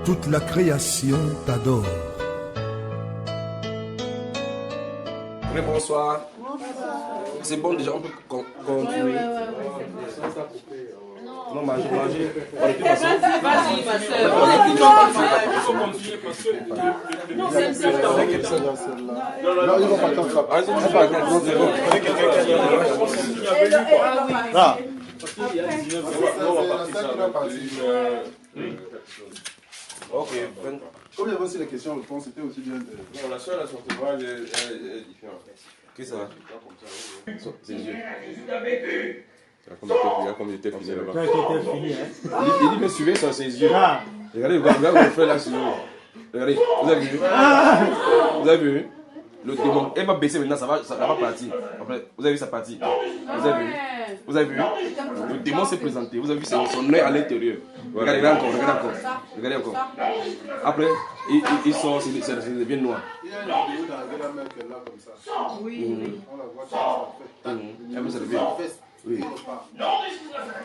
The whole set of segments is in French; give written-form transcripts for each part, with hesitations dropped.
toute la création t'adore. Oui, bonsoir. C'est bon déjà, on peut continuer. Non, manger. On est plus ensemble. Vas-y, ma soeur. On est plus ensemble. Il faut continuer parce que. Non, c'est Non, il va pas comme ça. Ah, c'est pas grave. Non, c'est bon. Ah. Parce qu'il y a 19 on va partir Ok. Comme il y avait aussi les questions-réponses, c'était aussi bien de... Non, la seule, son témoignage est différente. Qu'est-ce que ça va? Ses yeux. Comme il était fini là-bas. Toi qui étais fini, hein. Il dit, mais suivez ça, ses yeux. Ah. Regardez, mon frère là, sur lui. Regardez, vous avez vu? Vous avez vu? Le démon, elle va baisser maintenant, ça va partir. Après, vous avez vu sa partie? Vous avez vu? Le démon s'est présenté. Vous avez vu son œil à l'intérieur. Regardez encore. Après, il sort, ça devient noir. Il y a une vidéo dans la mer qu'elle a comme ça. Oui. On la voit ça fait. Ah, vous savez bien. Oui.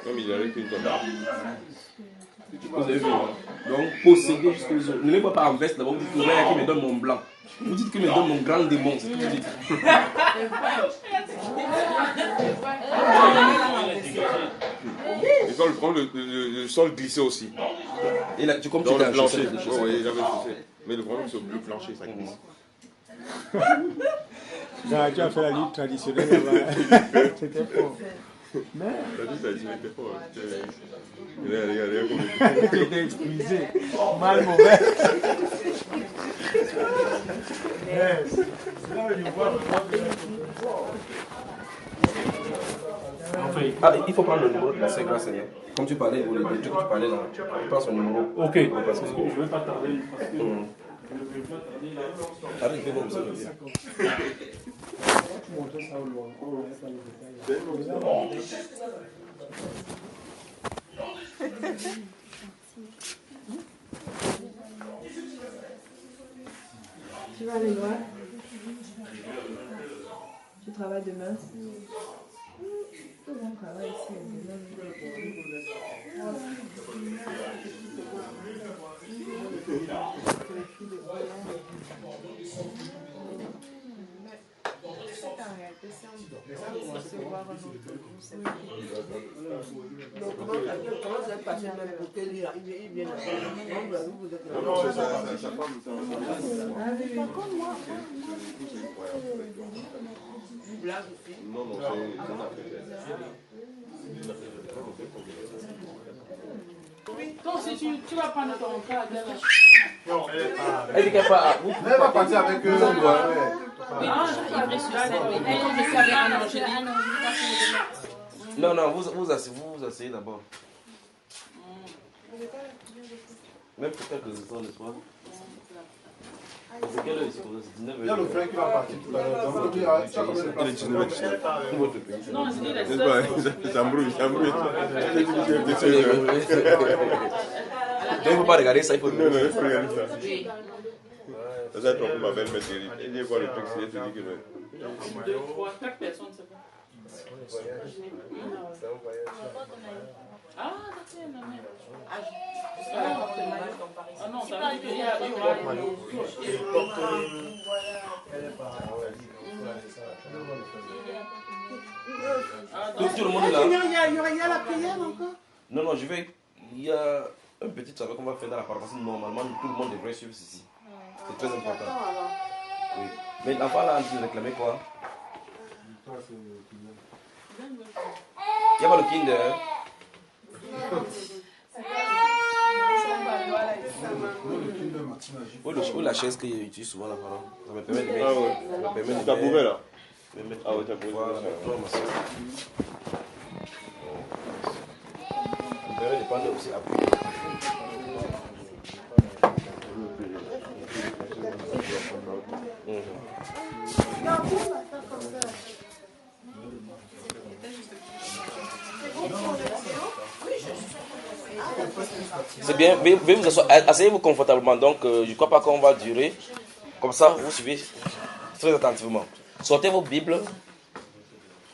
Comme il avait qu'une tonne. Vous avez vu? Donc, posséder jusqu'aux os. Ne les vois pas en veste là-bas. Vous dites que le mec qui me donne mon blanc. Vous dites qu'il me donne mon grand démon. C'est ce que vous dites. Il faut le prendre le sol glissé aussi. Et là, tu comme Dans tu le plancher. les Oui, il avait chaussé. Mais le problème, c'est le plancher, ça glisse. Non, tu as fait la lutte traditionnelle là-bas. C'était fort. Mais La lutte traditionnelle était fort. Regarde comme tu étais épuisé. Mal mauvais. Yes. Là, je vois Ah, il faut prendre le numéro de la Seigneur. Comme tu parlais, vous les deux, tu parlais là. Tu prends son numéro. Ok. Parce que Je ne vais pas tarder. Parce que arrivez, vous me montrer ça au loin. On va mettre ça dans les Tu vas aller voir. Tu travailles demain. Tout le monde travaille ici. donc, si tu vas prendre ton cas, Elle dit qu'elle part. Elle va partir avec eux. Non, vous asseyez d'abord. Même peut-être que ce soir, le soir. C'est quelle heure ici? C'est 19h. Il y a le frère qui va partir tout à l'heure. Donc, tu as combien de places? non, je dis les C'est seuls. pas, j'embrouille. Il ne faut pas regarder ça, il faut. Non, il faut regarder ça. Ça va être ma belle maîtrise. Elle dit quoi le truc, c'est dit que. 2, 3, 4 personnes, c'est bon. Ah, d'accord, non, mais. Ah non, ça veut dire qu'il y aura. Tout le monde est là. Il y a la prière encore. Non, je vais. Il y a un petit travail qu'on va faire dans la pharmacie. Normalement, tout le monde devrait suivre ceci. C'est très important. Oui. Mais l'enfant là, il réclamait quoi? Il n'y a pas le Kinder. Ou la chaise que j'utilise souvent là, pardon. Ça me permet de mettre. Ah ouais. Ça me permet de T'as mettre. prouvé là? Ah ouais, t'as prouvé. Voilà, toi, ma soeur. Ça me permet de prendre aussi appui. C'est bien, veuillez vous asseoir, asseyez-vous confortablement. Donc, je ne crois pas qu'on va durer. Comme ça, vous suivez très attentivement. Sortez vos Bibles.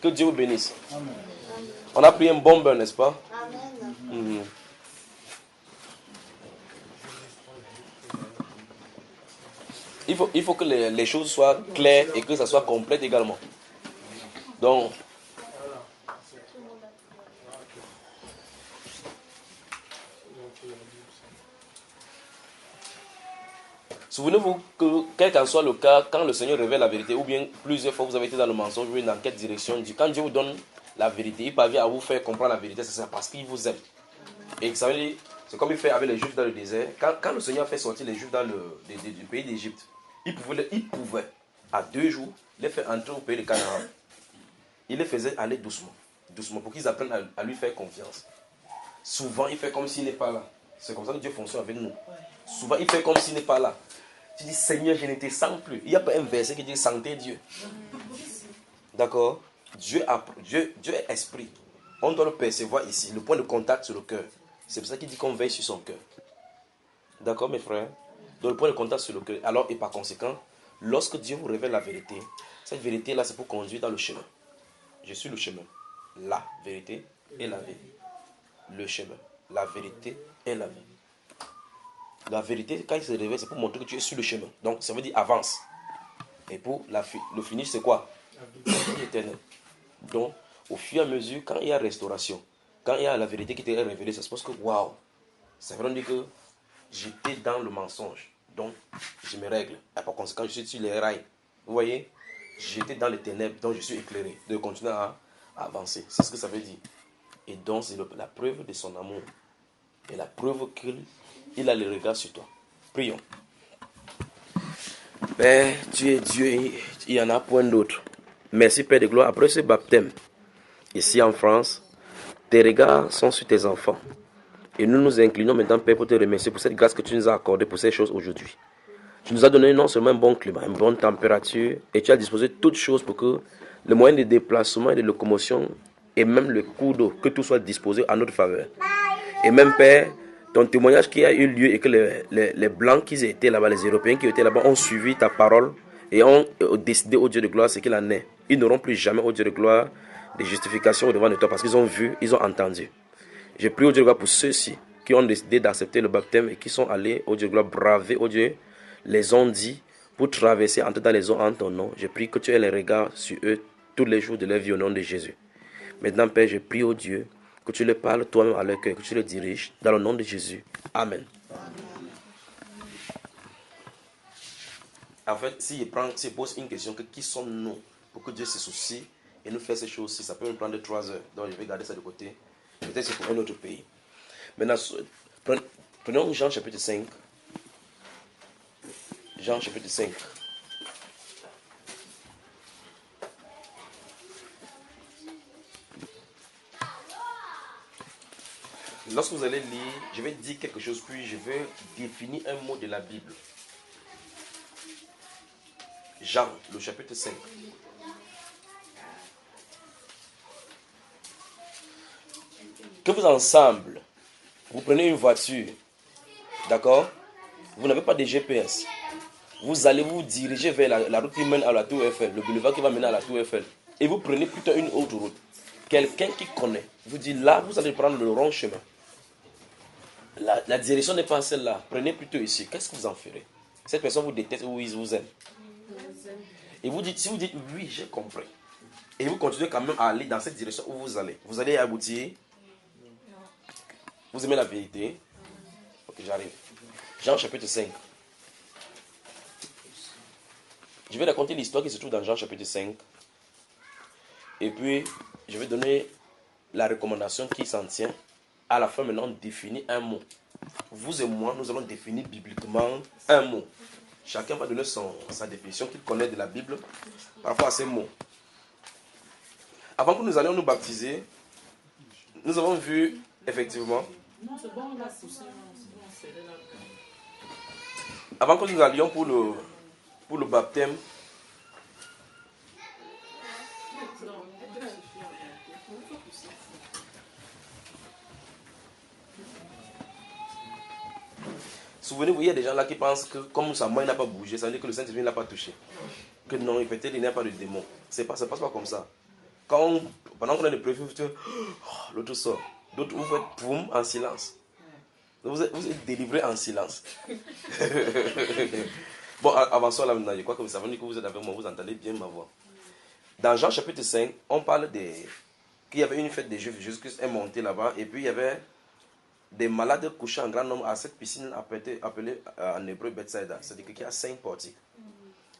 Que Dieu vous bénisse. Amen. On a pris un bon bain, n'est-ce pas? Amen. il faut que les choses soient claires et que ça soit complète également. Donc, souvenez-vous que, quel qu'en soit le cas, quand le Seigneur révèle la vérité, ou bien plusieurs fois vous avez été dans le mensonge, ou dans quelle direction, quand Dieu vous donne la vérité, il parvient à vous faire comprendre la vérité, c'est parce qu'il vous aime. Et ça veut dire, c'est comme il fait avec les Juifs dans le désert. Quand le Seigneur fait sortir les Juifs du pays d'Égypte, il pouvait, à 2 jours, les faire entrer au pays de Canaan. Il les faisait aller doucement, pour qu'ils apprennent à lui faire confiance. Souvent, il fait comme s'il n'est pas là. C'est comme ça que Dieu fonctionne avec nous. Souvent, il fait comme s'il n'est pas là. Tu dis, Seigneur, je ne te sens plus. Il n'y a pas un verset qui dit, sentez Dieu. D'accord? Dieu est esprit. On doit le percevoir ici. Le point de contact sur le cœur. C'est pour ça qu'il dit qu'on veille sur son cœur. D'accord, mes frères? Donc, le point de contact sur le cœur. Alors, et par conséquent, lorsque Dieu vous révèle la vérité, cette vérité-là, c'est pour conduire dans le chemin. Je suis le chemin. La vérité et la vie. Le chemin. La vérité et la vie. La vérité, quand il se révèle, c'est pour montrer que tu es sur le chemin. Donc, ça veut dire avance. Et pour le finish, c'est quoi? La vie éternelle. Donc, au fur et à mesure, quand il y a restauration, quand il y a la vérité qui t'est révélée, ça se passe que, waouh, ça veut dire que j'étais dans le mensonge. Donc, je me règle. Et par conséquent, je suis sur les rails. Vous voyez? J'étais dans les ténèbres, donc je suis éclairé. De continuer à avancer. C'est ce que ça veut dire. Et donc, c'est la preuve de son amour. Et la preuve qu'il a le regard sur toi. Prions. Père, tu es Dieu, il n'y en a point d'autre. Merci Père de gloire. Après ce baptême, ici en France, tes regards sont sur tes enfants. Et nous nous inclinons maintenant, Père, pour te remercier pour cette grâce que tu nous as accordée pour ces choses aujourd'hui. Tu nous as donné non seulement un bon climat, une bonne température, et tu as disposé toutes choses pour que le moyen de déplacement et de locomotion, et même le cours d'eau, que tout soit disposé à notre faveur. Et même, Père, ton témoignage qui a eu lieu et que les Blancs qui étaient là-bas, les Européens qui étaient là-bas, ont suivi ta parole et ont décidé au Dieu de gloire ce qu'il en est. Ils n'auront plus jamais au Dieu de gloire des justifications au devant de toi parce qu'ils ont vu, ils ont entendu. Je prie au Dieu de gloire pour ceux-ci qui ont décidé d'accepter le baptême et qui sont allés au Dieu de gloire braver au Dieu, les ont dit pour traverser, entrer dans les eaux en ton nom. Je prie que tu aies les regards sur eux tous les jours de leur vie au nom de Jésus. Maintenant, Père, je prie au Dieu que tu les parles toi-même à leur cœur, que tu les diriges dans le nom de Jésus. Amen. En fait, s'il pose une question, que qui sommes-nous pour que Dieu se soucie et nous fasse ces choses-ci, ça peut nous prendre 3 heures. Donc je vais garder ça de côté. Peut-être c'est pour un autre pays. Maintenant, prenons Jean chapitre 5. Jean chapitre 5. Lorsque vous allez lire, je vais dire quelque chose, puis je vais définir un mot de la Bible. Jean, le chapitre 5. Que vous ensemble, vous prenez une voiture, d'accord? Vous n'avez pas de GPS. Vous allez vous diriger vers la route qui mène à la Tour Eiffel, le boulevard qui va mener à la Tour Eiffel. Et vous prenez plutôt une autre route. Quelqu'un qui connaît vous dit là, vous allez prendre le long chemin. La direction n'est pas celle-là. Prenez plutôt ici. Qu'est-ce que vous en ferez? Cette personne vous déteste ou il vous aime. Et vous dites, si vous dites oui, j'ai compris. Et vous continuez quand même à aller dans cette direction où vous allez aboutir. Vous aimez la vérité? Ok, j'arrive. Jean chapitre 5. Je vais raconter l'histoire qui se trouve dans Jean chapitre 5. Et puis, je vais donner la recommandation qui s'en tient. À la fin, maintenant, on définit un mot. Vous et moi, nous allons définir bibliquement un mot. Chacun va donner sa définition qu'il connaît de la Bible par rapport à ces mots. Avant que nous allions nous baptiser, nous avons vu, effectivement, avant que nous allions pour le baptême, souvenez-vous, il y a des gens là qui pensent que comme sa main n'a pas bougé, ça veut dire que le Saint-Esprit ne l'a pas touché. Que non, peut-être il n'y a pas de démon. Ça ne passe pas comme ça. Pendant qu'on a des prévus, l'autre sort. D'autres, vous faites poum en silence. Vous êtes délivré en silence. Bon, avançons là maintenant. Je crois que vous savez que vous êtes avec moi, vous entendez bien ma voix. Dans Jean chapitre 5, on parle qu'il y avait une fête des Juifs. Jésus-Christ est monté là-bas. Et puis il y avait des malades couchés en grand nombre à cette piscine appelée en hébreu Bethsaida. C'est-à-dire qu'il y a 5 portiques.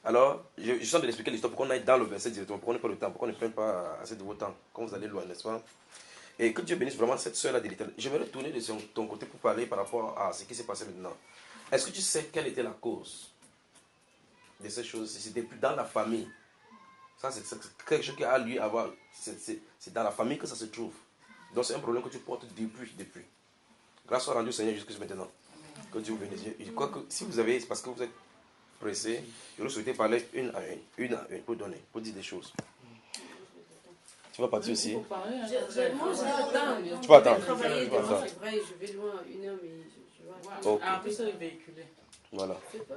Alors, je suis en train d'expliquer l'histoire pour qu'on aille dans le verset directement, pour qu'on n'ait pas le temps, pour qu'on ne prenne pas assez de votre temps quand vous allez loin, n'est-ce pas? Et que Dieu bénisse vraiment cette soeur-là de l'Éternel. Je vais retourner de ton côté pour parler par rapport à ce qui s'est passé maintenant. Est-ce que tu sais quelle était la cause de ces choses? Si c'était plus dans la famille. Ça, c'est quelque chose qui a lieu à voir. C'est dans la famille que ça se trouve. Donc, c'est un problème que tu portes depuis. Grâce soit rendue au Seigneur jusqu'à maintenant. Que Dieu vous bénisse. Je crois que si vous avez, c'est parce que vous êtes pressé, je vous souhaite parler une à une, pour dire des choses. Tu vas partir aussi? Moi, j'ai le temps. Tu vas attendre. Travailler demain, c'est vrai, je vais loin, 1 heure, mais je vais. Ok. En plus, c'est véhiculé. Voilà. C'est pas...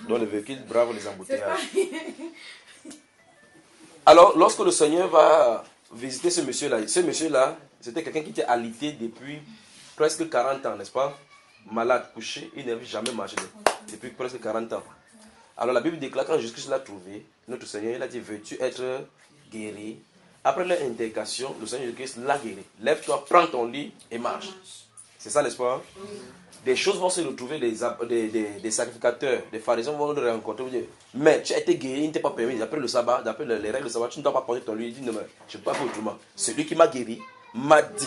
Donc, le véhicule, bravo les embouteillages. Alors, lorsque le Seigneur va visiter ce monsieur-là, c'était quelqu'un qui était alité depuis presque 40 ans, n'est-ce pas? Malade, couché, il n'avait jamais marché depuis presque 40 ans. Alors la Bible déclare, quand Jésus-Christ l'a trouvé, notre Seigneur, il a dit, veux-tu être guéri? Après leur interrogation, le Seigneur Jésus-Christ l'a guéri. Lève-toi, prends ton lit et marche. C'est ça, n'est-ce pas? Des choses vont se retrouver, des sacrificateurs, des pharisiens vont le rencontrer. Vont dire, mais tu as été guéri, il ne t'est pas permis. D'après le sabbat, d'après les règles du sabbat, tu ne dois pas porter ton lit. Il dit, non, mais je ne peux pas faire autrement. Celui qui m'a guéri m'a dit.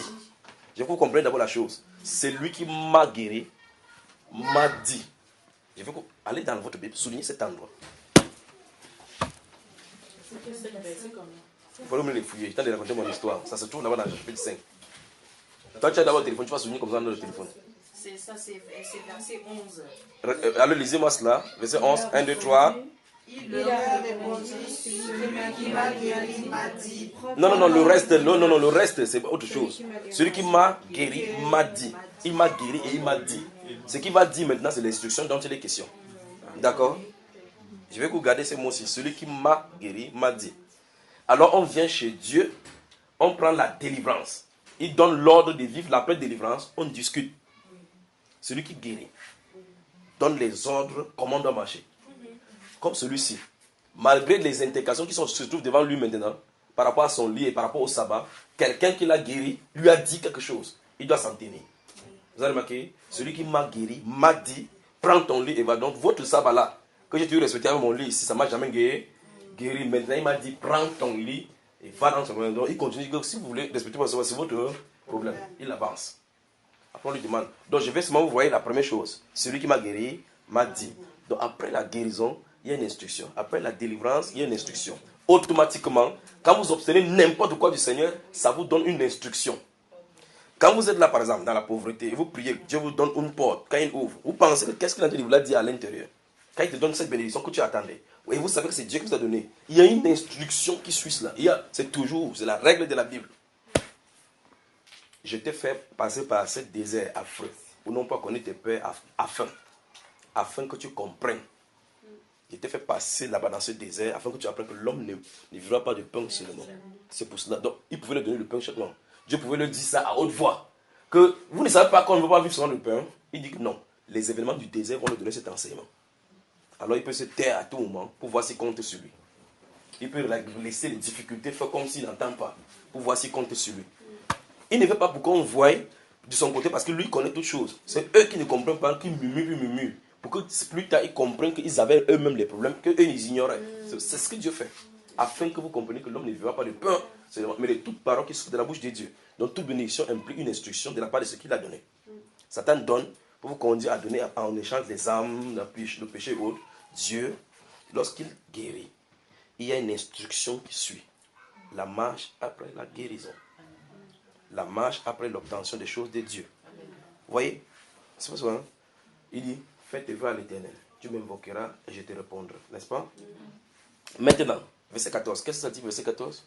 Je vous comprendre d'abord la chose. Celui qui m'a guéri m'a dit. Je veux aller dans votre Bible, souligner cet endroit. Il faut me les fouiller. Je t'ai de raconter mon histoire. Ça se trouve là-bas dans le chapitre 5. Toi, tu as d'abord le téléphone, tu vas souligner comme ça dans le téléphone. C'est ça, c'est verset 11. Alors, lisez-moi cela. Verset 11, 1, 2, 3. Il a répondu, celui qui m'a guéri m'a dit. Non, le reste, c'est autre chose. Celui qui m'a guéri m'a dit. Il m'a guéri et il m'a dit. Ce qu'il va dire maintenant, c'est l'instruction dont il est question. D'accord? Je vais vous garder ces mots-ci. Celui qui m'a guéri m'a dit. Alors, on vient chez Dieu, on prend la délivrance. Il donne l'ordre de vivre l'après délivrance, on discute. Celui qui guérit donne les ordres, comment on doit marcher. Comme celui-ci. Malgré les interrogations qui se trouvent devant lui maintenant, par rapport à son lit et par rapport au sabbat, quelqu'un qui l'a guéri lui a dit quelque chose. Il doit s'en tenir. Vous avez remarqué? Celui qui m'a guéri m'a dit, prends ton lit et va. Donc votre sabbat là, que j'ai toujours respecté avec mon lit, si ça ne m'a jamais guéri, maintenant il m'a dit, prends ton lit et va dans son maison. Donc il continue, si vous voulez respecter votre sabbat, c'est votre problème. Il avance. Après on lui demande. Donc je vais seulement vous voir la première chose. Celui qui m'a guéri m'a dit. Donc après la guérison, il y a une instruction. Après la délivrance, il y a une instruction. Automatiquement, quand vous obtenez n'importe quoi du Seigneur, ça vous donne une instruction. Quand vous êtes là, par exemple, dans la pauvreté, et vous priez, Dieu vous donne une porte, quand il ouvre, vous pensez que qu'est-ce qu'il a dit, vous l'a dit à l'intérieur. Quand il te donne cette bénédiction que tu attendais, et vous savez que c'est Dieu qui vous a donné, il y a une instruction qui suit cela. C'est la règle de la Bible. Je t'ai fait passer par ce désert affreux, pour non pas connaître tes peurs afin que tu comprennes. Je t'ai fait passer là-bas dans ce désert afin que tu apprennes que l'homme ne vivra pas de pain seulement. C'est pour cela. Donc, il pouvait lui donner le pain chaque jour. Dieu pouvait lui dire ça à haute voix. Que vous ne savez pas qu'on ne va pas vivre sans le pain. Il dit que non. Les événements du désert vont lui donner cet enseignement. Alors, il peut se taire à tout moment pour voir s'il compte sur lui. Il peut laisser les difficultés faire comme s'il n'entend pas pour voir s'il compte sur lui. Il ne veut pas pour qu'on voie de son côté parce que lui connaît toutes choses. C'est eux qui ne comprennent pas, qui murmurent. Pour que plus tard ils comprennent qu'ils avaient eux-mêmes les problèmes qu'eux ils ignoraient. C'est ce que Dieu fait. Afin que vous compreniez que l'homme ne vivra pas de pain, mais de toute parole qui sort de la bouche de Dieu. Donc toute bénédiction implique une instruction de la part de ce qu'il a donné. Satan donne pour vous conduire à donner en échange des âmes, le péché et autres. Dieu, lorsqu'il guérit, il y a une instruction qui suit. La marche après la guérison. La marche après l'obtention des choses de Dieu. Vous voyez? C'est pas ça, hein? Il dit, fais tes vœux à l'Éternel. Tu m'invoqueras et je te répondrai. N'est-ce pas? Maintenant, verset 14. Qu'est-ce que ça dit, verset 14?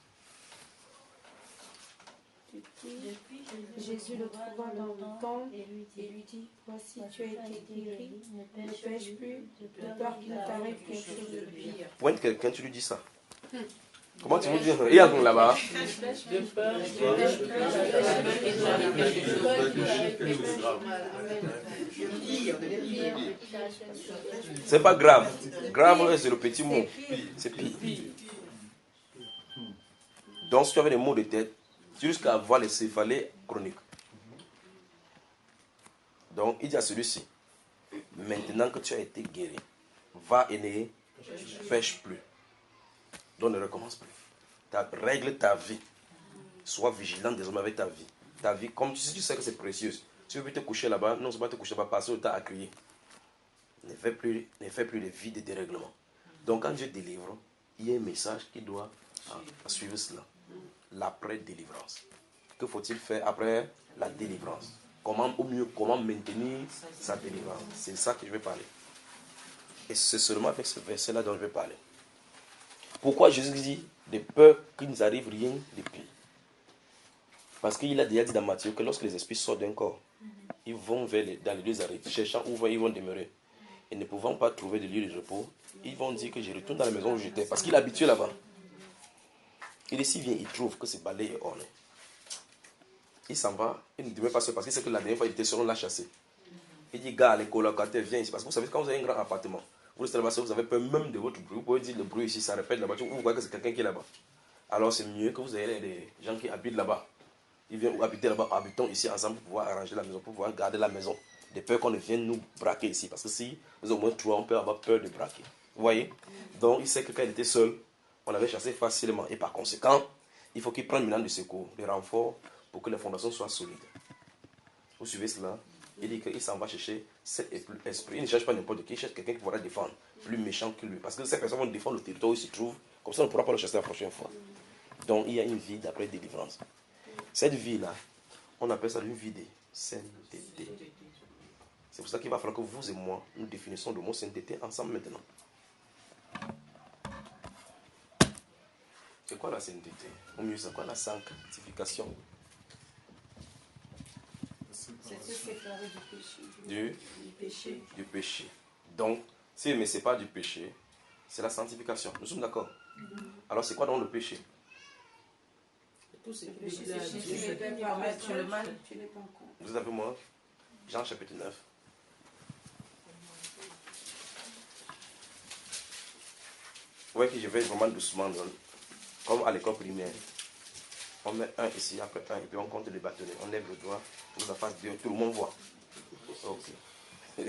Jésus le trouva dans le temple et lui dit, voici, tu as été guéri, ne pêche plus, de peur qu'il ne t'arrive quelque chose de pire. Pointe quelqu'un, tu lui dis ça. Comment tu veux dire? Il y a un là-bas. C'est pas grave. Grave, c'est le petit mot. C'est pire. Donc, si tu avais des maux de tête, tu risques d'avoir les céphalées chroniques. Donc, il dit à celui-ci, maintenant que tu as été guéri, va et ne pêche plus. Donc, ne recommence plus. Règle ta vie. Sois vigilant désormais avec ta vie. Ta vie, comme si tu sais que c'est précieux. Tu veux plus te coucher là-bas, non, c'est pas te coucher là-bas, passer le temps à crier. Ne fais plus de vie de dérèglement. Donc, quand Dieu délivre, il y a un message qui doit suivre cela. L'après-délivrance. Que faut-il faire après la délivrance? Comment maintenir sa délivrance? C'est de ça que je vais parler. Et c'est seulement avec ce verset-là dont je vais parler. Pourquoi Jésus dit de peur qu'il nous arrive rien de pire? Parce qu'il a déjà dit dans Matthieu que lorsque les esprits sortent d'un corps, ils vont dans les deux arrêts, cherchant où ils vont demeurer. Et ne pouvant pas trouver de lieu de repos, ils vont dire que je retourne dans la maison où j'étais. Parce qu'il est habitué là-bas. Et s'il vient, il trouve que c'est balayé et orné. Il s'en va, il ne demeure pas seul parce qu'il sait que la dernière fois il était seul, on l'a chassé. Il dit, gars, les colocataires, viens ici. Parce que vous savez, quand vous avez un grand appartement, vous restez là-bas, vous avez peur même de votre bruit. Vous pouvez dire le bruit ici, ça répète là-bas. Vous voyez que c'est quelqu'un qui est là-bas. Alors c'est mieux que vous ayez des gens qui habitent là-bas. Ils viennent habiter là-bas, habitons ici ensemble pour pouvoir arranger la maison, pour pouvoir garder la maison. De peur qu'on ne vienne nous braquer ici. Parce que si nous avons au moins trois, on peut avoir peur de braquer. Vous voyez? Donc il sait que quand il était seul, on l'avait chassé facilement. Et par conséquent, il faut qu'il prenne maintenant du secours, des renforts, pour que les fondations soient solides. Vous suivez cela? Il dit qu'il s'en va chercher cet esprit. Il ne cherche pas n'importe qui, il cherche quelqu'un qui pourra défendre, plus méchant que lui. Parce que ces personnes vont défendre le territoire où il se trouve, comme ça on ne pourra pas le chasser la prochaine fois. Donc il y a une vie d'après délivrance. Cette vie-là, on appelle ça une vie de sainteté. C'est pour ça qu'il va falloir que vous et moi, nous définissons le mot sainteté ensemble maintenant. C'est quoi la sainteté? Au mieux, c'est quoi la sanctification? C'est se séparer du péché. Du péché. Donc, si mais ce n'est pas du péché, c'est la sanctification. Nous sommes d'accord? Alors, c'est quoi donc le péché? Tous ces péchés, tu ne peux pas mettre sur le mal. Vous êtes avec moi? Jean chapitre 9. Vous voyez que je vais vraiment doucement, comme à l'école primaire. On met un ici, après un, et puis on compte les bâtonnets. On lève le doigt, on la face 2, tout le monde voit. Ok.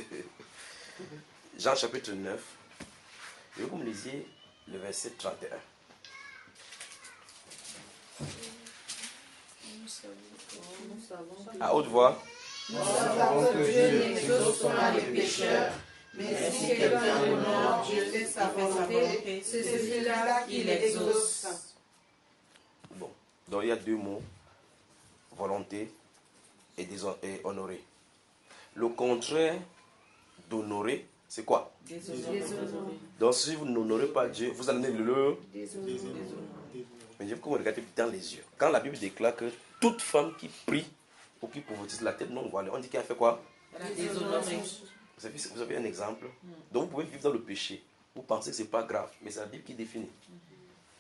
Jean chapitre 9. Je veux que vous me lisiez le verset 31. À haute voix. Nous savons que Dieu n'exauce pas les pécheurs, mais si quelqu'un honore Dieu fait sa volonté, c'est celui-là qui l'exauce. Bon, donc il y a deux mots, volonté et honorer. Le contraire d'honorer, c'est quoi? Donc si vous n'honorez pas Dieu, vous allez le déshonorer. Mais je veux que vous regardez dans les yeux. Quand la Bible déclare que toute femme qui prie ou qui prophétise la tête non voilée, on dit qu'elle a fait quoi? Vous avez un exemple. Donc vous pouvez vivre dans le péché. Vous pensez que ce n'est pas grave, mais c'est la Bible qui définit.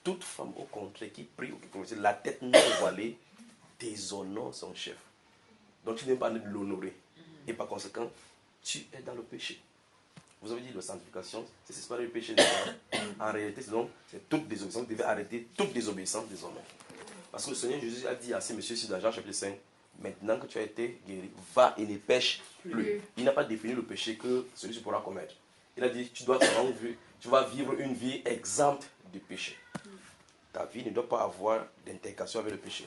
Toute femme au contraire qui prie ou qui prophétise la tête non voilée déshonore son chef. Donc tu n'es pas de l'honorer. Et par conséquent, tu es dans le péché. Vous avez dit la sanctification, c'est séparer le péché. En réalité, c'est toute désobéissance. Vous devez arrêter toute désobéissance désormais. Parce que le Seigneur Jésus a dit à ces messieurs ici dans Jean chapitre 5, maintenant que tu as été guéri, va et ne pêche plus. Il n'a pas défini le péché que celui-ci pourra commettre. Il a dit, tu vas vivre une vie exempte de péché. Ta vie ne doit pas avoir d'intercation avec le péché.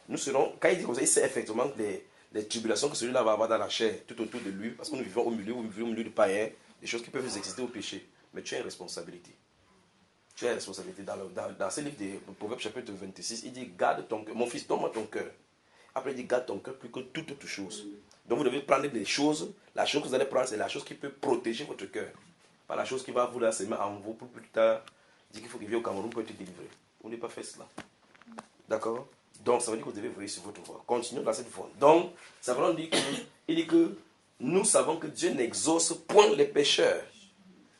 Nous serons, quand il dit comme ça, il sait effectivement les tribulations que celui-là va avoir dans la chair, tout autour de lui, parce que nous vivons au milieu de païens, des choses qui peuvent exister au péché. Mais tu as une responsabilité. Tu as une responsabilité. Dans ce livre de Proverbes chapitre 26, il dit, garde ton cœur. Mon fils, donne-moi ton cœur. Après, il dit, garde ton cœur plus que toute autre chose. Donc, vous devez prendre des choses. La chose que vous allez prendre, c'est la chose qui peut protéger votre cœur. Pas la chose qui va vous la semer en vous pour plus tard dire qu'il faut qu'il vienne au Cameroun pour être délivré. Vous n'avez pas fait cela. D'accord? Donc, ça veut dire que vous devez veiller sur votre voie. Continuons dans cette voie. Donc, ça veut dire que nous savons que Dieu n'exauce point les pécheurs.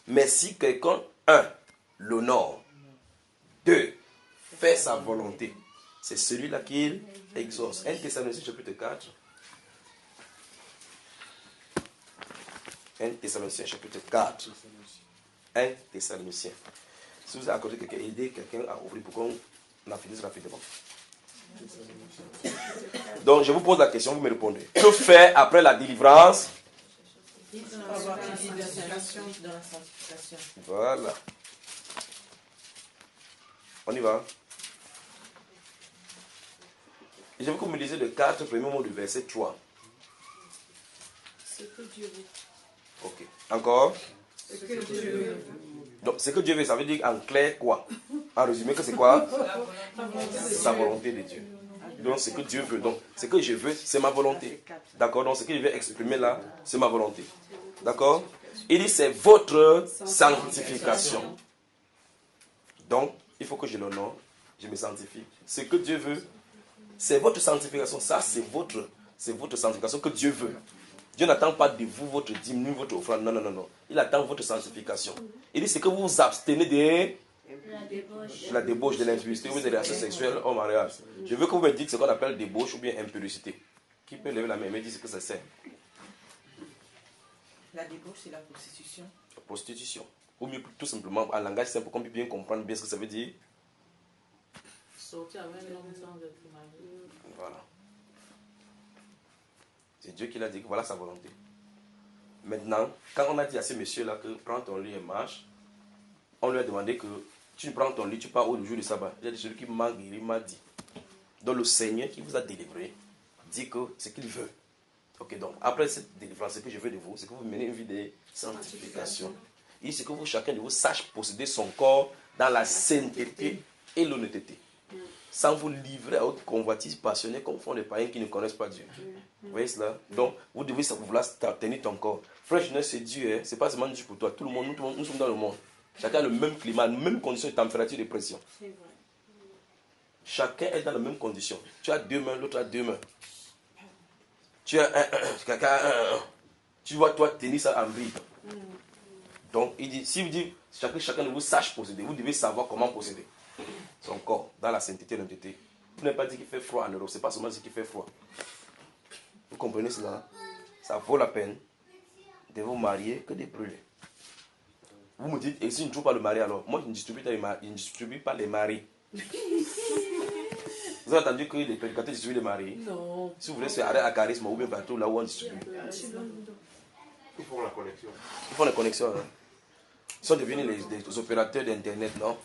Mais si quelqu'un, 1, l'honore, 2, fait sa volonté, c'est celui-là qu'il exauce. 1 Thessaloniciens chapitre 4. 1 Thessaloniciens chapitre 4. 1 Thessaloniciens. Si vous avez accordé quelqu'un, aidez quelqu'un à ouvrir pour qu'on la finisse rapidement. Donc je vous pose la question, vous me répondez. Que faire après la délivrance? Avoir une identification dans la sanctification. Voilà. On y va. Je veux que vous me lisiez les 4 premiers mots du verset 3. Ce que Dieu veut. Ok. Encore. Ce que Dieu veut. Donc, ce que Dieu veut, ça veut dire en clair quoi? En résumé, que c'est quoi? Sa volonté de Dieu. Donc, ce que Dieu veut. Donc, ce que je veux, c'est ma volonté. D'accord? Donc, ce que je vais exprimer là, c'est ma volonté. D'accord? Il dit, c'est votre sanctification. Donc, il faut que je l'honore, je me sanctifie. Ce que Dieu veut, c'est votre sanctification. Ça, c'est votre sanctification que Dieu veut. Dieu n'attend pas de vous votre dîme, ni votre offrande. Non, non, non, non. Il attend votre sanctification. Il dit, c'est que vous vous abstenez de la débauche, de l'impurité ou des relations sexuelles au mariage. Je veux que vous me dites ce qu'on appelle débauche ou bien impurité. Qui peut lever la main et me dire ce que ça c'est? La débauche, c'est la prostitution. La prostitution. Ou mieux, tout simplement, en langage simple, qu'on puisse bien comprendre bien ce que ça veut dire. Sortir avec l'homme sans être marié. Voilà. C'est Dieu qui l'a dit que voilà sa volonté. Maintenant, quand on a dit à ce monsieur-là que prends ton lit et marche, on lui a demandé que tu prends ton lit, tu pars au jour du sabbat. Il y a celui qui m'a guéri, m'a dit. Donc le Seigneur qui vous a délivré dit que ce qu'il veut. Ok, donc après cette délivrance, ce que je veux de vous, c'est que vous menez une vie de sanctification. Il c'est que vous, chacun de vous sache posséder son corps dans la sainteté et l'honnêteté. Sans vous livrer à votre convoitise passionnée comme font les païens qui ne connaissent pas Dieu. Vous voyez cela? Donc, vous devez vouloir tenir ton corps. Frère, c'est Dieu, hein? Ce n'est pas seulement Dieu pour toi. Tout le monde, nous sommes dans le monde. Chacun a le même climat, les mêmes conditions de température et de pression. Chacun est dans les mêmes conditions. Tu as 2 mains, l'autre a 2 mains. Tu as quelqu'un a un. Tu vois, toi, tenir ça en bride. Donc, il dit, si vous dites, chacun de vous sache posséder, vous devez savoir comment posséder son corps dans la sainteté et l'honnêteté. Vous n'avez pas dit qu'il fait froid en Europe, ce n'est pas seulement ce qui fait froid. Vous comprenez cela? Ça vaut la peine de vous marier que de brûler. Vous me dites, et si je ne trouve pas le mari alors? Moi, je ne distribue pas les maris. Vous avez entendu que les prédicateurs distribuent les maris? Non. Si vous voulez se arrêter à charisme ou bien partout là où on distribue. Ils font la connexion. Ils font la connexion. Hein? Ils sont devenus les opérateurs d'Internet, non?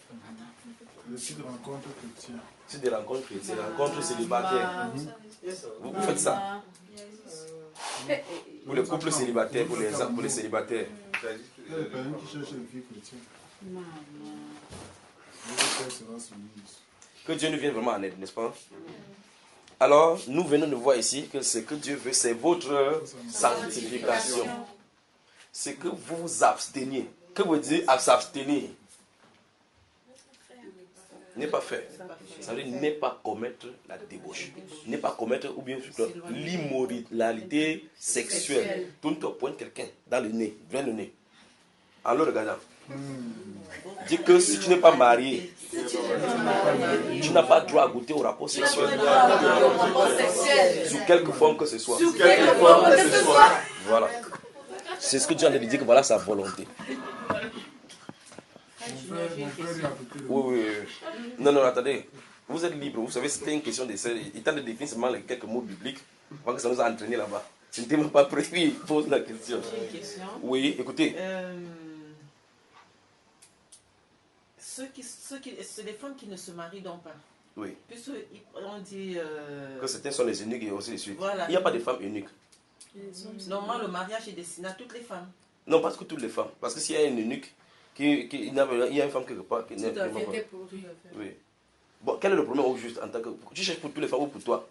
Le site de rencontre chrétien. C'est des rencontres chrétiennes, des rencontres célibataires. Vous faites ça? Pour les couples célibataires, pour les célibataires. Il y a des personnes qui cherchent une vie chrétienne. Que Dieu nous vienne vraiment en aide, n'est-ce pas? Alors, nous venons de voir ici que ce que Dieu veut, c'est votre sanctification. C'est que vous vous absteniez. Que veut dire s'abstenir? N'est pas faire. Ça veut dire ne pas commettre la débauche. Ne pas commettre ou bien l'immoralité sexuelle. Tout le pointe quelqu'un dans le nez, vers le nez. En le regardant. Dis que si tu n'es pas marié, tu n'as pas droit à goûter au rapport sexuel. Sous quelque forme que ce soit. Voilà. C'est ce que Dieu a dit, que voilà sa volonté. Oui. Non, attendez. Vous êtes libre. Vous savez, c'était une question de... Il tente de définir seulement les quelques mots bibliques avant que ça nous a entraîné là-bas. Ce n'était même pas prévu. Il pose la question. J'ai une question. Oui, écoutez. C'est les femmes qui ne se marient donc pas. Oui. Puisqu'on dit... Que certains sont les eunuques et aussi les suites. Voilà. Il n'y a pas de femmes eunuques. Normalement, le mariage est destiné à toutes les femmes. Non, pas que toutes les femmes. Parce que s'il y a un eunuque, il y a une femme quelque part qui n'est pas... Oui. Bon, quel est le problème au juste en tant que... Tu cherches pour toutes les femmes ou pour toi?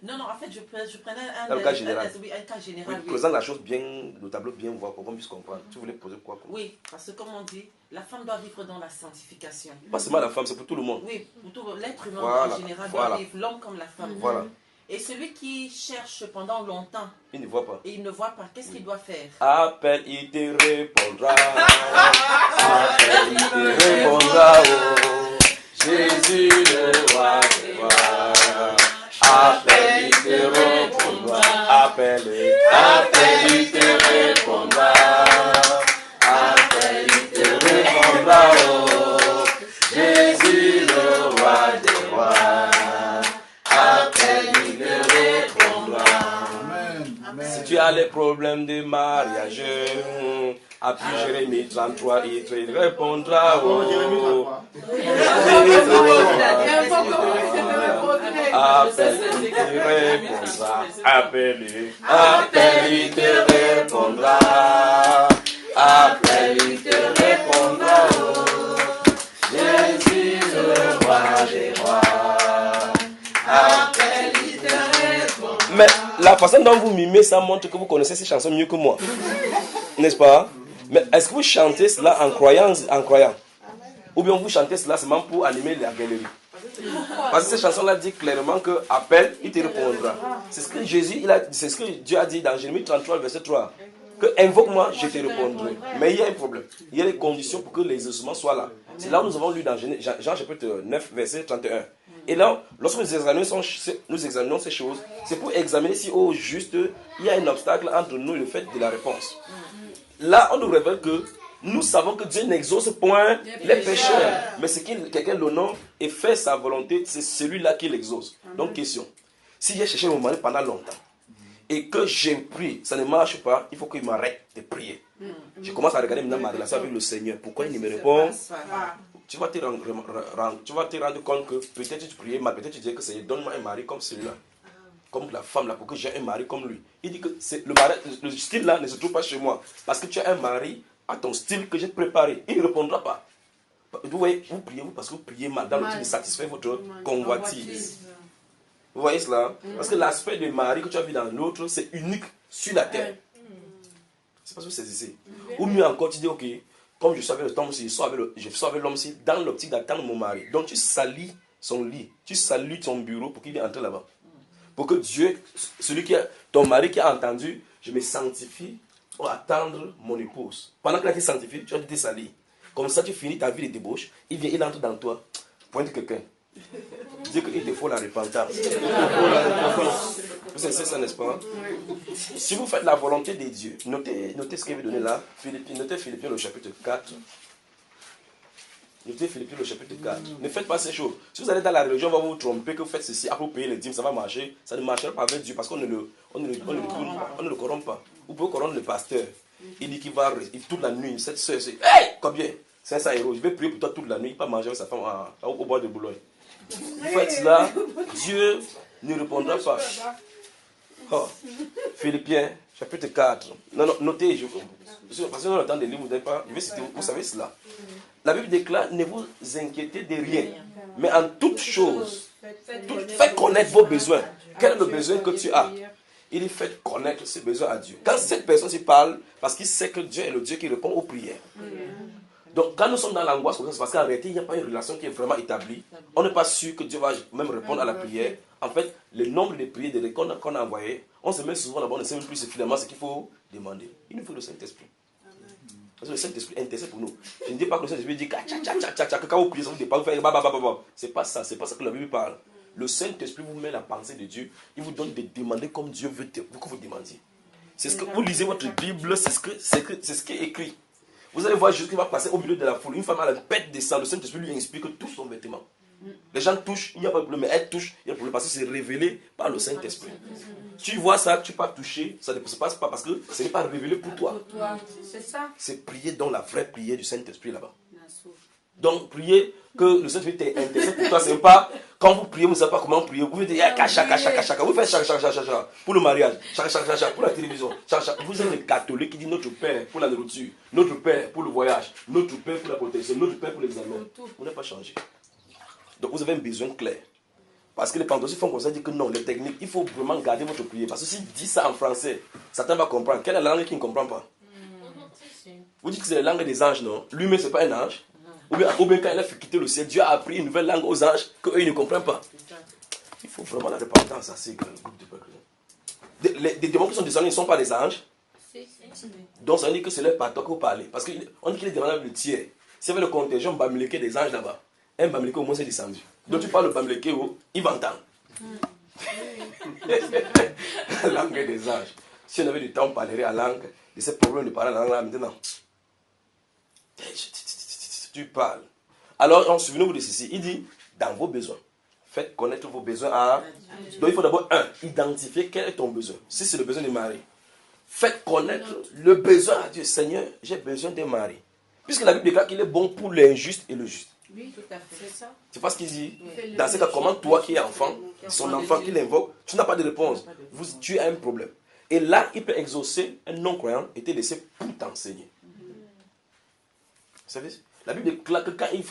Non, en fait, je prenais un cas général. Un cas général. Oui, présente la chose bien, le tableau bien voir pour qu'on puisse comprendre. Tu voulais poser quoi? Oui, parce que comme on dit, la femme doit vivre dans la sanctification. Pas seulement la femme, c'est pour tout le monde. Oui, pour tout l'être humain voilà, en général doit vivre, l'homme comme la femme. Voilà. Et celui qui cherche pendant longtemps, il ne voit pas. Et il ne voit pas, qu'est-ce qu'il doit faire? Appelle, il te répondra. Appelle, il te répondra. Oh. Jésus le roi des rois. Appelle, il te répondra. Appelle, il te répondra. Appelle, il te répondra. Oh, Jésus le roi des rois. Appelle, il te répondra. Si tu as les problèmes de mariage, appuie Jérémie 33, il te répondra. Oh, Jérémie 33. Appelle, il te répondra. Appelle, il te répondra. Appelle, il te répondra. Oh, Jésus le roi des rois. Appelle, il te répondra. Mais la façon dont vous mimez, ça montre que vous connaissez ces chansons mieux que moi. N'est-ce pas? Mais est-ce que vous chantez cela en croyant? Ou bien vous chantez cela seulement pour animer la galerie? Parce que cette chanson-là dit clairement que appelle, il te répondra. C'est ce que c'est ce que Dieu a dit dans Jérémie 33, verset 3. Que invoque-moi, je te répondrai. Mais il y a un problème. Il y a des conditions pour que les ossements soient là. C'est là où nous avons lu dans Jean chapitre 9, verset 31. Et là, lorsque nous examinons ces choses, c'est pour examiner si au juste, il y a un obstacle entre nous et le fait de la réponse. Là, on nous révèle que nous savons que Dieu n'exauce point les pécheurs. Mais c'est quelqu'un l'honore et fait sa volonté, c'est celui-là qui l'exauce. Donc, question. Si j'ai cherché mon mari pendant longtemps et que j'ai prié, ça ne marche pas, il faut qu'il m'arrête de prier. Je commence à regarder maintenant ma relation avec le Seigneur. Pourquoi il ne me répond? Tu vas te rendre compte que peut-être tu priais mal, peut-être tu disais que c'est donne-moi un mari comme celui-là. Comme la femme là, pour que j'ai un mari comme lui. Il dit que le style là ne se trouve pas chez moi. Parce que tu as un mari à ton style que j'ai préparé. Il ne répondra pas. Vous voyez, vous priez parce que vous priez mal dans le style de satisfaire votre convoitise. Vous voyez cela? Parce que l'aspect de mari que tu as vu dans l'autre, c'est unique sur la terre. C'est pas ce que c'est ici. Ou mieux encore, tu dis, ok, comme je suis avec le temps, je suis avec l'homme-ci dans l'optique d'attendre mon mari. Donc tu salis son lit, tu salis son bureau pour qu'il vienne entrer là-bas. Pour que Dieu, ton mari qui a entendu, je me sanctifie pour attendre mon épouse. Pendant qu'il a été sanctifié, tu as été sali. Comme ça, tu finis ta vie de débauche, il entre dans toi, pointe quelqu'un. Dis qu'il te faut la repentance. Vous savez ça, n'est-ce pas? Si vous faites la volonté de Dieu, notez ce qu'il veut donner là. Notez Philippiens le chapitre 4. Notez Philippiens le chapitre 4. Ne faites pas ces choses. Si vous allez dans la religion, on va vous tromper que vous faites ceci, après vous payez les dîmes, ça va marcher. Ça ne marchera pas avec Dieu parce qu'on ne le corrompt pas. Vous pouvez corrompre le pasteur. Il dit qu'il va toute la nuit. Cette soeur, c'est hey, combien? 500 €. Je vais prier pour toi toute la nuit. Il ne va pas manger avec sa femme au bord de Boulogne. Vous faites cela, Dieu ne répondra pas. Oh. Philippiens, chapitre 4. Non, notez, parce que dans le temps de lire, vous savez cela. La Bible déclare, ne vous inquiétez de rien, mais en toute chose, faites connaître vos besoins. Quel est le besoin que tu as? Il dit, faites connaître ses besoins à Dieu. Quand cette personne s'y parle, parce qu'il sait que Dieu est le Dieu qui répond aux prières. Donc, quand nous sommes dans l'angoisse, c'est parce qu'en réalité, il n'y a pas une relation qui est vraiment établie. On n'est pas sûr que Dieu va même répondre à la prière. En fait, le nombre de prières qu'on a envoyées, on se met souvent là-bas, on ne sait même plus finalement ce qu'il faut demander. Il nous faut le Saint-Esprit. Parce que le Saint-Esprit intercède pour nous. Je ne dis pas que le Saint-Esprit dit que quand vous priez, ça vous dépend, vous faites c'est pas ça, c'est pas ça que la Bible parle. Le Saint-Esprit vous met la pensée de Dieu, il vous donne de demander comme Dieu veut que vous demandiez. C'est ce que vous lisez votre Bible, c'est ce qui est écrit. Vous allez voir Jésus qui va passer au milieu de la foule. Une femme à la bête descend, le Saint-Esprit lui explique tout son vêtement. Les gens touchent, il n'y a pas de problème, mais elle touche, il y a un problème parce que c'est révélé par le Saint-Esprit. Tu vois ça, tu ne peux pas toucher, ça ne se passe pas parce que ce n'est pas révélé pour toi. C'est ça. C'est prier dans la vraie prière du Saint-Esprit là-bas. Donc, prier que le Saint-Esprit t'intéresse pour toi, ce n'est pas quand vous priez, vous ne savez pas comment prier. Vous pouvez dire chaka. Vous faites chaka pour le mariage, chaka pour la télévision. Vous êtes les catholiques qui disent notre Père pour la nourriture, notre Père pour le voyage, notre Père pour la protection, notre Père pour l'examen. Vous n'avez pas changé. Donc, vous avez un besoin clair. Parce que les pentecôtistes font comme ça, disent que non, les techniques, il faut vraiment garder votre prière. Parce que s'il dit ça en français, Satan va comprendre. Quelle est la langue qu'il ne comprend pas? Vous dites que c'est la langue des anges, non? Lui-même, ce n'est pas un ange. Ou bien quand il a fait quitter le ciel, Dieu a appris une nouvelle langue aux anges qu'eux, ils ne comprennent pas. Il faut vraiment la repentance à ces groupes de peuples. Les démons qui sont descendus ne sont pas des anges. Donc ça veut dire que c'est leur patron que vous parlez. Parce qu'on dit qu'il est demandé le tiers. S'il y avait le contingent bamileke des anges là-bas, un Bamileke au moins c'est descendu. Donc tu parles le Bamileke, il va entendre. La langue des anges. Si on avait du temps, on parlerait à langue de ces problèmes de parler à la langue là maintenant. Tu parles. Alors, souvenez-vous de ceci. Il dit, dans vos besoins, faites connaître vos besoins à... Donc, il faut d'abord, identifier quel est ton besoin. Si c'est le besoin de mari, faites connaître le besoin à Dieu. Seigneur, j'ai besoin d'un mari. Puisque la Bible déclare qu'il est bon pour l'injuste et le juste. Oui, tout à fait. C'est ça. Tu vois ce qu'il dit? Dans ce cas, comment toi qui es enfant, son enfant qui l'invoque, tu n'as pas de réponse. Tu as un problème. Et là, il peut exaucer un non-croyant et te laisser pour t'enseigner. Vous savez, la Bible déclare que quand il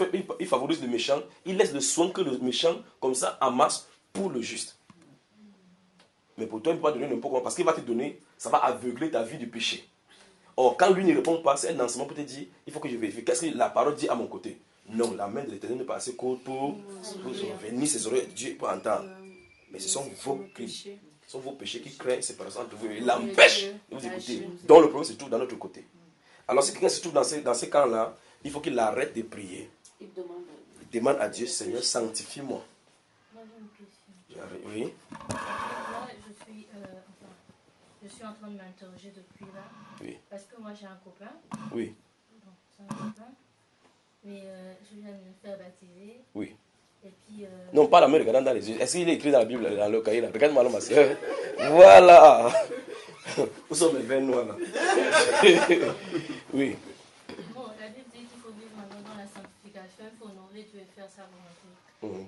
favorise le méchant, il laisse le soin que le méchant, comme ça, amasse pour le juste. Mais pour toi, il ne peut pas donner n'importe quoi, parce qu'il va te donner, ça va aveugler ta vie du péché. Or, quand lui ne répond pas, c'est un enseignement pour te dire, il faut que je vérifie. Qu'est-ce que la parole dit à mon côté? Non, la main de l'Éternel n'est pas assez courte pour venir ses oreilles, Dieu pour entendre. Mais ce sont vos crimes. Ce sont vos péchés qui créent une séparation entre vous. Il l'empêche de vous écouter. Donc le problème se trouve dans notre côté. Alors si quelqu'un se trouve dans ces camps-là, il faut qu'il arrête de prier. Il demande à Dieu, Seigneur, sanctifie-moi. Moi j'ai une question. Oui. Moi je suis en train de m'interroger depuis là. Oui. Parce que moi j'ai un copain. Oui. Bon, c'est un copain. Mais je viens de me faire baptiser. Oui. Et puis, non, pas la main regardant dans les yeux. Est-ce qu'il est écrit dans la Bible, dans le cahier là? Regarde-moi là, ma soeur. Voilà. Où sont mes veines noires là? Oui. Bon, la Bible dit qu'il faut vivre maintenant dans la sanctification, il faut honorer Dieu et faire sa volonté.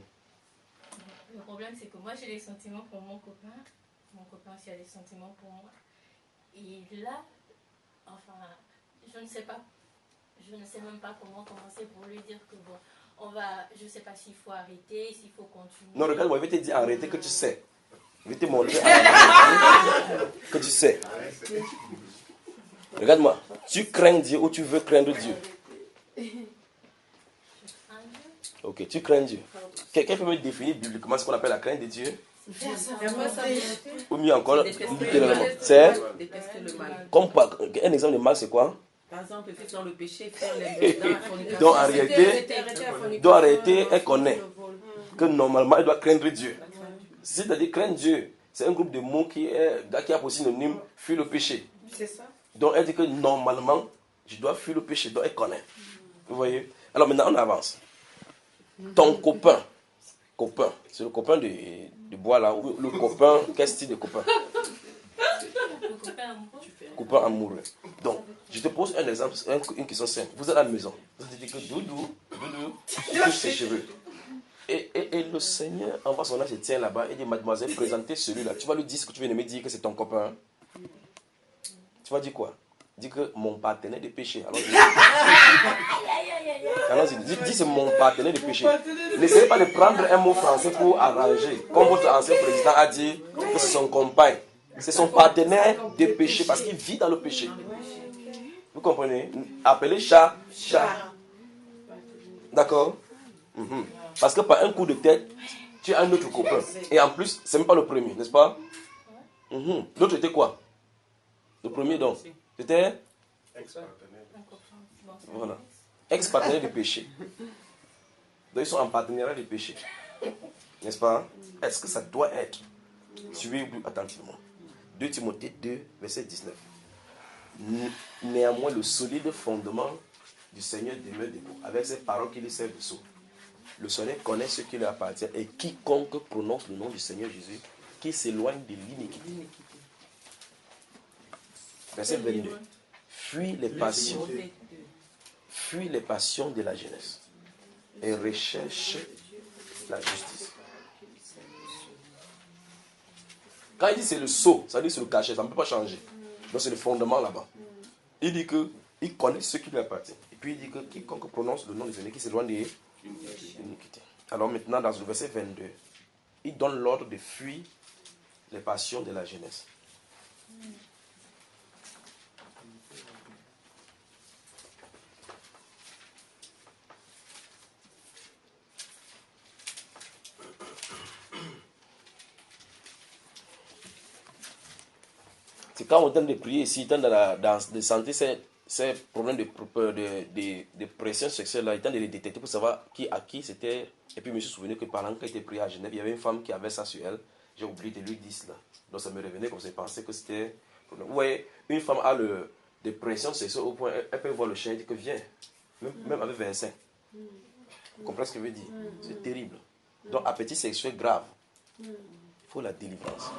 Le problème, c'est que moi j'ai des sentiments pour mon copain aussi a des sentiments pour moi. Et là, enfin, je ne sais même pas comment commencer pour lui dire que bon, je ne sais pas s'il faut arrêter, s'il faut continuer. Non, regarde-moi, je vais te dire arrêter que tu sais. Je vais te montrer que tu sais. Regarde-moi, tu crains Dieu ou tu veux craindre Dieu? Ok, tu crains Dieu. Quelqu'un peut me définir bibliquement ce qu'on appelle la crainte de Dieu? Ou mieux encore, littéralement. C'est comme un exemple de mal, c'est quoi? Par exemple, si dans le péché, faire les donc arrêter, elle connaît que normalement, elle doit craindre Dieu. C'est-à-dire craindre Dieu, c'est un groupe de mots qui a pour synonyme fuir le péché. C'est ça. Donc elle dit que normalement, je dois fuir le péché. Donc elle connaît. Vous voyez? Alors maintenant, on avance. Ton copain, c'est le copain de bois là, ou le copain, quel style de copain? Copain amoureux. Donc, je te pose un exemple, une question simple. Vous êtes à la maison, vous te dites que Doudou, touche ses cheveux. Et le Seigneur envoie son âge et tient là-bas et dit, mademoiselle, présentez celui-là. Tu vas lui dire ce que tu viens de me dire, que c'est ton copain. Tu vas dire quoi? Dis que mon partenaire de péché. Alors dis c'est mon partenaire de péché. N'essayez pas de prendre un mot français pour arranger. Comme votre ancien président a dit que c'est son compagne. C'est son partenaire de péché parce qu'il vit dans le péché. Vous comprenez? Appelez chat, chat. D'accord? Parce que par un coup de tête, tu as un autre copain. Et en plus, c'est même pas le premier, n'est-ce pas? L'autre était quoi? Le premier donc. C'était voilà. Ex-partenaire de péché. Donc ils sont en partenariat de péché. N'est-ce pas? Est-ce que ça doit être? Suivez attentivement. 2 Timothée 2, verset 19. Néanmoins, le solide fondement du Seigneur demeure debout, avec ces paroles qui lui servent de sceau. Le Seigneur connaît ce qui lui appartient, et quiconque prononce le nom du Seigneur Jésus, qui s'éloigne de l'iniquité. Verset 22. Fuis les passions de la jeunesse et recherche la justice. Quand il dit c'est le sceau, ça dit c'est le cachet, ça ne peut pas changer. Donc c'est le fondement là-bas. Il dit qu'il connaît ce qui lui appartient. Et puis il dit que quiconque prononce le nom du Seigneur qui s'éloigne de l'iniquité. Alors maintenant dans le verset 22, il donne l'ordre de fuir les passions de la jeunesse. C'est quand on tente de prier ici, dans de santé, c'est ces problèmes de pression sexuelle là, étant de les détecter pour savoir qui à qui c'était. Et puis je me suis souvenu que pendant qu'elle était prise à Genève, il y avait une femme qui avait ça sur elle. J'ai oublié de lui dire cela. Donc ça me revenait comme j'ai pensé que c'était... Vous voyez, une femme a des pressions sexuelles au point, elle peut voir le chien et dire que viens, même avec 25. Vous comprenez ce que je veux dire? C'est terrible. Donc appétit sexuel grave. Il faut la délivrance.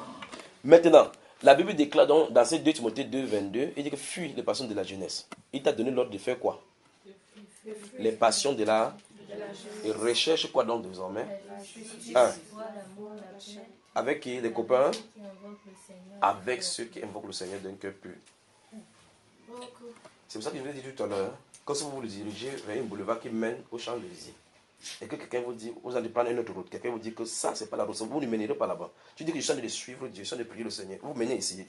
Maintenant, la Bible déclare donc dans ces 2 Timothée 2, 22, il dit que fuis les passions de la jeunesse. Il t'a donné l'ordre de faire quoi? Les passions de la... Et recherche quoi donc désormais? 1. Avec qui? Les copains? Avec ceux qui invoquent le Seigneur d'un cœur pur. C'est pour ça que je vous ai dit tout à l'heure, quand vous vous dirigez vers un boulevard qui mène au Champs-Élysées, et que quelqu'un vous dit, vous allez prendre une autre route, quelqu'un vous dit que ça, c'est pas la route, vous ne mènerez pas là-bas. Tu dis que je suis en train de suivre Dieu, je suis en train de prier le Seigneur. Vous menez ici.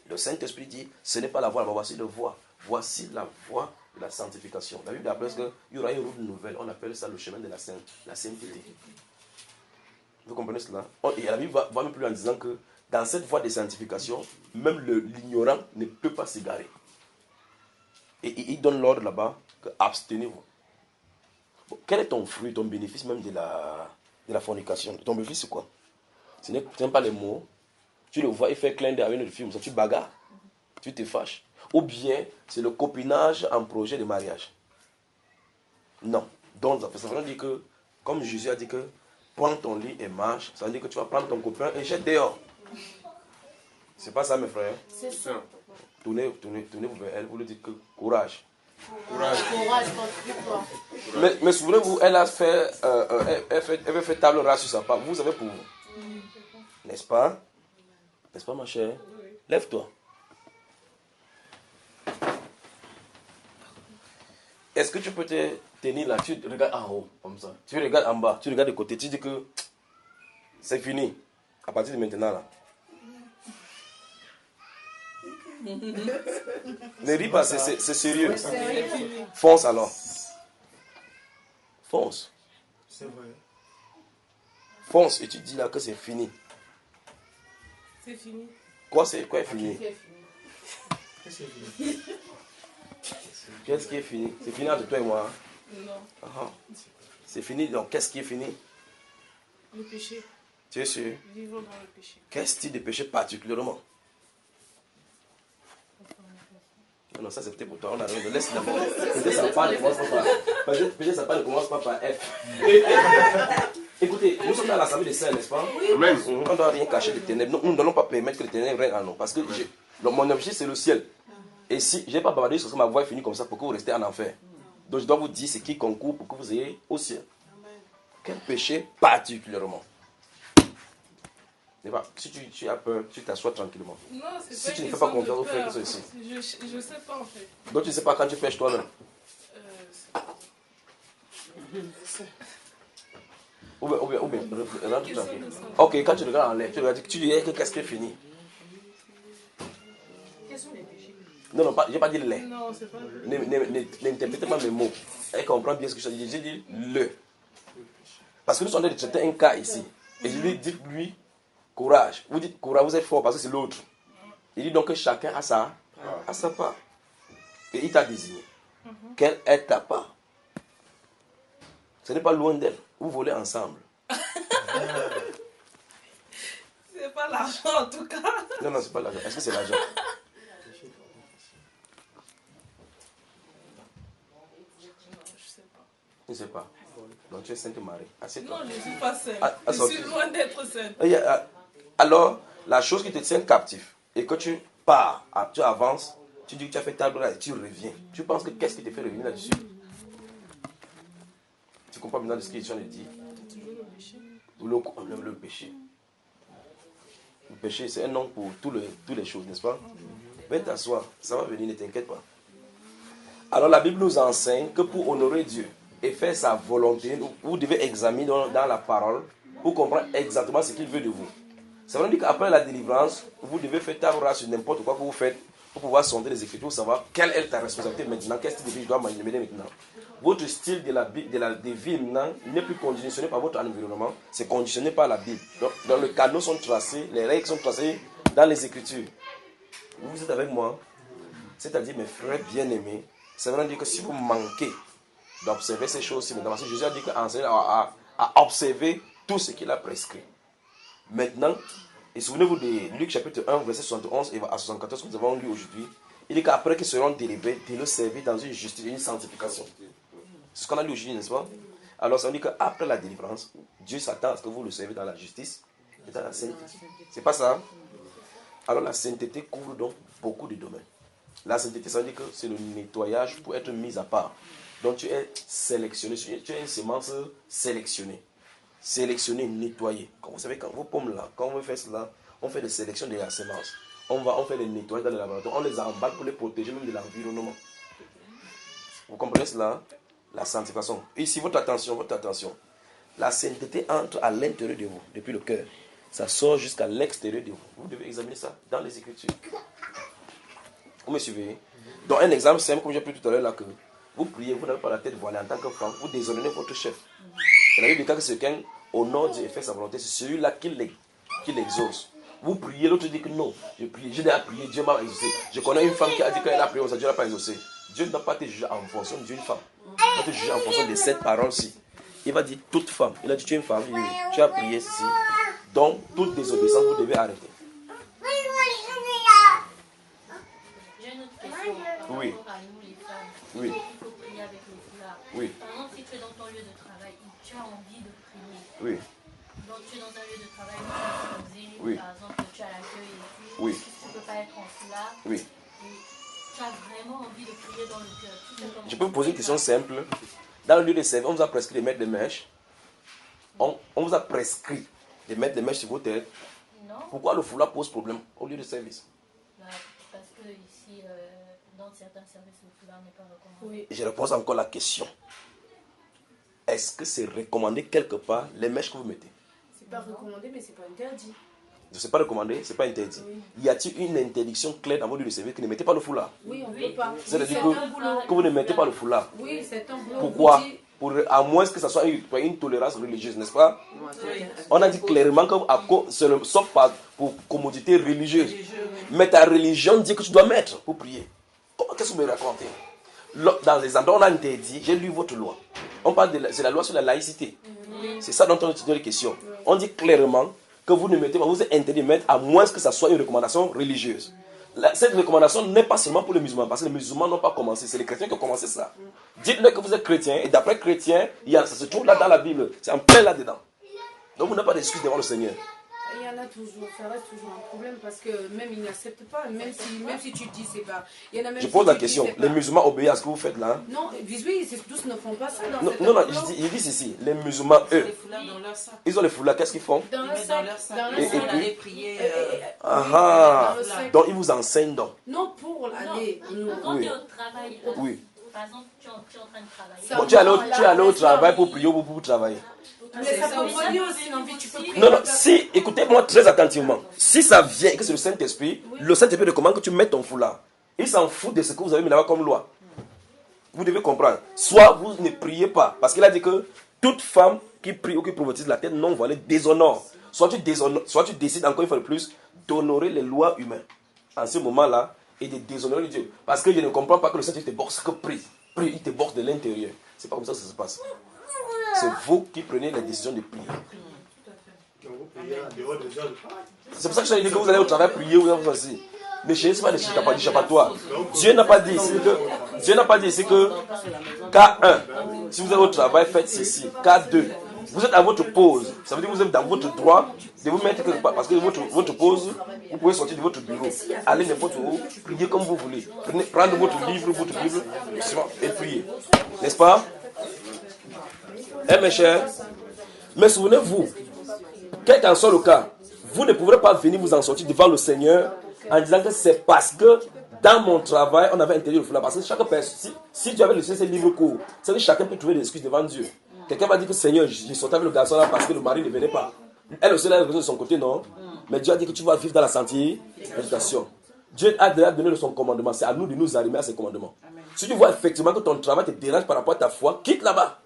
Le Saint-Esprit dit, ce n'est pas la voie là-bas, voici la voie. Voici la voie de la sanctification. La Bible appelle qu'il y aura une route nouvelle, on appelle ça le chemin de la sainteté. Vous comprenez cela? Et la Bible va même plus en disant que dans cette voie de sanctification, même l'ignorant ne peut pas s'égarer. Et il donne l'ordre là-bas que abstenez-vous. Bon, quel est ton fruit, ton bénéfice même de la fornication? Ton bénéfice c'est quoi? Ce n'est pas les mots. Tu le vois, il fait clin d'œil avec une fille, tu bagarres, tu te fâches. Ou bien c'est le copinage en projet de mariage. Non. Donc ça veut dire que, comme Jésus a dit que prends ton lit et marche, ça veut dire que tu vas prendre ton copain et jette dehors. C'est pas ça mes frères. C'est ça. Tournez-vous vers elle, vous lui dites que courage. Courage, Mais souvenez-vous, elle a fait, elle fait table rase sur sa part. Vous avez pour vous. N'est-ce pas? N'est-ce pas ma chère? Lève-toi. Est-ce que tu peux te tenir là? Tu regardes en haut, comme ça. Tu regardes en bas, tu regardes de côté. Tu dis que c'est fini. À partir de maintenant là. Ne ris pas, c'est sérieux. Fonce alors. Fonce. C'est vrai. Fonce et tu dis là que c'est fini. C'est fini. Quoi est fini? Qu'est-ce qui est fini? C'est fini entre toi et moi. Non. C'est fini, donc qu'est-ce qui est fini? Le péché. Tu es sûr? Vivons dans le péché. Quel style de péché particulièrement? Non, ça c'était pour toi, on a rien de laisse d'abord. Peut-être ça ne commence pas par F. Écoutez, nous sommes dans l'Assemblée des Saints, n'est-ce pas? Amen. On ne doit rien cacher des ténèbres. Nous n'allons pas permettre que les ténèbres règnent en nous. Parce que mon objectif, c'est le ciel. Et si je n'ai pas bavardé sur ce que ma voix est finie comme ça pour que vous restez en enfer. Donc je dois vous dire ce qui concourt pour que vous ayez au ciel. Quel péché particulièrement? Si tu as peur, tu t'assois tranquillement. Non, c'est si pas tu ne une fais pas question confiance, de vous faites peur. que ceci. Je sais pas en fait. Donc tu ne sais pas quand tu pêches toi-même. Ou bien, rentre tranquille. Ok, quand tu regardes en l'air, tu dis que qu'est-ce qui est fini? Quels sont les péchés? Non, je n'ai pas dit les. Non, c'est pas. N'interprétez pas mes mots. Elle comprend bien ce que je dis. J'ai dit le. Parce que nous sommes en train de traiter un cas ici. Et je lui dis, dites-lui, courage. Vous dites courage, vous êtes fort parce que c'est l'autre. Il dit donc que chacun a sa part. Et il t'a désigné. Quelle est ta part? Ce n'est pas loin d'elle. Vous volez ensemble. C'est pas l'argent en tout cas. Non, c'est pas l'argent. Est-ce que c'est l'argent? Je ne sais pas. Donc tu es Sainte Marie. Assieds-toi. Non, je ne suis pas sainte. Je suis loin d'être sainte. Alors, la chose qui te tient captif et que tu pars, tu avances, tu dis que tu as fait table rase et tu reviens. Tu penses que qu'est-ce qui te fait revenir là-dessus? Tu comprends maintenant ce qu'il est en train de dire? Le péché. Le péché, c'est un nom pour toutes les choses, n'est-ce pas? Viens t'asseoir, ça va venir, ne t'inquiète pas. Alors la Bible nous enseigne que pour honorer Dieu et faire sa volonté, vous devez examiner dans la parole pour comprendre exactement ce qu'il veut de vous. Ça veut dire qu'après la délivrance, vous devez faire table rase sur n'importe quoi que vous faites pour pouvoir sonder les Écritures, pour savoir quelle est ta responsabilité maintenant, quel style de vie je dois mener maintenant. Votre style de vie maintenant n'est plus conditionné par votre environnement, c'est conditionné par la Bible. Donc, dans le canaux sont tracés, les règles sont tracées dans les Écritures. Vous êtes avec moi? C'est-à-dire, mes frères bien-aimés, ça veut dire que si vous manquez d'observer ces choses-ci, parce que Jésus a dit à observer tout ce qu'il a prescrit. Maintenant, et souvenez-vous de Luc chapitre 1, verset 71 et à 74 que nous avons lu aujourd'hui, il dit qu'après qu'ils seront délivrés, de le servir dans une justice, une sanctification. C'est ce qu'on a lu aujourd'hui, n'est-ce pas? Alors ça veut dire qu'après la délivrance, Dieu s'attend à ce que vous le servez dans la justice et dans la sainteté. C'est pas ça? Alors la sainteté couvre donc beaucoup de domaines. La sainteté, ça veut dire que c'est le nettoyage pour être mis à part. Donc tu es sélectionné, tu es une semence sélectionnée. Sélectionner, nettoyer. Comme vous savez, quand vos pommes là, quand on fait cela, on fait des sélections de la semence. On fait les nettoyer dans le laboratoire. On les emballe pour les protéger même de l'environnement. Vous comprenez cela? La sanctification. Ici, votre attention. La sainteté entre à l'intérieur de vous, depuis le cœur. Ça sort jusqu'à l'extérieur de vous. Vous devez examiner ça dans les Écritures. Vous me suivez? Donc un exemple simple, comme j'ai pris tout à l'heure là, que vous priez, vous n'avez pas la tête voilée en tant que femme, vous déshonorez votre chef. Et la Bible dit que c'est quelqu'un honore Dieu et fait sa volonté, c'est celui-là qui l'exauce. Vous priez, l'autre dit que non, je prie, je n'ai pas prié, Dieu m'a exaucé. Je connais une femme qui a dit qu'elle a prié, Dieu n'a pas exaucé. Dieu ne doit pas te juger en fonction d'une femme. Il va te juger en fonction de cette parole-ci. Il va dire toute femme. Il a dit tu es une femme, oui, tu as prié ceci. Donc toute désobéissance, vous devez arrêter. J'ai une autre question par Oui. rapport à nous les femmes. Oui. Il faut prier avec le foulard. Oui. Par exemple, si tu es dans ton lieu de travail et tu as envie de prier. Oui. Donc tu es dans un lieu de travail où tu as posé, Oui. par exemple, tu as l'accueil et tout. Oui. Tu ne peux pas être en foulard. Oui. Et tu as vraiment envie de prier dans le cœur. Tu sais comment Je peux vous poser une question simple. Dans le lieu de service, on vous a prescrit de mettre des mèches. On vous a prescrit de mettre des mèches sur vos têtes. Non. Pourquoi le foulard pose problème au lieu de service? Bah, parce que ici, dans certains services, le foulard n'est pas recommandé. Je repose encore la question. Est-ce que c'est recommandé quelque part les mèches que vous mettez? C'est pas recommandé, mais c'est pas interdit. Je ne sais pas recommandé, ce n'est pas interdit. Oui. Y a-t-il une interdiction claire dans votre lieu de service que ne mettez pas le foulard? Oui, on ne peut pas. C'est-à-dire Oui, c'est un boulot. que vous ne mettez pas le foulard. Oui, c'est un boulot. Pourquoi? Vous dites- À moins que ce soit une tolérance religieuse, n'est-ce pas? On a dit clairement que sauf pour commodité religieuse. Mais ta religion dit que tu dois mettre pour prier. Qu'est-ce que vous me racontez? Dans les endroits où on a interdit, j'ai lu votre loi. On parle c'est la loi sur la laïcité. C'est ça dont on étudie les questions. On dit clairement que vous ne mettez pas, vous êtes interdit de mettre à moins que ce soit une recommandation religieuse. Cette recommandation n'est pas seulement pour les musulmans, parce que les musulmans n'ont pas commencé, c'est les chrétiens qui ont commencé ça. Dites-leur que vous êtes chrétien, et d'après chrétien, ça se trouve là dans la Bible, c'est en plein là-dedans. Donc vous n'avez pas d'excuse devant le Seigneur. Il y en a toujours, ça reste toujours un problème parce que même ils n'acceptent pas, même si tu dis c'est pas. Il y en a même Je si pose tu la dis, question, c'est les pas. musulmans obéissent à ce que vous faites là? Non, oui, tous ne font pas ça dans Non, cette non, boulot. je dis ceci, les musulmans, eux, ils ont les foulards, qu'est-ce qu'ils font? Dans le sac, dans le Et sac. puis, prier. ah, dans le sac. donc ils vous enseignent donc. Non, pour aller. Quand Oui. tu es au travail, là, Oui. par exemple, tu es en train de travailler. Ça Bon, tu es allé au travail pour prier ou pour travailler? Mais ça peut produire aussi l'envie, tu peux prier. Non, non, si, écoutez-moi très attentivement. Si ça vient et que c'est le Saint-Esprit, le Saint-Esprit recommande que tu mettes ton foulard. Il s'en fout de ce que vous avez mis là-bas comme loi. Vous devez comprendre. Soit vous ne priez pas, parce qu'il a dit que toute femme qui prie ou qui prophétise la tête non voilée déshonore. Soit tu décides encore une fois de plus d'honorer les lois humaines en ce moment-là et de déshonorer Dieu. Parce que je ne comprends pas que le Saint-Esprit te boxe que prie. Prie, il te boxe de l'intérieur. C'est pas comme ça que ça se passe. C'est vous qui prenez la décision de prier. C'est pour ça que je t'ai dit que vous allez au travail prier, vous allez aussi. Ne cherchez pas d'échappatoire. Dieu n'a pas dit ici que K1, si vous allez au travail, faites ceci. K2, vous êtes à votre pause. Ça veut dire que vous êtes dans votre droit de vous mettre quelque part. Parce que votre pause, vous pouvez sortir de votre bureau. Allez n'importe où, priez comme vous voulez. Prendre votre livre, et prier. N'est-ce pas? Mes chers, mais souvenez-vous, quel qu'en soit le cas, vous ne pourrez pas venir vous en sortir devant le Seigneur en disant que c'est parce que dans mon travail, on avait interdit le foulard. Parce que chaque personne, si tu avais laissé ces livres courts, c'est que chacun peut trouver des excuses devant Dieu. Quelqu'un va dire que Seigneur, je sortais avec le garçon là parce que le mari ne venait pas. Elle aussi, elle a raison de son côté, non? Mais Dieu a dit que tu vas vivre dans la sanctification. Dieu a déjà donné son commandement. C'est à nous de nous arrimer à ses commandements. Si tu vois effectivement que ton travail te dérange par rapport à ta foi, quitte là-bas.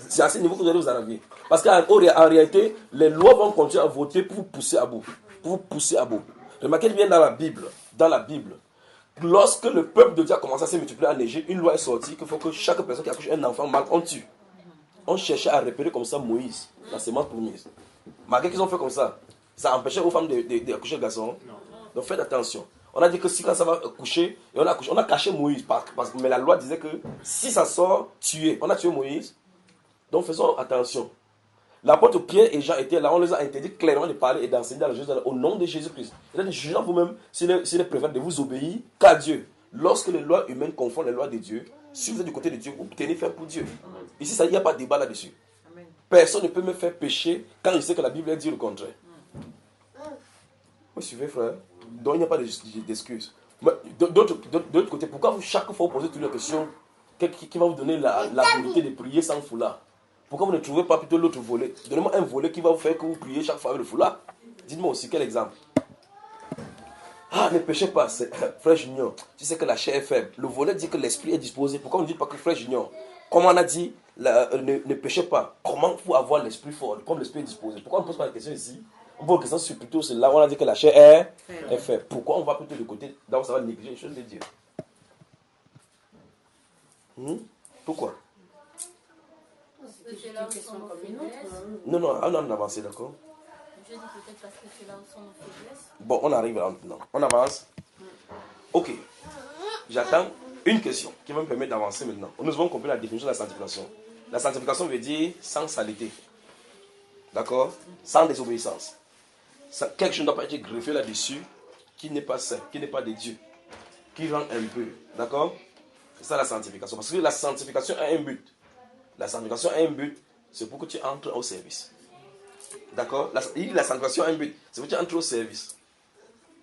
C'est à ce niveau que vous allez vous arriver. Parce qu'en réalité, les lois vont continuer à voter pour vous pousser à bout. Pour vous pousser à bout. Remarquez bien dans la Bible, lorsque le peuple de Dieu a commencé à se multiplier en Égypte, une loi est sortie qu'il faut que chaque personne qui accouche un enfant mâle, on tue. On cherchait à repérer comme ça Moïse, la sémence promise. Malgré qu'ils ont fait comme ça empêchait aux femmes d'accoucher le garçon. Donc faites attention. On a dit que si quand ça va coucher, et on a caché Moïse, mais la loi disait que si ça sort, tuer. On a tué Moïse. Donc faisons attention. L'apôtre Pierre et Jean étaient là, on les a interdit clairement de parler et d'enseigner dans le Jérusalem au nom de Jésus-Christ. C'est-à-dire, jugez vous-même s'il est préférable de vous obéir qu'à Dieu. Lorsque les lois humaines confondent les lois de Dieu, si vous êtes du côté de Dieu, vous tenez faire pour Dieu. Ici, il n'y a pas de débat là-dessus. Personne ne peut me faire pécher quand il sait que la Bible dit le contraire. Vous suivez, frère? Donc il n'y a pas d'excuses. D'autre côté, pourquoi chaque fois vous posez toutes les questions qui va vous donner l'habilité de prier sans foulard? Pourquoi vous ne trouvez pas plutôt l'autre volet? Donnez-moi un volet qui va vous faire que vous priez chaque fois avec le foulard. Dites-moi aussi quel exemple. Ah, ne péchez pas, frère Junior. Tu sais que la chair est faible. Le volet dit que l'esprit est disposé. Pourquoi on ne dit pas que frère Junior? Comme on a dit, ne péchez pas. Comment faut avoir l'esprit fort, comme l'esprit est disposé? Pourquoi on ne pose pas la question ici? On pose la question sur plutôt cela où on a dit que la chair est faible. Pourquoi on va plutôt de côté là où ça va négliger les choses de Dieu? Pourquoi? C'est là où sont nos faiblesses. Non, on a avancé, d'accord? Je dis peut-être parce que c'est là où sont nos faiblesses. Bon, on arrive là maintenant. On avance. Ok. J'attends une question qui va me permettre d'avancer maintenant. Nous avons compris la définition de la sanctification. La sanctification veut dire sans saleté. D'accord? Sans désobéissance. Quelque chose ne doit pas être greffé là-dessus qui n'est pas saint, qui n'est pas de Dieu, qui rend impur. D'accord? C'est ça la sanctification. Parce que la sanctification a un but. La sanctification a un but, c'est pour que tu entres au service. D'accord? La sanctification a un but, c'est pour que tu entres au service.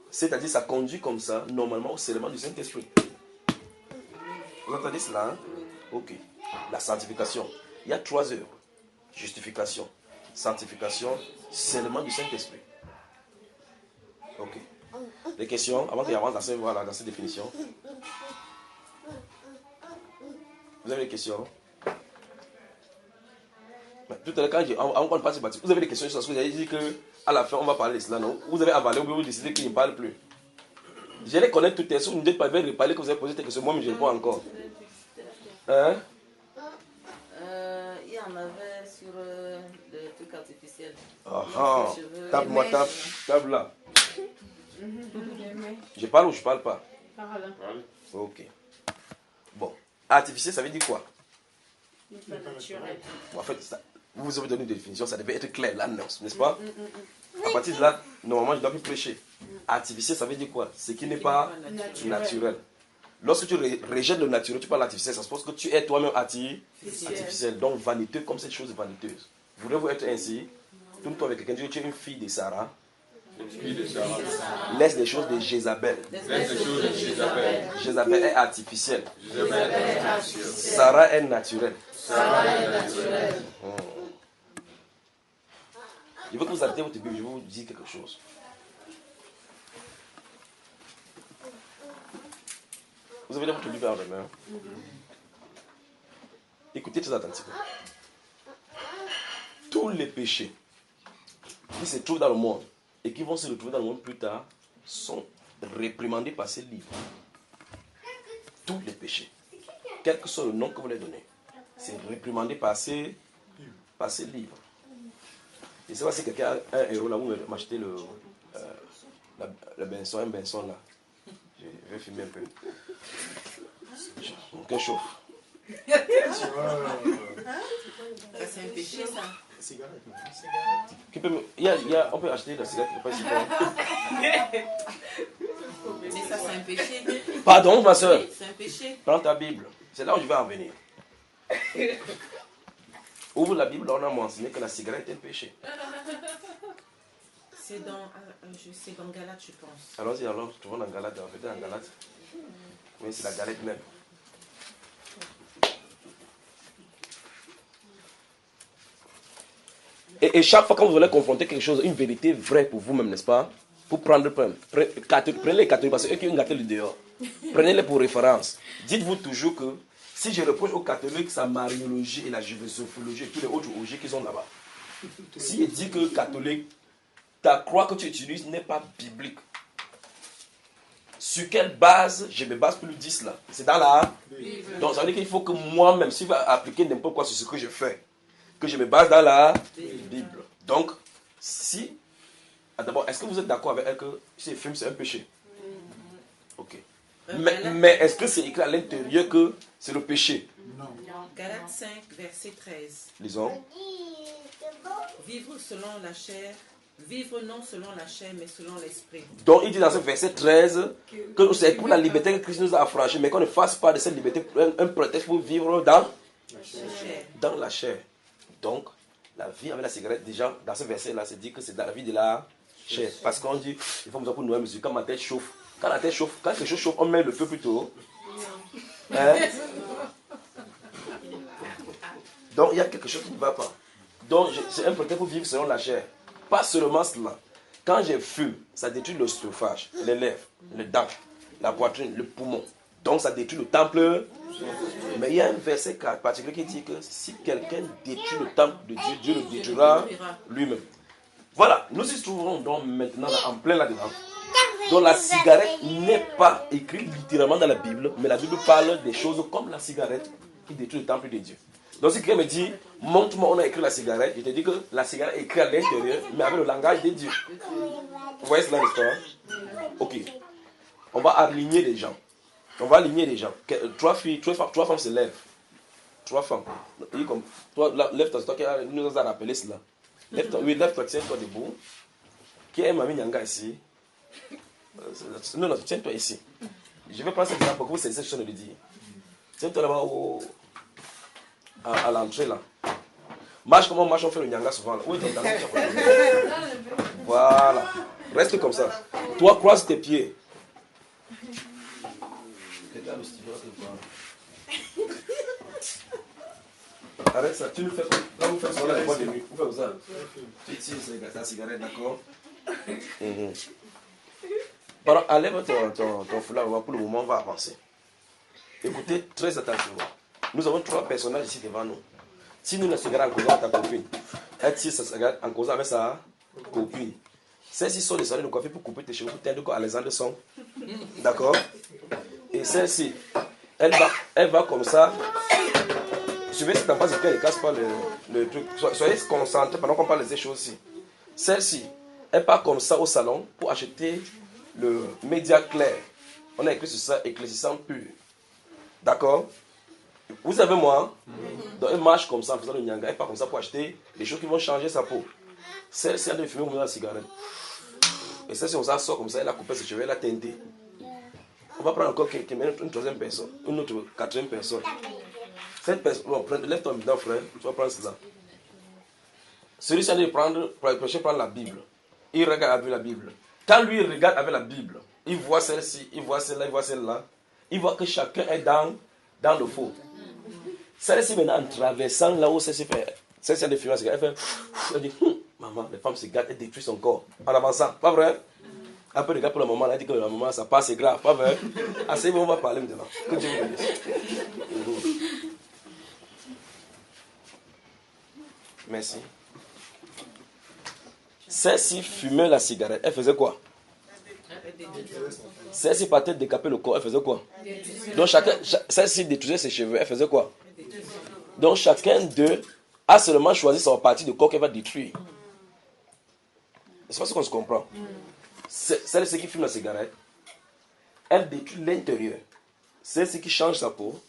C'est-à-dire, ça conduit comme ça, normalement, au scellement du Saint-Esprit. Vous entendez cela? Hein? Ok. La sanctification. Il y a 3 œuvres. Justification, sanctification, scellement du Saint-Esprit. Ok. Des questions avant qu'il avance dans cette définition? Vous avez des questions? Tout à l'heure, quand on passe vous avez des questions sur ce que vous avez dit qu'à la fin, on va parler de cela, non? Vous avez avalé ou vous décidez qu'il ne parle plus. Je les connais toutes les choses. Vous ne dites pas, je vais reparler que vous avez posé des questions. Moi, mais je ne réponds encore. Hein? Il y en avait sur le truc artificiel. Tape-moi, tape là. Je parle ou je ne parle pas? Parle. Ok. Bon. Artificiel, ça veut dire quoi? Pas naturel. En fait, vous avez donné une définition, ça devait être clair, là, n'est-ce pas? À partir de là, normalement, je ne dois plus prêcher. Artificiel, ça veut dire quoi? Ce qui n'est pas naturel. Lorsque tu rejettes le naturel, tu parles l'artificiel, ça suppose que tu es toi-même artificiel. Donc, vaniteux comme cette chose vaniteuse. Voulez-vous être ainsi? Tourne-toi avec quelqu'un, tu es une fille de Sarah. Laisse les choses de Jézabel. Jézabel est artificielle. Sarah est naturelle. Je veux que vous arrêtez votre Bible, je vais vous dire quelque chose. Vous avez votre Bible en main. Écoutez très attentivement. Tous les péchés qui se trouvent dans le monde et qui vont se retrouver dans le monde plus tard sont réprimandés par ces livres. Tous les péchés, quel que soit le nom que vous les donnez, c'est réprimandé par ces livres. Et c'est pas si quelqu'un a un héros là, vous m'achetez un benson là. Je vais filmer un peu. Mon cœur chauffe. Ça, c'est un péché, ça. On peut acheter la cigarette qui n'est pas si bonne. Mais ça, c'est un péché. Pardon, ma soeur. C'est un péché. Prends ta Bible. C'est là où je vais en venir. Ouvre la Bible, on a mentionné que la cigarette est un péché. C'est dans Galate, je pense. Allons-y, trouvons dans Galate, peut-être dans Galate. Oui, c'est la Galate même. Et chaque fois que vous allez confronter quelque chose, une vérité vraie pour vous-même, n'est-ce pas? Pour prendre, prenez les catholiques, parce que eux qui ont gâté le dehors. Prenez-les pour référence. Dites-vous toujours que si je reproche aux catholiques sa mariologie et la juvésophologie et tous les autres OG qu'ils ont là-bas, si je dis que catholique, ta croix que tu utilises n'est pas biblique. sur quelle base je me base pour le 10 là? C'est dans la Bible. Donc ça veut dire qu'il faut que moi-même, si je vais appliquer n'importe quoi sur ce que je fais, que je me base dans la Bible. Donc, si... D'abord, est-ce que vous êtes d'accord avec elle que si le film c'est un péché? Ok. Mais est-ce que c'est écrit à l'intérieur que c'est le péché? Non. Galates 5, verset 13. Lisons. Vivre selon la chair, vivre non selon la chair, mais selon l'esprit. Donc il dit dans ce verset 13 que c'est pour la liberté que Christ nous a affranchis, mais qu'on ne fasse pas de cette liberté un prétexte pour vivre dans la chair. Donc, la vie avec la cigarette, déjà, dans ce verset-là, c'est dit que c'est dans la vie de la chair. Parce qu'on dit, il faut me dire pour nous mesure quand ma tête chauffe. Quand la tête chauffe, quand quelque chose chauffe, on met le feu plutôt. Hein? Donc, il y a quelque chose qui ne va pas. Donc, c'est un prétexte pour vivre selon la chair. Pas seulement cela. Quand je fume, ça détruit l'œsophage, les lèvres, les dents, la poitrine, le poumon. Donc, ça détruit le temple. Mais il y a un verset particulier qui dit que si quelqu'un détruit le temple de Dieu, Dieu le détruira lui-même. Voilà, nous nous trouvons donc maintenant en plein là-dedans. Donc la cigarette n'est pas écrite littéralement dans la Bible, mais la Bible parle des choses comme la cigarette qui détruit le temple de Dieu. Donc si quelqu'un me dit, montre-moi, on a écrit la cigarette, je te dis que la cigarette est écrite à l'intérieur, mais avec le langage de Dieu. Vous voyez cela, l'histoire? Ok. On va aligner les gens. On va aligner les gens. Trois femmes se lèvent. Trois femmes. Comme, toi, lève-toi, c'est toi qui nous a rappelé cela. Lève-toi, tiens-toi debout. Qui est Mamie Nyanga ici? Non, tiens-toi ici. Je vais prendre cette exemple pour que vous saisissiez ce que je veux dire. Tiens-toi là-bas à l'entrée là. Marche comme on marche, on fait le Nyanga souvent là. Où est ton talon? Voilà. Reste comme ça. Toi, croise tes pieds. Arrête ça, tu nous fais là, vous faites ça la boîte de nuit. Vous faites ça. Tu tires ta cigarette, d'accord? Pardon, enlève ton foulard pour le moment, on va avancer. Écoutez très attentivement. Nous avons trois personnages ici devant nous. Si nous la cigarette en causant avec ta copine, elle tire sa cigarette en causant avec sa copine. Celles-ci sont des salons de coiffure pour couper tes cheveux, pour t'aider à les de son. D'accord? Et celle-ci, elle va comme ça. Je vais cette phase qu'elle ne casse pas le truc. Soyez concentrés pendant qu'on parle de ces choses-ci. Celle-ci, elle part comme ça au salon pour acheter le média clair. On a écrit sur ça, éclaircissant pur. D'accord? Vous savez moi, donc elle marche comme ça en faisant le nyanga, elle part comme ça pour acheter des choses qui vont changer sa peau. Celle-ci, elle a fumé au milieu de la cigarette. Et celle-ci, on sort comme ça, elle a coupé ses cheveux, elle a teinté. On va prendre encore une troisième personne, une autre quatrième personne. Cette personne, lève ton bidon, frère, tu vas prendre cela. Celui-ci a de prendre la Bible. Il regarde avec la Bible. Quand lui il regarde avec la Bible, il voit celle-ci, il voit celle-là, il voit celle-là. Il voit que chacun est dans le faux. Celle-ci maintenant en traversant là où celle-ci fait, celle-ci a des finances, elle fait, elle dit, maman, les femmes se gâtent, elle détruit son corps. En avançant, pas vrai? Après, regarde pour le moment, elle dit que la maman, ça passe, c'est grave, pas vrai? Assez bon, on va parler maintenant. Que Dieu vous bénisse. Merci. Celle-ci fumait la cigarette, elle faisait quoi? Celle-ci partait décaper le corps, elle faisait quoi? Donc celle-ci détruisait ses cheveux, elle faisait quoi? Donc chacun d'eux a seulement choisi son partie de corps qu'elle va détruire. C'est pas ce qu'on se comprend. Celle-ci qui fume la cigarette, elle détruit l'intérieur. Celle-ci qui change sa peau,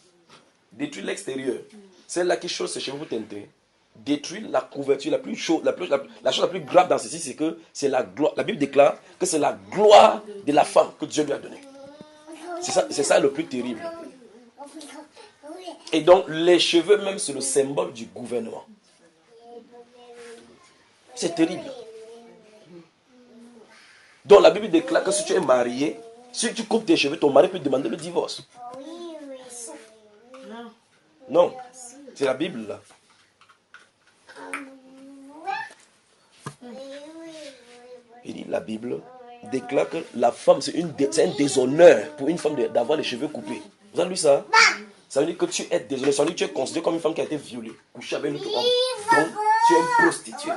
détruit l'extérieur. Celle-là qui chose ses cheveux pour teinter, détruit la couverture la plus chaude, la chose la plus grave dans ceci, c'est que c'est la gloire. La Bible déclare que c'est la gloire de la femme que Dieu lui a donnée. C'est ça le plus terrible. Et donc, les cheveux même, c'est le symbole du gouvernement. C'est terrible. Donc, la Bible déclare que si tu es marié, si tu coupes tes cheveux, ton mari peut demander le divorce. Non, c'est la Bible là. Il dit, la Bible déclare que la femme, c'est un déshonneur pour une femme d'avoir les cheveux coupés. Vous avez lu ça? Ça veut dire que tu es désolé, ça veut dire que tu es considéré comme une femme qui a été violée, couchée avec un autre homme. Donc, tu es une prostituée.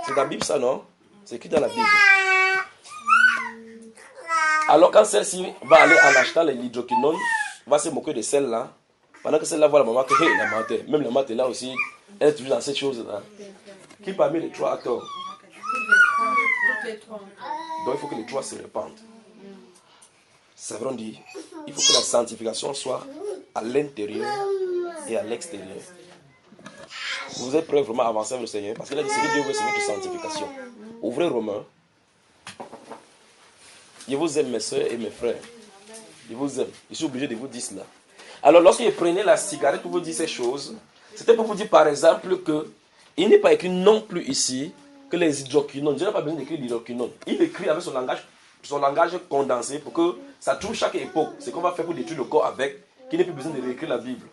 C'est dans la Bible ça, non? C'est écrit dans la Bible. Alors quand celle-ci va aller en achetant l'hydroquinone, va se moquer de celle-là, pendant que celle-là voit la maman que hey, la mentait. Même la maman est là aussi, elle est toujours dans cette chose-là. Qui parmi les trois a tort? Toutes les trois. Donc il faut que les trois se répandent. Ça veut dire, il faut que la sanctification soit à l'intérieur et à l'extérieur. Vous êtes prêts vraiment à avancer avec le Seigneur? Parce que là, c'est que Dieu veut, c'est votre sanctification. Ouvrez Romains. Je vous aime, mes soeurs et mes frères. Je vous aime. Je suis obligé de vous dire cela. Alors, lorsque vous prenez la cigarette pour vous dire ces choses, c'était pour vous dire, par exemple, que il n'est pas écrit non plus ici que les hydroquinones. Dieu n'a pas besoin d'écrire l'hydroquinone. Il écrit avec son langage condensé pour que ça touche chaque époque. C'est qu'on va faire pour détruire le corps avec, qu'il n'ait plus besoin de réécrire la Bible.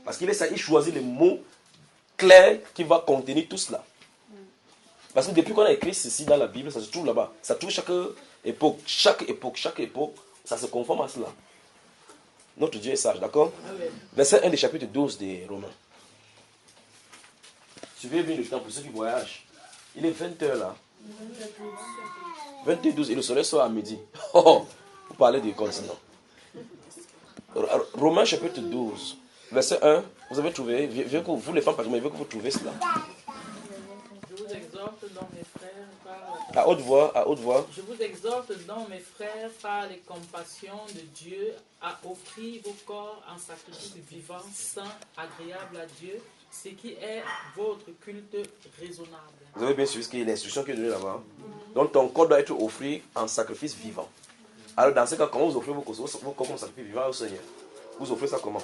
Parce qu'il est ça, il choisit les mots clairs qui vont contenir tout cela. Parce que depuis qu'on a écrit ceci dans la Bible, ça se trouve là-bas. Ça touche chaque époque, ça se conforme à cela. Notre Dieu est sage, d'accord? Verset 1 du chapitre 12 des Romains. Suivez bien le temps pour ceux qui voyagent. Il est 20h là. 22h12 et le soleil sort à midi. Oh, vous parlez du continent. Romains chapitre 12, verset 1. Vous avez trouvé, vous les femmes, je veux que vous trouvez cela. Je vous exhorte donc mes frères à haute voix. Je vous exhorte donc mes frères par les compassions de Dieu à offrir vos corps en sacrifice vivant, saint, agréable à Dieu, ce qui est votre culte raisonnable. Vous avez bien suivi ce qui est l'instruction qui est donnée là-bas. Donc ton corps doit être offert en sacrifice vivant. Alors dans ce cas, comment vous offrez vos corps en sacrifice vivant au Seigneur? Vous offrez ça comment?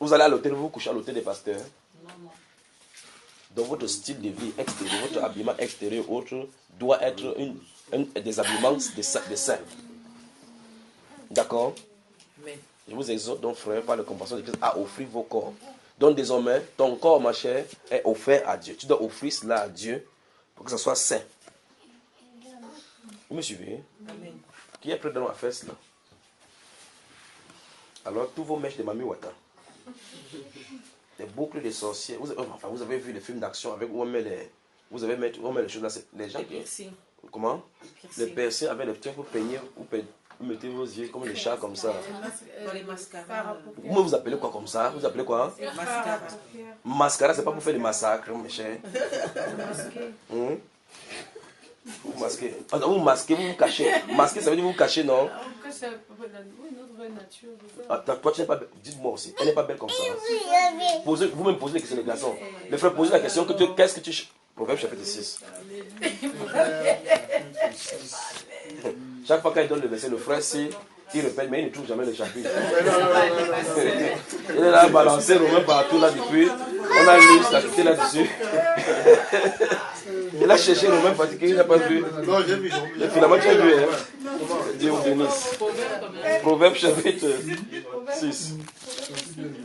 Vous allez à l'hôtel, vous vous couchez à l'hôtel des pasteurs. Non. Donc votre style de vie extérieur, votre habillement extérieur autre doit être des habillements de saints. D'accord? Je vous exhorte donc frère par la compassion de Christ à offrir vos corps. Donc désormais, ton corps, ma chère, est offert à Dieu. Tu dois offrir cela à Dieu pour que ce soit saint. Vous me suivez? Amen. Qui est prêt à faire cela? Alors tous vos mèches de Mami Wata, les boucles des sorciers, vous avez vu les films d'action avec où on met les choses là, les gens qui... Comment? Les piercings avec les petits pour peigner, vous mettez vos yeux comme les chats comme ça. Les mascaras. Vous appelez quoi comme ça? Vous appelez quoi? Mascara. Mascara, c'est pas pour faire des massacres, mes chers. Vous masquez. Vous masquez, vous vous cachez. Masquer, ça veut dire vous vous cachez, non? Toi, tu n'es pas belle. Dites-moi aussi. Elle n'est pas belle comme ça. Vous-même posez des questions de garçons. Les frères, posez la question qu'est-ce que tu. Proverbe chapitre 6. Chaque fois qu'il donne le verset, le frère, il répète, mais il ne trouve jamais le chapitre. Il est là, balancé, Romain partout là depuis. On a lu, ça quitté là-dessus. Il a cherché Romain fatigué, il n'a pas vu. Non, j'ai vu. Et finalement, tu as vu, hein? Dieu vous bénisse. Proverbe chapitre 6.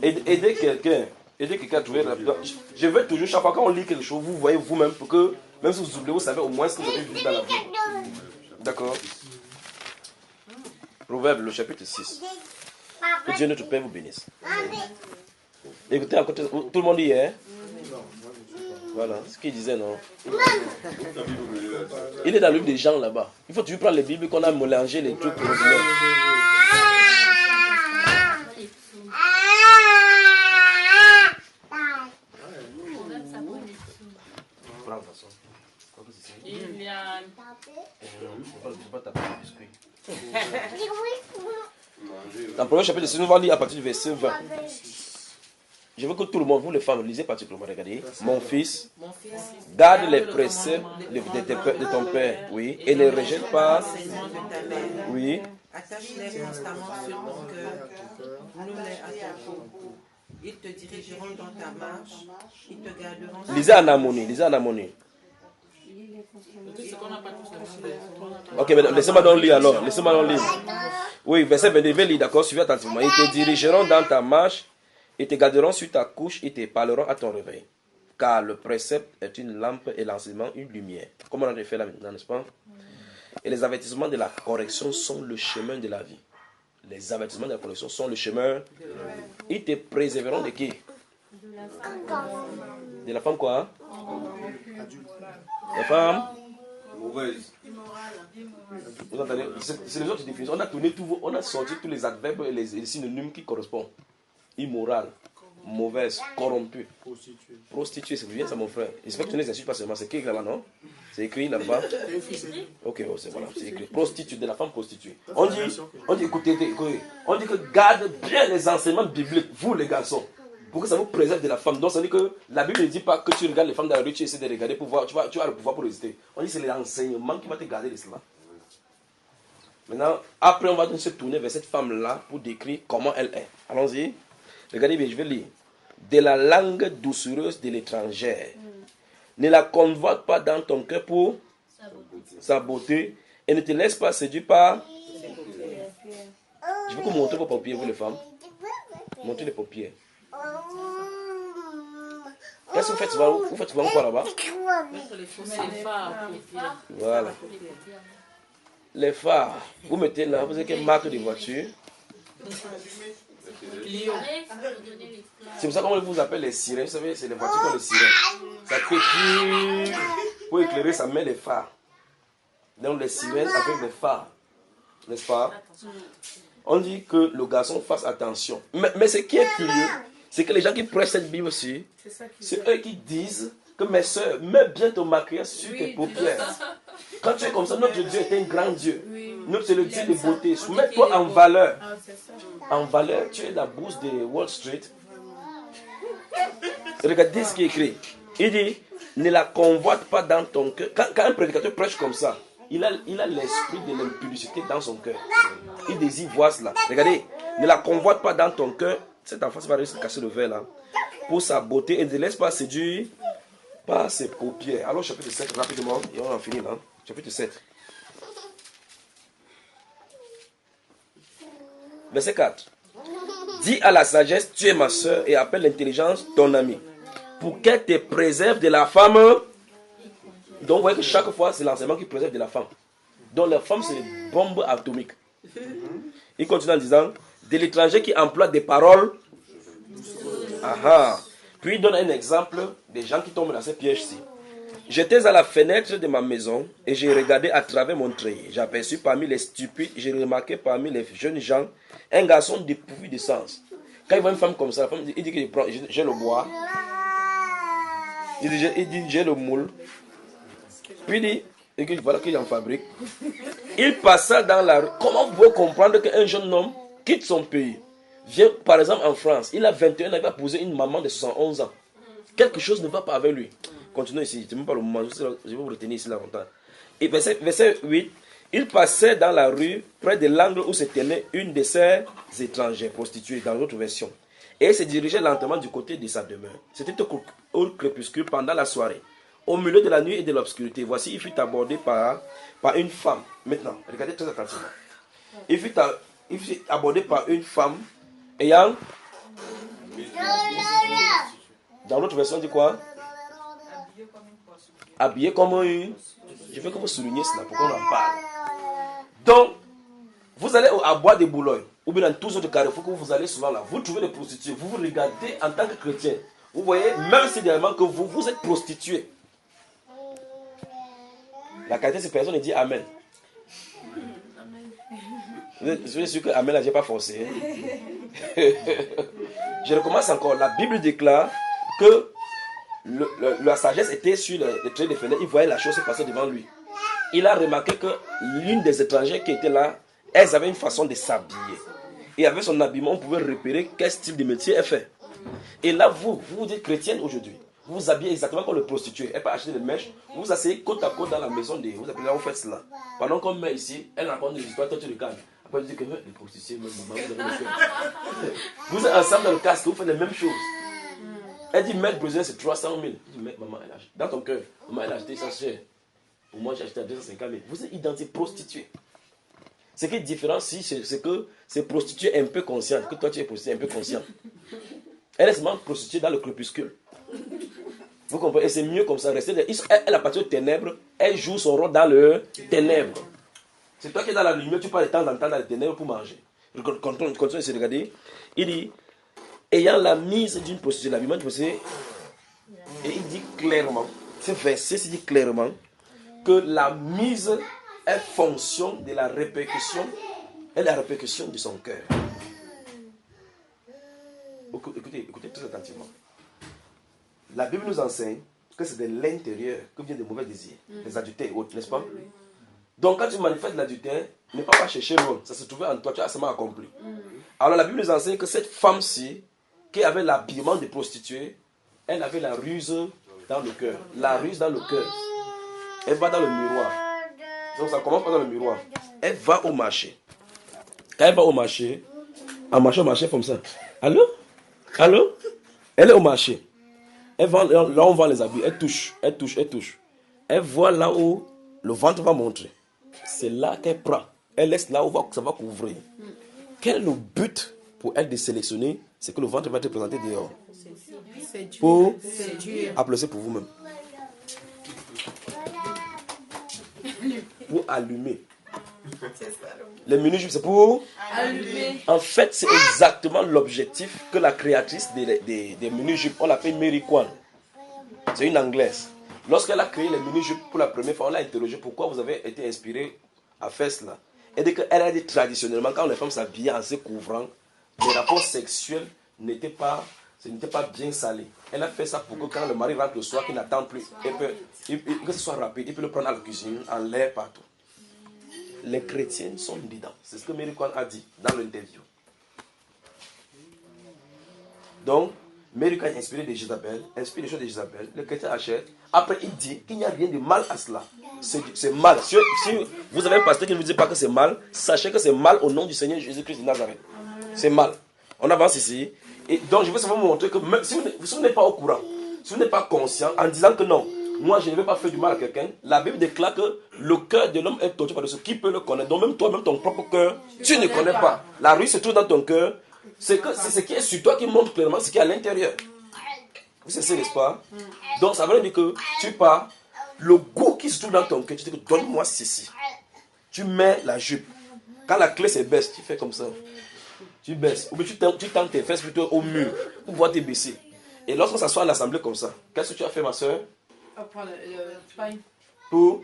Aidez quelqu'un. Aidez quelqu'un à trouver la vie. Je veux toujours, chaque fois qu'on lit quelque chose, vous voyez vous-même, pour que, même si vous oubliez, vous savez au moins ce que vous avez vu dans la vie. D'accord? Proverbe, le chapitre 6. Que Dieu notre Père vous bénisse. Écoutez, à côté, tout le monde y est. Voilà, ce qu'il disait, non? Il est dans le livre des gens là-bas. Il faut toujours prendre les Bibles qu'on a mélangé les trucs. Il y a... Dans le premier chapitre, nous allons lire à partir du verset 20. Je veux que tout le monde, vous les femmes, lisez particulièrement. Regardez. Mon fils, garde les préceptes de ton père, oui, et les rejette pas. Oui. Attache-les constamment sur ton cœur, noue-les à ton cou. Ils te dirigeront dans ta marche, ils te garderont. Lisez en harmonie, lisez en harmonie. Ok, mais laissez-moi donc lire alors. Laissez-moi donc lire. Oui, verset 22, lis, d'accord, suivez attentivement. Ils te dirigeront dans ta marche, ils te garderont sur ta couche, ils te parleront à ton réveil. Car le précepte est une lampe et l'enseignement une lumière. Comme on a fait là maintenant, n'est-ce pas? Et les avertissements de la correction sont le chemin de la vie. Les avertissements de la correction sont le chemin. Ils te préserveront de qui? De la femme quoi? La femme? Mauvaise. Vous entendez? C'est les autres définitions. On a tourné on a sorti tous les adverbes et les synonymes qui correspondent. Immoral, mauvaise, corrompue. Prostituée, c'est bien ça mon frère. J'espère que tu ne les insultes pas seulement. C'est écrit là-bas, non? C'est écrit là-bas. Ok, oh, c'est voilà, c'est écrit. Prostituée, de la femme prostituée. On dit, écoutez, on dit que garde bien les enseignements bibliques, vous les garçons, pour que ça vous préserve de la femme. Donc ça veut dire que la Bible ne dit pas que tu regardes les femmes dans la rue, tu essaies de regarder pour voir, tu as le pouvoir pour résister. On dit que c'est l'enseignement qui va te garder de cela. Maintenant, après on va donc se tourner vers cette femme-là pour décrire comment elle est. Allons-y. Regardez bien, je vais lire. De la langue doucereuse de l'étrangère. Ne la convoite pas dans ton cœur pour sa beauté et ne te laisse pas séduire par... Je vais vous montrer vos paupières, vous les femmes. Montrez les paupières. Qu'est-ce que vous faites souvent? Vous faites souvent quoi là-bas? Voilà. Les phares. Vous mettez là, vous avez quelle marque de voiture? C'est pour ça qu'on vous appelle les sirènes. Vous savez, c'est les voitures qui ont les sirènes. Ça pétille. Pour éclairer, ça met les phares. Donc les sirènes avec les phares. N'est-ce pas? On dit que le garçon fasse attention. Mais ce qui est curieux, c'est que les gens qui prêchent cette Bible aussi, c'est eux qui disent que mes soeurs, mets bien ton maquillage sur tes paupières. Quand tu es comme ça, notre Dieu est un grand Dieu. Notre c'est le Dieu de beauté. Mets-toi en valeur. En valeur, tu es la bourse de Wall Street. Regardez ce qui est écrit. Il dit, ne la convoite pas dans ton cœur. Quand un prédicateur prêche comme ça, il a l'esprit de l'impudicité dans son cœur. Il désire voir cela. Regardez, ne la convoite pas dans ton cœur. Cet enfant va réussir à casser le verre là. Pour sa beauté et ne laisse pas séduire par ses paupières. Alors chapitre 7 rapidement, et on en finit là. Chapitre 7. Verset 4. Dis à la sagesse, tu es ma soeur, et appelle l'intelligence ton ami, pour qu'elle te préserve de la femme. Donc vous voyez que chaque fois, c'est l'enseignement qui préserve de la femme. Donc la femme, c'est une bombe atomique. Il continue en disant, de l'étranger qui emploie des paroles. Aha. Puis il donne un exemple des gens qui tombent dans ces pièges-ci. J'étais à la fenêtre de ma maison et j'ai regardé à travers mon treillis. J'ai aperçu parmi les stupides, j'ai remarqué parmi les jeunes gens un garçon dépourvu de sens. Quand il voit une femme comme ça, la femme, il dit que j'ai le bois. Il dit j'ai le moule. Puis il dit voilà qu'il en fabrique. Il passa dans la rue. Comment vous pouvez comprendre qu'un jeune homme quitte son pays, vient par exemple en France, il a 21 ans, il va épouser une maman de 71 ans. Quelque chose ne va pas avec lui. Continuons ici, je ne sais pas le moment, je vais vous retenir ici là longtemps. Et verset 8, il passait dans la rue, près de l'angle où se tenait une de ces étrangères prostituées, dans l'autre version. Et il se dirigeait lentement du côté de sa demeure. C'était au crépuscule pendant la soirée. Au milieu de la nuit et de l'obscurité, voici, il fut abordé par une femme. Maintenant, regardez très attentivement. Il fut abordé par une femme ayant... Dans l'autre version, on dit quoi? Habillé comme une... Je veux que vous souligniez cela pour qu'on en parle. Donc, vous allez à Bois de Boulogne, ou bien dans tous les autres carrefours que vous allez souvent là, vous trouvez des prostituées, vous vous regardez en tant que chrétien. Vous voyez, même si dernièrement que vous êtes prostituée. La qualité de ces personnes, elle dit Amen. Je suis sûr que Amen, là, je n'ai pas forcé. Je recommence encore. La Bible déclare que la sagesse était sur le trait de fenêtre. Il voyait la chose se passer devant lui. Il a remarqué que l'une des étrangères qui était là, elles avaient une façon de s'habiller. Et avec son habillement, on pouvait repérer quel style de métier elle fait. Et là, vous êtes chrétienne aujourd'hui. Vous vous habillez exactement comme le prostitué. Elle peut acheter des mèches. Vous vous asseyez côte à côte dans la maison de... Vous appelez là, vous faites cela. Pendant qu'on met ici, elle raconte des histoires, toi tu regardes. Après, tu dis que les prostituées, même maman, vous avez le cœur. Vous êtes ensemble dans le casque, vous faites les mêmes choses. Elle dit, mètre brésilien, c'est 300 000. Je dis, mec, maman, elle a acheté. Dans ton cœur, maman, elle a acheté ça cher. Pour moi, j'ai acheté à 250 000. Vous êtes identifié prostituée. Ce qui est différent, c'est que c'est prostituée un peu consciente. Que toi, tu es prostituée un peu consciente. Elle est seulement prostituée dans le crépuscule. Vous comprenez? Et c'est mieux comme ça. Elle appartient aux ténèbres. Elle joue son rôle dans le ténèbres. C'est toi qui es dans la lumière. Tu pars de temps en temps dans les ténèbres pour manger. Continue de se regarder. Il dit, ayant la mise d'une prostituée, la Bible dit, et il dit clairement, ce verset dit clairement, que la mise est fonction de la répercussion et la répercussion de son cœur. Écoutez très attentivement. La Bible nous enseigne que c'est de l'intérieur que viennent des mauvais désirs, les adultères et autres, n'est-ce pas? Donc quand tu manifestes l'adultère, ne pas chercher loin, ça se trouvait en toi, tu as seulement accompli. Alors la Bible nous enseigne que cette femme-ci, qui avait l'habillement de prostituée, elle avait la ruse dans le cœur. La ruse dans le cœur. Elle va dans le miroir. Donc ça commence pas dans le miroir. Elle va au marché. Quand elle va au marché, en marchant au marché comme ça. Allô? Allô? Elle est au marché. Elle va, là on vend les habits. Elle touche. Elle voit là où le ventre va montrer. C'est là qu'elle prend. Elle laisse là où ça va couvrir. Quel est le but pour elle de sélectionner? C'est que le ventre va être présenté dehors. Pour applaudir pour vous-même. Pour allumer. Les mini-jupes, c'est pour allumer. En fait, c'est exactement l'objectif que la créatrice des mini-jupes, on l'appelle Mary Kwan. C'est une anglaise. Lorsqu'elle a créé les mini-jupes pour la première fois, on l'a interrogé pourquoi vous avez été inspiré à faire cela. Elle dit qu'elle a dit traditionnellement, quand les femmes s'habillaient en se couvrant, les rapports sexuels n'étaient pas bien salés. Elle a fait ça pour que quand le mari rentre le soir, qu'il n'attend plus, que ce soit rapide, il peut le prendre à la cuisine, en l'air, partout. Les chrétiens sont dedans. C'est ce que Mary Kwan a dit dans l'interview. Donc, Mary Kwan est inspiré de Jézabel, inspire les choses de Jézabel, les chrétiens achètent. Après, il dit qu'il n'y a rien de mal à cela. C'est mal. Si vous avez un pasteur qui ne vous dit pas que c'est mal, sachez que c'est mal au nom du Seigneur Jésus-Christ de Nazareth. C'est mal. On avance ici. Et donc, je veux vous montrer que même si vous n'êtes pas au courant, si vous n'êtes pas conscient, en disant que non, moi je ne vais pas faire du mal à quelqu'un, la Bible déclare que le cœur de l'homme est torturé par de ce qui peut le connaître. Donc même toi, même ton propre cœur, tu ne connais pas. La rue se trouve dans ton cœur. C'est ce qui est sur toi qui montre clairement ce qui est à l'intérieur. Vous savez, n'est-ce pas? Donc ça veut dire que tu pars, le goût qui se trouve dans ton cœur, tu dis que donne-moi ceci. Tu mets la jupe. Quand la clé se baisse, tu fais comme ça. Tu baisses. Ou bien tu tends tes fesses plutôt au mur pour pouvoir te baisser. Et lorsqu'on s'assoit à l'assemblée comme ça, qu'est-ce que tu as fait, ma soeur? Pour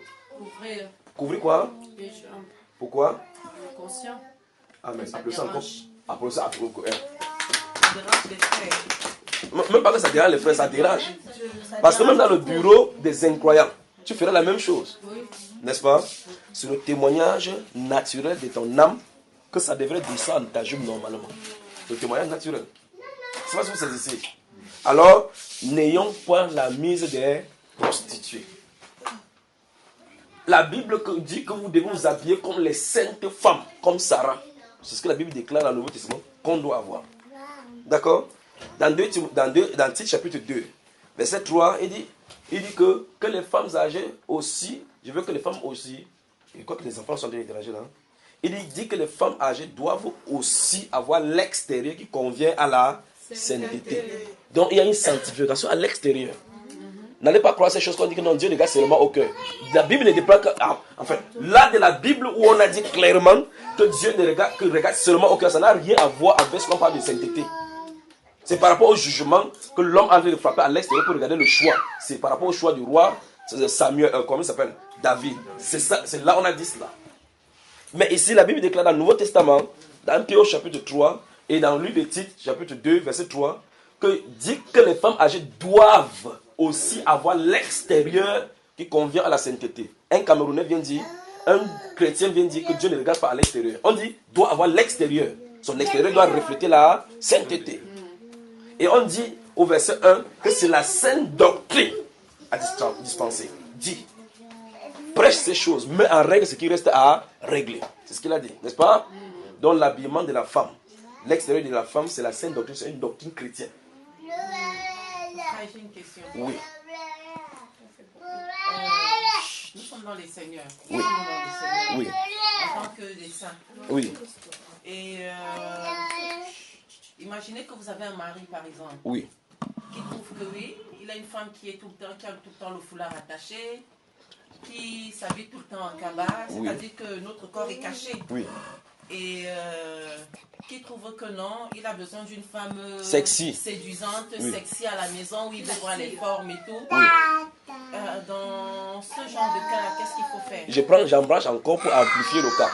couvrir quoi? Pourquoi? Conscient. Ah, mais appelez ça encore. Appelez ça. Même pas que ça dérange les frères, ça dérange. Parce que même dans le bureau des incroyants, tu ferais la même chose. N'est-ce pas? C'est le témoignage naturel de ton âme que ça devrait descendre ta jupe normalement. Le témoignage naturel. C'est pas ce que vous saisissez. Alors, n'ayons point la mise des prostituées. La Bible dit que vous devez vous habiller comme les saintes femmes, comme Sarah. C'est ce que la Bible déclare dans le Nouveau Testament qu'on doit avoir. D'accord? Dans Tite chapitre 2, verset 3, il dit que les femmes âgées aussi, je veux que les femmes aussi, je crois que les enfants sont déjà interagés là, il dit que les femmes âgées doivent aussi avoir l'extérieur qui convient à la sainteté. Donc il y a une sanctification à l'extérieur. N'allez pas croire ces choses qu'on dit que non, Dieu regarde seulement au cœur. La Bible ne déplore que... enfin, là de la Bible où on a dit clairement que Dieu ne regarde seulement au cœur, ça n'a rien à voir avec ce qu'on parle de sainteté. C'est par rapport au jugement que l'homme a envie de frapper à l'extérieur pour regarder le choix. C'est par rapport au choix du roi Samuel, comment il s'appelle? David. C'est là on a dit cela. Mais ici, la Bible déclare dans le Nouveau Testament, dans Théo chapitre 3, et dans le livre de Tite chapitre 2, verset 3, que dit que les femmes âgées doivent aussi avoir l'extérieur qui convient à la sainteté. Un Camerounais vient dire, un chrétien vient dire que Dieu ne regarde pas à l'extérieur. On dit, doit avoir l'extérieur. Son extérieur doit refléter la sainteté. Et on dit au verset 1 que c'est la sainte doctrine à dispenser. Dit, prêche ces choses, mets en règle ce qui reste à régler. C'est ce qu'il a dit, n'est-ce pas? Donc l'habillement de la femme, l'extérieur de la femme, c'est la sainte doctrine, c'est une doctrine chrétienne. J'ai une question. Oui. Nous sommes dans les seigneurs. Oui. Nous sommes dans les seigneurs. Oui. En tant que des saints. Oui. Et imaginez que vous avez un mari, par exemple. Oui. Qui trouve que oui, il a une femme qui est tout le temps, qui a tout le temps le foulard attaché, qui s'habille tout le temps en cabas, Oui. c'est-à-dire que notre corps est caché. Oui. Et qui trouve que non, il a besoin d'une femme sexy, séduisante, oui. sexy à la maison, où il veut voir les formes et tout. Oui. Dans ce genre de cas, qu'est-ce qu'il faut faire? J'embranche encore pour amplifier le cas.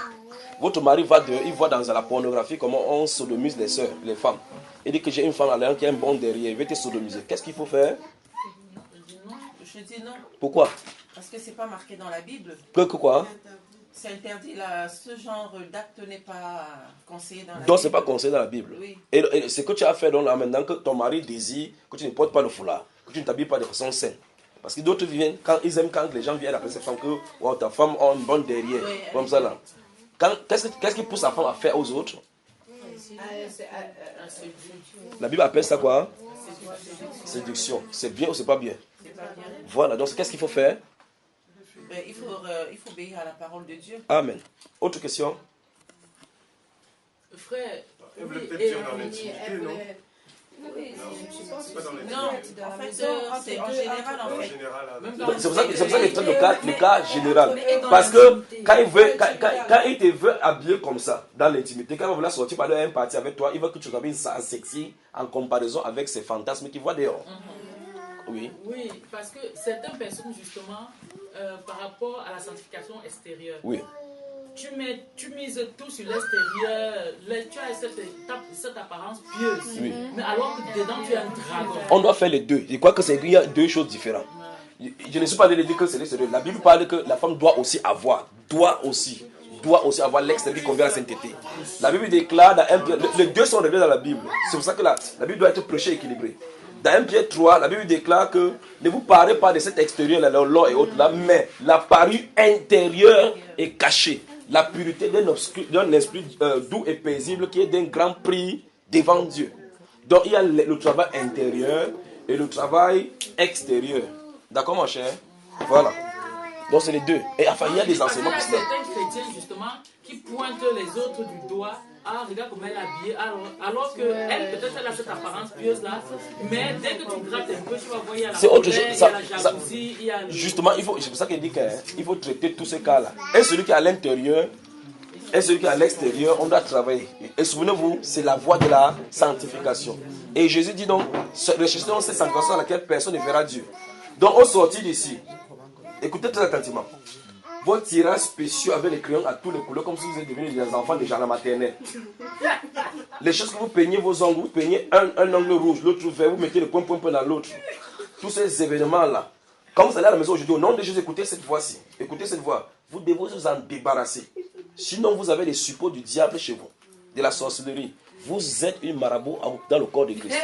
Votre mari il voit dans la pornographie comment on sodomise les sœurs, les femmes. Il dit que j'ai une femme à l'air qui a un bon derrière, il veut te sodomiser. Qu'est-ce qu'il faut faire? Je dis non. Pourquoi? Parce que c'est pas marqué dans la Bible. Que quoi? C'est interdit là, ce genre d'acte n'est pas conseillé dans la Bible. Donc c'est pas conseillé dans la Bible. Oui. Et ce que tu as fait donc là maintenant que ton mari désire que tu ne portes pas le foulard, que tu ne t'habilles pas de façon saine. Parce que d'autres viennent, quand ils aiment quand les gens viennent après cette femme que wow, ta femme a une bonne derrière, oui, comme ça là. Qu'est-ce qui pousse la femme à faire aux autres? La Bible appelle ça quoi? Séduction. C'est bien ou c'est pas bien? Voilà, donc qu'est-ce qu'il faut faire? Il faut obéir à la parole de Dieu. Amen. Autre question? Frère, elle voulait peut-être dire dans l'intimité, non? Oui, non, en fait, c'est en général, en fait. C'est pour ça que c'est le cas général. Parce que quand il te veut habiller comme ça, dans l'intimité, quand il va vouloir sortir par un parti avec toi, il veut que tu t'habilles sexy en comparaison avec ses fantasmes qu'il voit dehors. Oui. Oui, parce que certaines personnes, justement, par rapport à la sanctification extérieure, oui. Tu mises tout sur l'extérieur, tu as cette apparence pieuse, oui. Mais alors que dedans tu es un dragon. On doit faire les deux. Je crois qu'il y a deux choses différentes. Je ne suis pas allé dire que c'est les deux. La Bible parle que la femme doit aussi avoir avoir l'extérieur qui convient à la sainteté. La Bible déclare, les deux sont révélés dans la Bible. C'est pour ça que la Bible doit être prêchée et équilibrée. Dans 1 Pierre 3, la Bible déclare que ne vous parlez pas de cet extérieur, là, l'or et autres là, mais la parure intérieure est cachée. La pureté d'un esprit doux et paisible qui est d'un grand prix devant Dieu. Donc il y a le travail intérieur et le travail extérieur. D'accord mon cher? Voilà. Donc c'est les deux. Et enfin il y a des enseignements qui sont. Il y a certains chrétiens justement qui pointent les autres du doigt. Ah, regarde comment elle est habillée. Alors qu'elle, peut-être, elle a cette apparence pieuse-là. Mais dès que tu grattes un peu, tu vas voir, il y a la colère, il y a la jalousie, il y a le... Justement, c'est pour ça qu'il dit qu'il faut traiter tous ces cas-là. Et celui qui est à l'intérieur, et celui qui est à l'extérieur, on doit travailler. Et souvenez-vous, c'est la voie de la sanctification. Et Jésus dit donc, recherchez donc cette sanctification à laquelle personne ne verra Dieu. Donc, au sortir d'ici, écoutez très attentivement. Vos tirages spéciaux avec les crayons à tous les couleurs, comme si vous êtes devenus des enfants déjà à la maternelle. Les choses que vous peignez vos ongles, vous peignez un ongle rouge, l'autre vert, vous mettez le point dans l'autre. Tous ces événements-là. Quand vous allez à la maison aujourd'hui, au nom de Jésus, écoutez cette voix-ci. Écoutez cette voix. Vous devez vous en débarrasser. Sinon, vous avez les suppôts du diable chez vous. De la sorcellerie. Vous êtes une marabout dans le corps de Christ.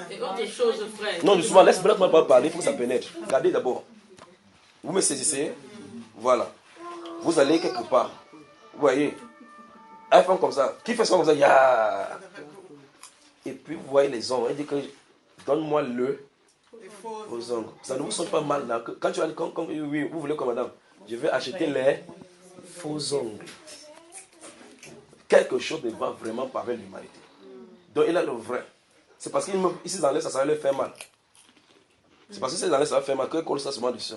Et autre chose, frère. Non, justement, laisse-moi pas parler, il faut que ça pénètre. Regardez d'abord. Vous me saisissez, voilà. Vous allez quelque part. Vous voyez, un femme comme ça, qui fait ça comme ça, ya. Et puis vous voyez les ongles, elle dit que donne-moi vos ongles. Ça ne vous sonne pas mal là. Quand tu vas dire, oui, vous voulez comme madame, je vais acheter les faux ongles. Quelque chose ne va vraiment pas avec l'humanité. Donc il a le vrai. C'est parce qu'il s'ils enlèvent ça, ça va leur faire mal. C'est parce que ces années, ça va faire mal. Quand ils collent ça seulement dessus.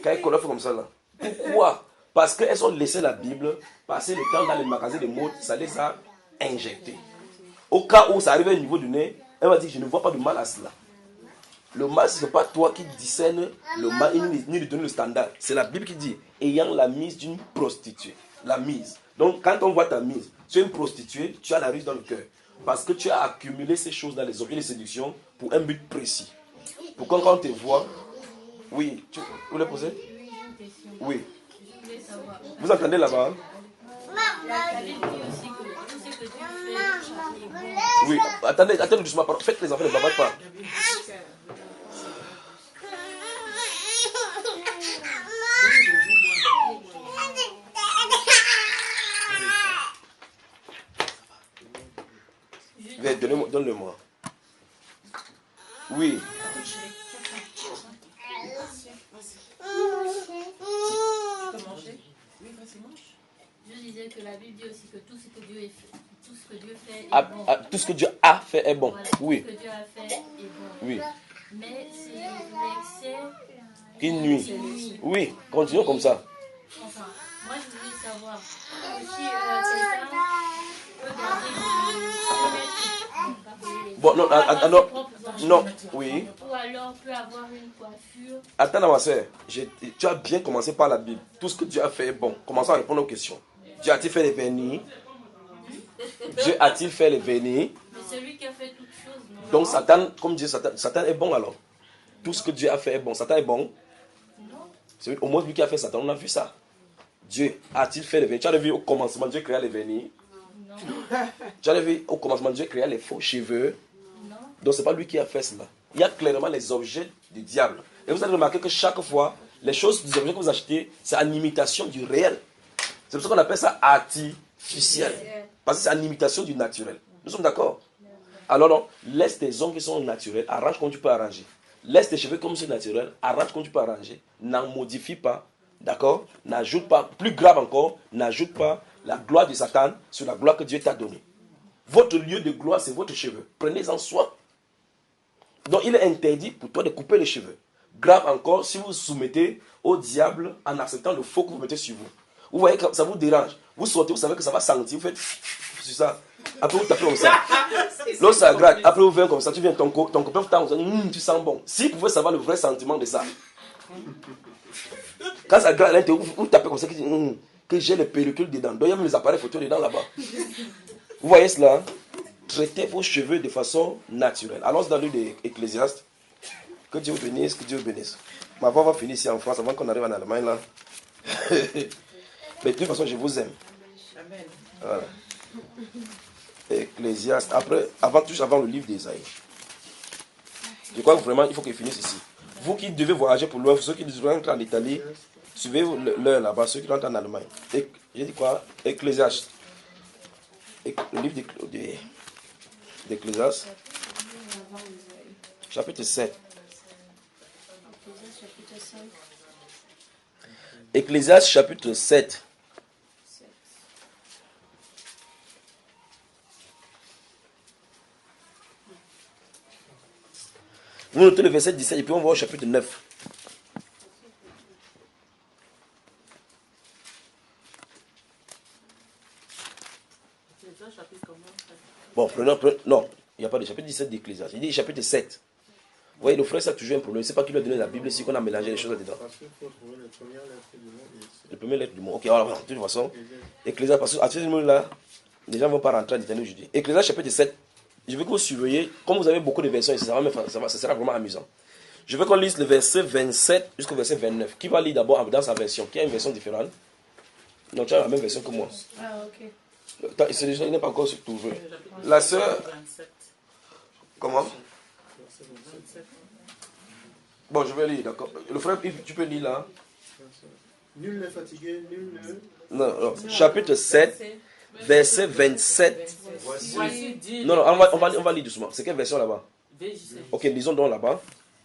Quand ils collent, fait comme ça là. Pourquoi? Parce qu'elles ont laissé la Bible passer le temps dans les magasins de mode. Ça les a injectés. Au cas où ça arrive au niveau du nez, elle va dire, je ne vois pas de mal à cela. Le mal, ce n'est pas toi qui discerne le mal, ni lui donne le standard. C'est la Bible qui dit, ayant la mise d'une prostituée. La mise. Donc quand on voit ta mise, tu es une prostituée, tu as la ruse dans le cœur. Parce que tu as accumulé ces choses dans les objets de séduction pour un but précis. Pourquoi quand on te voit, oui, vous voulez poser? Oui. Vous entendez là-bas? Oui, attendez doucement, faites les enfants, ne bavardez pas. Donne-le-moi. Oui. Je disais que la Bible dit aussi que tout ce que Dieu fait est bon. Tout ce que Dieu a fait est bon. Voilà, oui. Tout ce que Dieu a fait est bon. Oui. Mais c'est l'excès qui nuit. Oui, continuons comme ça. Enfin, moi je voulais savoir si quelqu'un peut garder Bon, non, oui. ou alors peut avoir une coiffure. Attends, ma soeur, tu as bien commencé par la Bible. Tout ce que Dieu a fait est bon. Commençons à répondre aux questions. Dieu a-t-il fait les vernis? Dieu a-t-il fait les vernis? Mais celui qui a fait toutes choses, non? Donc Satan, comme Dieu, Satan est bon alors. Tout ce que Dieu a fait est bon. Satan est bon? Non. C'est au moins lui qui a fait Satan, on a vu ça. Dieu a-t-il fait les vernis? Tu as vu au commencement, Dieu créa les vernis? Non. Tu as vu au commencement, Dieu créa les faux cheveux? Non. Donc c'est pas lui qui a fait cela. Il y a clairement les objets du diable. Et vous allez remarquer que chaque fois, les choses, les objets que vous achetez, c'est en imitation du réel. C'est pour ça qu'on appelle ça artificiel. Parce que c'est en imitation du naturel. Nous sommes d'accord? Alors non, laisse tes ongles qui sont naturels, arrange comme tu peux arranger. Laisse tes cheveux comme c'est naturel, arrange comme tu peux arranger. N'en modifie pas, d'accord? N'ajoute pas, plus grave encore, n'ajoute pas la gloire de Satan sur la gloire que Dieu t'a donnée. Votre lieu de gloire, c'est votre cheveu. Prenez-en soin. Donc il est interdit pour toi de couper les cheveux. Grave encore, si vous vous soumettez au diable en acceptant le faux que vous mettez sur vous. Vous voyez que ça vous dérange. Vous sortez, vous savez que ça va sentir. Vous faites c'est ça. Après vous tapez comme ça. L'eau ça gratte. Après vous venez comme ça. Tu viens ton copain tu sens bon. Si vous pouvez savoir le vrai sentiment de ça. Quand ça gratte, vous tapez comme ça. Que j'ai les pellicules dedans. Donc il y a même les appareils photo dedans là-bas. Vous voyez cela? Traitez vos cheveux de façon naturelle. Allons dans le livre d'Ecclésiaste. Que Dieu vous bénisse, que Dieu vous bénisse. Ma voix va finir ici en France avant qu'on arrive en Allemagne là. Mais de toute façon, je vous aime. Amen. Voilà. Ecclésiaste. Après, avant le livre d'Ésaïe. Je crois que vraiment, il faut qu'il finisse ici. Vous qui devez voyager pour loin, ceux qui devez rentrer en Italie, suivez l'heure là-bas, ceux qui rentrent en Allemagne. J'ai dit quoi? Ecclésiaste. Le livre d'Ecclésiaste. Chapitre 7. Ecclésiaste chapitre 7. Vous notez le verset 17 et puis on va au chapitre 9. Bon, prenons. Non, il n'y a pas de chapitre 17 d'Ecclésiaste. Il dit chapitre 7. Vous voyez, le frère, ça a toujours un problème. C'est pas qui lui a donné la Bible, c'est qu'on a mélangé les choses là-dedans. Parce qu'il faut trouver les premières lettres du mot. Les premières lettres du mot. Ok, alors, de toute façon, Ecclésiaste, parce qu'à ce moment-là, les gens ne vont pas rentrer en détail aujourd'hui. Ecclésiaste chapitre 7. Je veux que vous surveillez, comme vous avez beaucoup de versions, ça sera vraiment amusant. Je veux qu'on lise le verset 27 jusqu'au verset 29. Qui va lire d'abord dans sa version? Qui a une version différente? Non, tu as la même version que moi. Ah, ok. Il n'est pas encore trouvé. La sœur. Comment? Bon, je vais lire, d'accord. Le frère, tu peux lire là. Nul n'est fatigué, nul ne. Non. Chapitre 7, verset 27. Voici dit. Non, on va lire doucement. C'est quelle version là-bas? Ok, lisons donc là-bas.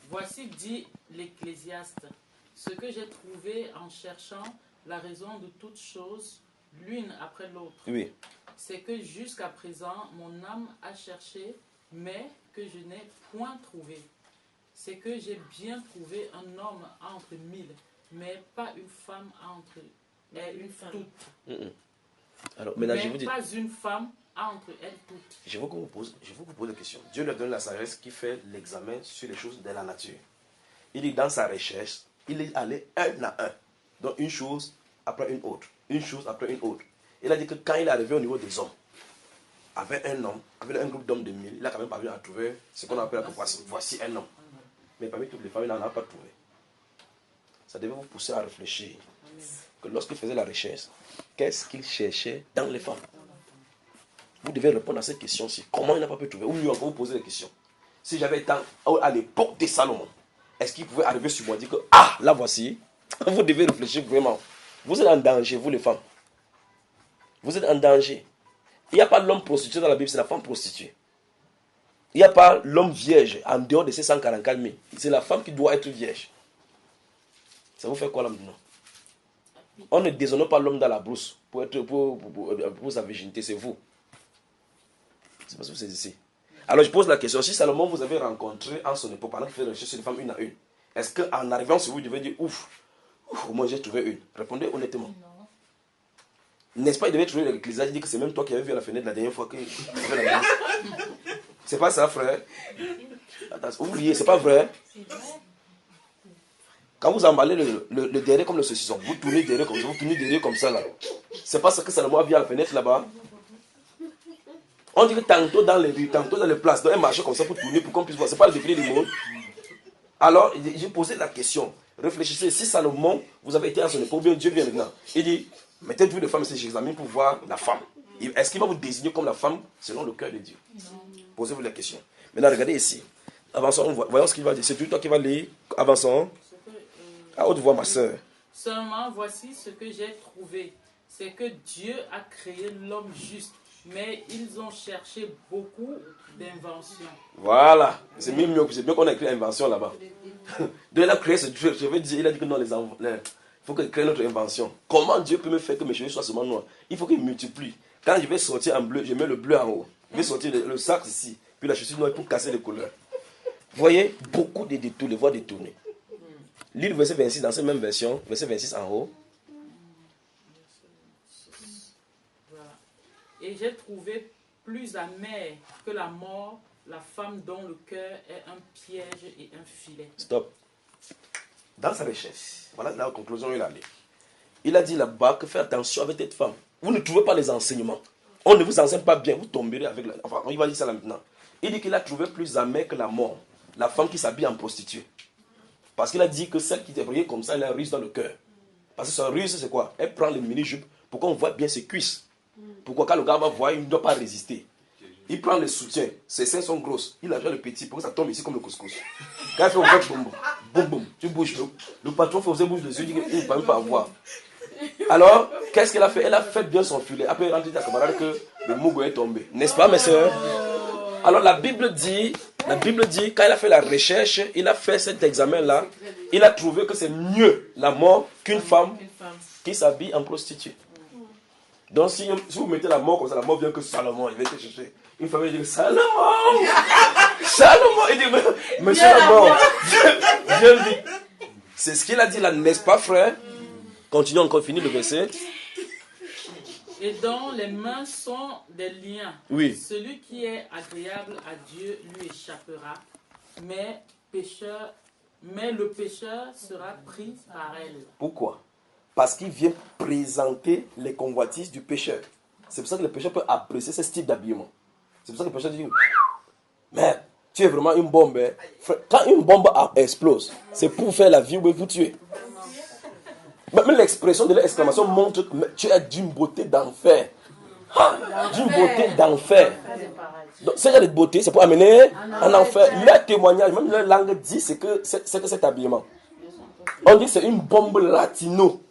Voici dit l'Ecclésiaste, ce que j'ai trouvé en cherchant la raison de toutes choses, l'une après l'autre. Oui. C'est que jusqu'à présent, mon âme a cherché, mais que je n'ai point trouvé. C'est que j'ai bien trouvé un homme entre mille, mais pas une femme entre elles toutes. Alors, maintenant, mais je vous dis. Pas une femme entre elles toutes. Je veux que vous posez la question. Dieu leur donne la sagesse qui fait l'examen sur les choses de la nature. Il dit dans sa recherche, il est allé un à un. Donc une chose après une autre. Une chose après une autre. Il a dit que quand il est arrivé au niveau des hommes, avec un homme, avec un groupe d'hommes de 1000, il a quand même parvenu à trouver ce qu'on appelle voici un homme. Mais parmi toutes les femmes, il n'en a pas trouvé. Ça devait vous pousser à réfléchir. Que lorsqu'il faisait la recherche, qu'est-ce qu'il cherchait dans les femmes? Vous devez répondre à cette question-ci. Comment il n'a pas pu trouver? Ou mieux encore, vous poser la question. Si j'avais été à l'époque de Salomon, est-ce qu'il pouvait arriver sur moi et dire que, ah, là voici? Vous devez réfléchir vraiment. Vous êtes en danger, vous les femmes. Vous êtes en danger. Il n'y a pas l'homme prostitué dans la Bible, c'est la femme prostituée. Il n'y a pas l'homme vierge en dehors de ces 144 000. C'est la femme qui doit être vierge. Ça vous fait quoi là maintenant? On ne déshonore pas l'homme dans la brousse pour sa virginité, c'est vous. C'est parce que c'est ici. Alors je pose la question, si Salomon vous avez rencontré en son époque, pendant qu'il fait la recherche sur les femmes une à une, est-ce qu'en arrivant sur vous, il devait dire ouf, moi j'ai trouvé une? Répondez honnêtement. N'est-ce pas, il devait trouver l'Ecclésiaste, il dit que c'est même toi qui avais vu à la fenêtre la dernière fois que C'est pas ça, frère. Attends, oubliez, c'est pas vrai. Quand vous emballez le derrière comme le saucisson, vous tournez derrière comme ça, vous tournez derrière comme ça là. C'est pas ça que Salomon a vu à la fenêtre là-bas. On dit que tantôt dans les rues, tantôt dans les places, dans un marché comme ça pour tourner, pour qu'on puisse voir. C'est pas le défilé du monde. Alors, j'ai posé la question. Réfléchissez, si Salomon, vous avez été à son époque, bien Dieu vient maintenant. Il dit, mettez-vous de femme, c'est j'examine pour voir la femme. Est-ce qu'il va vous désigner comme la femme selon le cœur de Dieu? Posez-vous la question. Maintenant, regardez ici. Avançons, voyons ce qu'il va dire. C'est toi qui vas lire. Avançons. À haute voix, ma soeur. Seulement, voici ce que j'ai trouvé. C'est que Dieu a créé l'homme juste, mais ils ont cherché beaucoup d'inventions. Voilà. C'est mieux qu'on a écrit invention là-bas. Dieu a créé ce truc. Je veux dire, il a dit que non, il faut qu'il crée notre invention. Comment Dieu peut me faire que mes cheveux soient seulement noirs? Il faut qu'il multiplie. Quand je vais sortir en bleu, je mets le bleu en haut. Je vais sortir le sac ici, puis la chaussure noire pour casser les couleurs. Vous voyez, beaucoup de détours, les voies détournées. Lis le verset 26 dans cette même version, verset 26 en haut. Voilà. Et j'ai trouvé plus amer que la mort, la femme dont le cœur est un piège et un filet. Stop. Dans sa recherche, voilà la conclusion il a dit. Il a dit là-bas que faites attention avec cette femme. Vous ne trouvez pas les enseignements. On ne vous enseigne pas bien, vous tomberez avec la... Enfin, il va dire ça là maintenant. Il dit qu'il a trouvé plus amer que la mort, la femme qui s'habille en prostituée. Parce qu'il a dit que celle qui est brillée comme ça, elle a un ruse dans le cœur. Parce que sa ruse, c'est quoi? Elle prend les mini-jupes pour qu'on voit bien ses cuisses. Pourquoi quand le gars va voir, il ne doit pas résister. Il prend les soutiens, ses seins sont grosses. Il a déjà le petit pour que ça tombe ici comme le couscous. Quand il fait ouvert, boum, boum, boum, tu bouges. Le patron faisait bouger les yeux, il ne va même pas voir. Alors, qu'est-ce qu'elle a fait? Elle a fait bien son filet. Après, elle a dit à camarade que le mougou est tombé. N'est-ce pas, mes soeurs? Alors, la Bible dit, quand il a fait la recherche, il a fait cet examen-là, il a trouvé que c'est mieux la mort qu'une femme qui s'habille en prostituée. Donc, si vous mettez la mort comme ça, la mort vient que Salomon, il va te chercher. Une femme, il dit Salomon! Salomon! Il dit, monsieur la mort, viens vite. C'est ce qu'il a dit là, n'est-ce pas, frère? Continuons encore, finir le verset. Et dont les mains sont des liens. Oui. Celui qui est agréable à Dieu lui échappera, mais le pécheur sera pris par elle. Pourquoi? Parce qu'il vient présenter les convoitises du pécheur. C'est pour ça que le pécheur peut apprécier ce style d'habillement. C'est pour ça que le pécheur dit, mais tu es vraiment une bombe. Hein. Quand une bombe explose, c'est pour faire la vie ou vous tuer. Même l'expression de l'exclamation montre que tu es d'une beauté d'enfer. D'une beauté d'enfer. Donc, ce genre de beauté, c'est pour amener en enfer. Leur témoignage, même leur langue dit, c'est que cet habillement. On dit que c'est une bombe latino.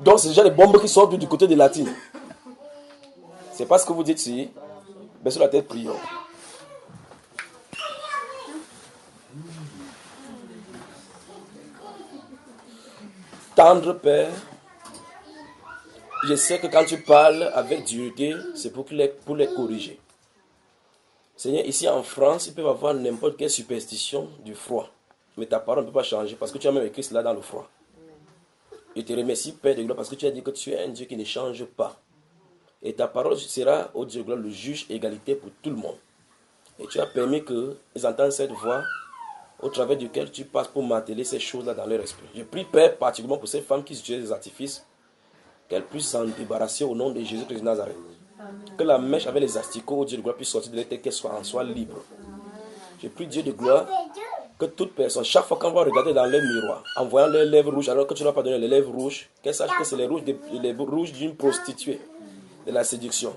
Donc, c'est déjà des bombes qui sortent du côté des latines. C'est pas ce que vous dites ici. Baissez la tête, prions. Tendre Père, je sais que quand tu parles avec dureté, c'est pour les corriger. Seigneur, ici en France, ils peuvent avoir n'importe quelle superstition du froid. Mais ta parole ne peut pas changer parce que tu as même écrit cela dans le froid. Je te remercie, Père de gloire, parce que tu as dit que tu es un Dieu qui ne change pas. Et ta parole sera, ô Dieu de gloire, le juge égalité pour tout le monde. Et tu as permis qu'ils entendent cette voix au travers duquel tu passes pour marteler ces choses-là dans leur esprit. Je prie, Père, particulièrement pour ces femmes qui utilisent des artifices, qu'elles puissent s'en débarrasser au nom de Jésus-Christ de Nazareth. Amen. Que la mèche avec les asticots, ô Dieu de gloire, puisse sortir de l'être, qu'elle soit en soi libre. Je prie, Dieu de gloire, que toute personne, chaque fois qu'on va regarder dans leur miroir, en voyant leurs lèvres rouges, alors que tu n'as pas donné les lèvres rouges, qu'elle sache que c'est les rouges d'une prostituée, de la séduction.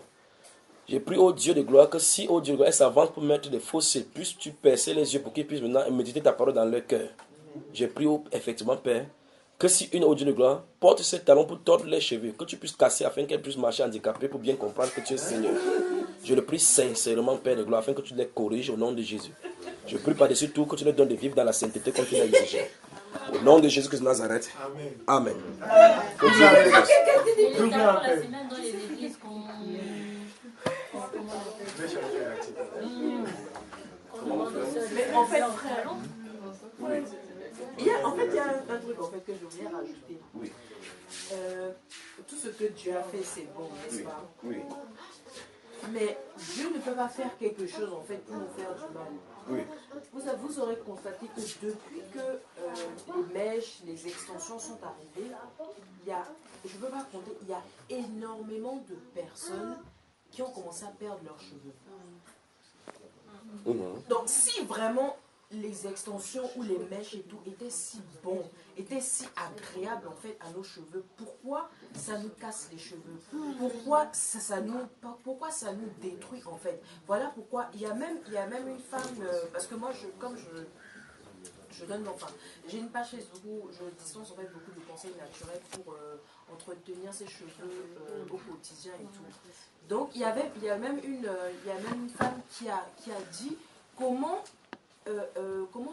J'ai pris au Dieu de gloire que si, au Dieu de gloire, elle s'avance pour mettre des fausses, puisses tu percer les yeux pour qu'ils puissent maintenant méditer ta parole dans leur cœur. J'ai pris effectivement, Père, que si une, au Dieu de gloire, porte ses talons pour tordre les cheveux, que tu puisses casser afin qu'elle puisse marcher handicapée pour bien comprendre que tu es Seigneur. Je le prie sincèrement, Père de gloire, afin que tu les corriges au nom de Jésus. Je prie par-dessus tout que tu leur donnes de vivre dans la sainteté comme tu l'as exigé. Au nom de Jésus-Christ de Nazareth. Amen. Que Dieu vous bénisse. Mais en fait, frère, il y a un truc en fait que je voulais rajouter. Oui. Tout ce que Dieu a fait, c'est bon, n'est-ce pas? Oui. Mais Dieu ne peut pas faire quelque chose en fait pour nous faire du mal. Oui. Vous aurez constaté que depuis que les mèches, les extensions sont arrivées, je ne peux pas compter, il y a énormément de personnes qui ont commencé à perdre leurs cheveux. Donc si vraiment les extensions ou les mèches et tout étaient si bons, étaient si agréables en fait à nos cheveux, pourquoi ça nous casse les cheveux? Pourquoi ça nous détruit en fait? Voilà pourquoi il y a même une femme, parce que moi je donne, enfin, j'ai une page Facebook où je dispense en fait beaucoup de conseils naturels pour entretenir ses cheveux au quotidien et tout. Donc il y a même une femme qui a dit comment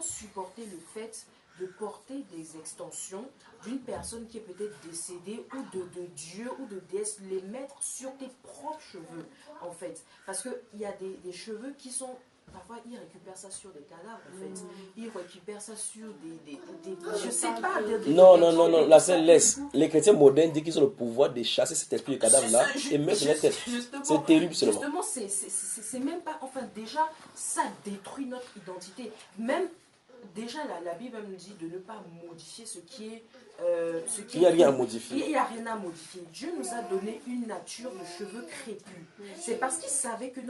supporter le fait de porter des extensions d'une personne qui est peut-être décédée ou de Dieu ou de déesse, les mettre sur tes propres cheveux en fait. Parce qu'il y a des cheveux qui sont... Parfois, ils récupèrent ça sur des cadavres, en fait. Ils récupèrent ça sur des je sais pas. Non, la seule laisse. Les chrétiens modernes disent qu'ils ont le pouvoir de chasser cet esprit de cadavre-là et mettre sur la tête. C'est terrible, seulement. Justement, c'est même pas... Enfin, déjà, ça détruit notre identité. Même, déjà, la Bible nous dit de ne pas modifier ce qui est... il n'y a rien à modifier. Il n'y a rien à modifier. Dieu nous a donné une nature de cheveux crépus. C'est parce qu'il savait que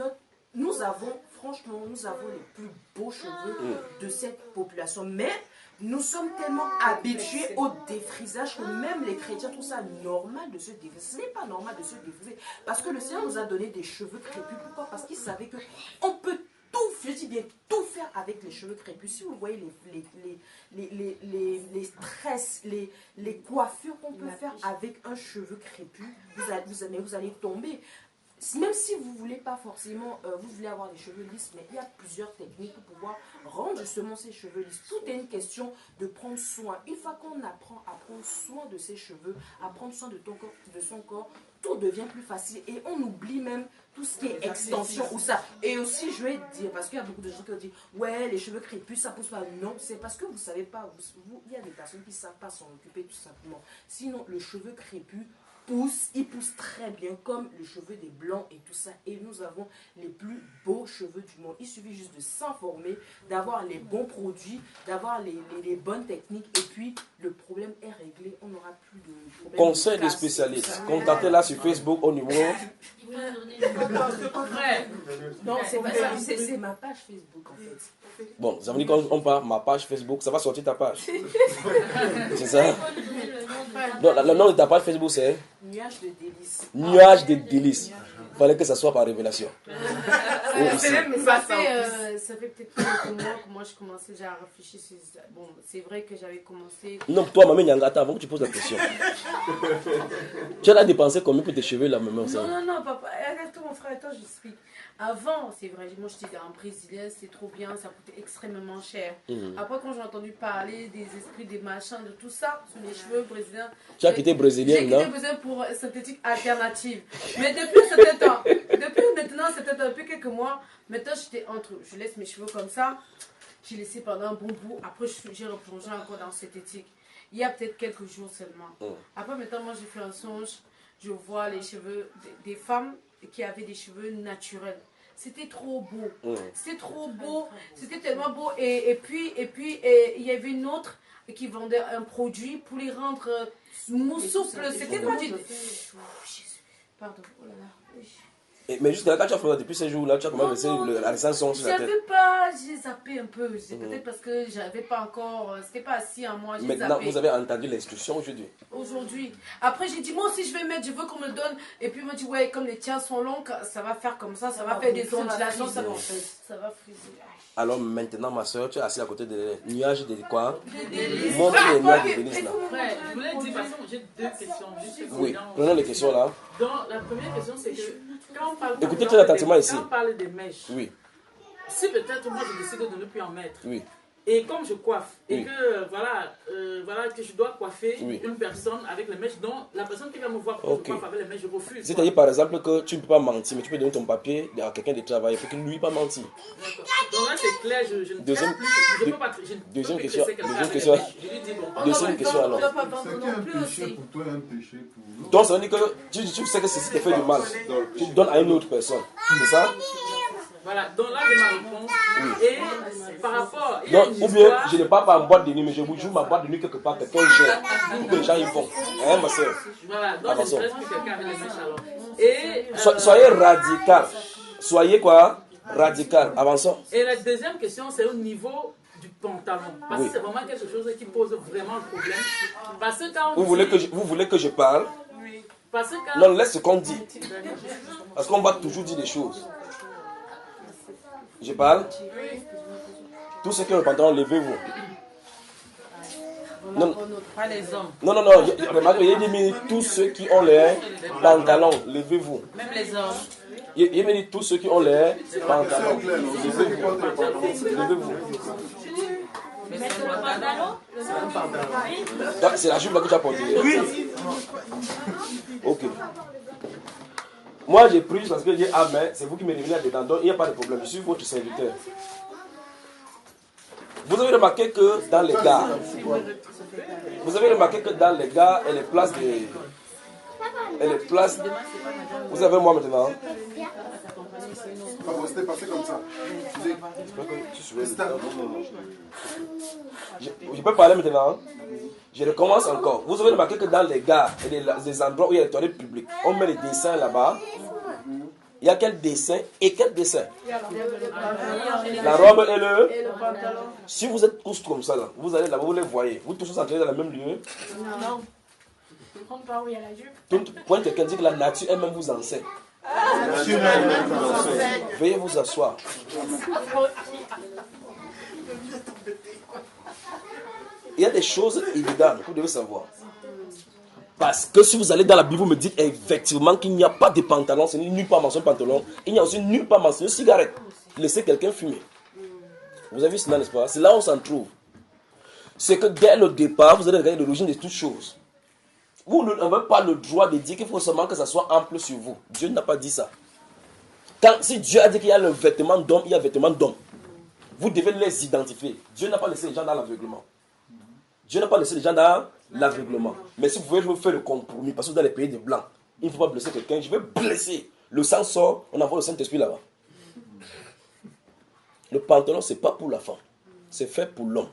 nous avons les plus beaux cheveux de cette population. Mais nous sommes tellement habitués au défrisage que même les chrétiens trouvent ça normal de se défriser. Ce n'est pas normal de se défriser. Parce que le Seigneur nous a donné des cheveux crépus. Pourquoi? Parce qu'il savait qu'on peut je dis bien tout faire avec les cheveux crépus. Si vous voyez les stress, les coiffures qu'on peut faire avec un cheveu crépus, vous allez tomber. Même si vous ne voulez pas forcément, vous voulez avoir des cheveux lisses, mais il y a plusieurs techniques pour pouvoir rendre justement ces cheveux lisses. Tout est une question de prendre soin. Une fois qu'on apprend à prendre soin de ses cheveux, à prendre soin de son corps, tout devient plus facile et on oublie même tout ce qui est extension ou ça. Et aussi, je vais dire, parce qu'il y a beaucoup de gens qui ont dit, ouais, les cheveux crépus, ça pousse pas. Non, c'est parce que vous ne savez pas, il y a des personnes qui ne savent pas s'en occuper tout simplement. Sinon, le cheveu crépus, il pousse très bien comme les cheveux des blancs et tout ça. Et nous avons les plus beaux cheveux du monde. Il suffit juste de s'informer, d'avoir les bons produits, d'avoir les bonnes techniques. Et puis, le problème est réglé. On n'aura plus de problème. Conseil de spécialistes. Contactez-la sur Facebook au niveau... Non, c'est ma page Facebook en fait. Bon, ça veut dire qu'on parle ma page Facebook, ça va sortir ta page. C'est ça? Non, le nom de ta page Facebook c'est Nuage de délices. Nuage de délices. Il fallait que ça soit par révélation. Ça fait peut-être quelques mois que moi je commençais déjà à réfléchir. Bon, c'est vrai que j'avais commencé. Non, toi, Maman Nyangata, avant que tu poses la question. Tu as dépensé combien pour tes cheveux là, maman? Non, papa, arrête mon frère, attends, je explique. Avant, c'est vrai, moi je disais un Brésilien, c'est trop bien, ça coûtait extrêmement cher. Après, quand j'ai entendu parler des esprits, des machins, de tout ça, sur les cheveux brésiliens. Tu as quitté brésilien, non? J'ai quitté brésilien pour synthétique alternative. Mais depuis un certain temps, depuis maintenant, c'était depuis quelques mois, maintenant j'étais entre, je laisse mes cheveux comme ça, j'ai laissé pendant un bon bout, après j'ai replongé encore dans synthétique. Il y a peut-être quelques jours seulement. Après, maintenant, moi j'ai fait un songe, je vois les cheveux des femmes qui avaient des cheveux naturels. C'était trop beau. C'était trop beau. C'était tellement beau. Et puis, il y avait une autre qui vendait un produit pour les rendre souples. C'était pas du... Pardon. Oh là là. Mais juste là, quand tu as fait depuis ces jours-là, tu as comment laissé la descente sur la tête? J'ai zappé un peu. C'est peut-être parce que j'avais pas encore... C'était pas assis à moi. Maintenant, vous avez entendu l'instruction aujourd'hui? Aujourd'hui. Après, j'ai dit, moi aussi, je vais mettre, je veux qu'on me le donne. Et puis, il m'a dit, ouais, comme les tiens sont longs, ça va faire comme ça va faire des ondulations. Ça va friser. Alors maintenant, ma soeur, tu es assise à côté des nuages de quoi? Des délices. Montre les nuages de délices là. Ouais, je voulais dire, parce que j'ai deux questions. Oui, prenons les questions là. Donc, la première question, c'est que quand on parle... Écoutez très attentivement ici. Quand on parle des mèches, oui. Si peut-être moi je décide de ne plus en mettre, oui. Et comme je coiffe, et oui. que voilà que je dois coiffer oui. une personne avec les mèches, donc la personne qui va me voir quand je coiffe avec les mèches, je refuse. C'est-à-dire par exemple que tu ne peux pas mentir, mais tu peux donner ton papier à quelqu'un de travail pour qu'il ne lui pas mentir. Donc là c'est clair, je ne deuxième, plus, je peux pas... Deuxième question. Deuxième question alors. Donc ça veut dire que tu sais que ceci te fait du mal. Tu donnes à une autre personne. C'est ça? Voilà, donc là, j'ai ma réponse. Et par rapport. il y a Non, une ou bien, histoire- je ne pars pas en boîte de nuit, mais je vous joue ma boîte de nuit quelque part, quelqu'un gère. Où les gens y vont. Hein, ma soeur? Voilà, donc Avançons. je laisse plus quelqu'un avec les mèches alors. Et, Soyez radical. Soyez quoi? Radical. Avançons. et la deuxième question, c'est au niveau du pantalon. Parce Oui. que c'est vraiment quelque chose qui pose vraiment le problème. Parce que quand on Vous voulez dit- vous voulez que je parle? Parce que quand... Non, laisse ce qu'on dit. Parce qu'on va toujours dire des choses. Je parle? Tous ceux qui ont le pantalon, levez-vous. Non, Pas les hommes. non, remarquez, il dit tous ceux qui ont les pantalons, levez-vous. Même les hommes. Il me dit tous ceux qui ont les pantalons, levez-vous. Mais c'est le pantalon. Donc, c'est la jupe là que tu as portée. Oui. Ok. Moi, j'ai pris parce que j'ai dit amen. C'est vous qui me revenez dedans. Donc, il n'y a pas de problème. Je suis votre serviteur. Vous avez remarqué que dans les gares, et les places de. Et les places. Vous avez moi maintenant. C'était passé comme ça. Je peux parler maintenant. Je recommence encore. Vous avez remarqué que dans les gares et les endroits où il y a les toilettes publiques, on met les dessins là-bas. Il y a quel dessin et quel dessin? La robe et le pantalon. Si vous êtes tous comme ça, là, vous allez là-bas, vous les voyez. Vous tous vous entraînez dans le même lieu. Non. Je ne comprends pas où il y a la jupe. Quand quelqu'un dit que la nature elle-même vous enseigne. Veuillez vous asseoir. Il y a des choses évidentes que vous devez savoir. Parce que si vous allez dans la Bible, vous me dites effectivement qu'il n'y a pas de pantalon, ce n'est nulle part mentionné pantalon, il n'y a aussi nulle part mentionné cigarette. Laissez quelqu'un fumer. Vous avez vu cela, n'est-ce pas? C'est là où on s'en trouve. C'est que dès le départ, vous allez regarder l'origine de toutes choses. Vous n'avez pas le droit de dire qu'il faut seulement que ça soit ample sur vous. Dieu n'a pas dit ça. Si Dieu a dit qu'il y a le vêtement d'homme, il y a le vêtement d'homme. Vous devez les identifier. Dieu n'a pas laissé les gens dans l'aveuglement. Dieu n'a pas laissé les gens dans l'aveuglement. Mais si vous pouvez vous faire le compromis, parce que vous allez payer des blancs, il ne faut pas blesser quelqu'un, je vais blesser. Le sang sort, on envoie le Saint-Esprit là-bas. Le pantalon, ce n'est pas pour la femme. C'est fait pour l'homme.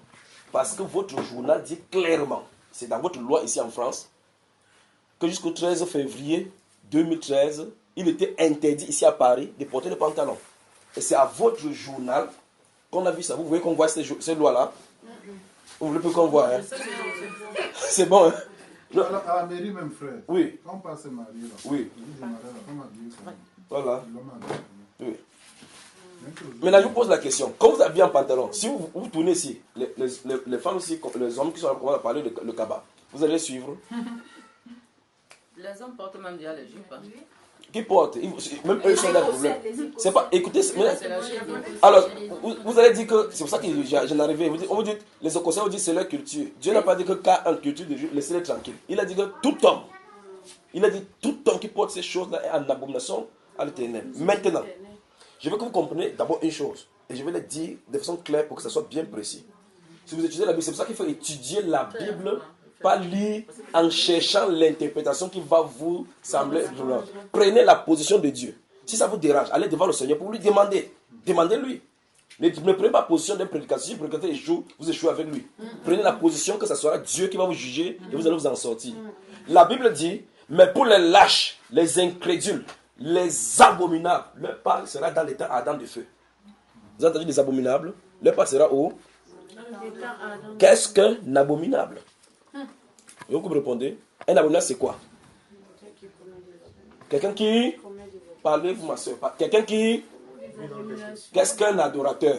Parce que votre journal dit clairement, c'est dans votre loi ici en France, que jusqu'au 13 février 2013, il était interdit ici à Paris de porter le pantalon. Et c'est à votre journal qu'on a vu ça. Vous voyez qu'on voit ces lois-là. Vous voulez plus qu'on voit, hein? C'est bon, hein? À la mairie même, frère. Oui. Quand on passe à marier, là. Oui. Voilà. Oui. Maintenant, je vous pose la question. Quand vous habillez en pantalon, si vous tournez ici, les femmes ici, les hommes qui sont là, on va parler de le cabas, vous allez suivre. Les hommes portent même déjà les jupes. Hein. Qui portent? Même eux, ils sont dans le problème. C'est pas. Écoutez. Alors, vous allez dire que. C'est pour ça que j'en arrivais. On vous dit, les Écossais vous disent c'est leur culture. Dieu n'a pas dit que quand une culture de juif, laissez-les tranquilles. Il a dit que tout homme. Il a dit tout homme qui porte ces choses-là est en abomination à l'Éternel. Maintenant, je veux que vous compreniez d'abord une chose. Et je vais le dire de façon claire pour que ça soit bien précis. Si vous étudiez la Bible, c'est pour ça qu'il faut étudier la Bible. Pas lire en cherchant l'interprétation qui va vous sembler. Prenez la position de Dieu. Si ça vous dérange, allez devant le Seigneur pour lui demander. Demandez-lui. Ne prenez pas position d'un prédicateur. Si le prédicateur échoue, vous échouez avec lui. Prenez la position que ce sera Dieu qui va vous juger et vous allez vous en sortir. La Bible dit, mais pour les lâches, les incrédules, les abominables, leur part sera dans l'état ardent de feu. Vous avez entendu les abominables? Leur part sera où? Qu'est-ce qu'un abominable? Et vous me répondez, un abominable c'est quoi? Quelqu'un qui... Parlez-vous ma soeur. Quelqu'un qui... Qu'est-ce qu'un adorateur?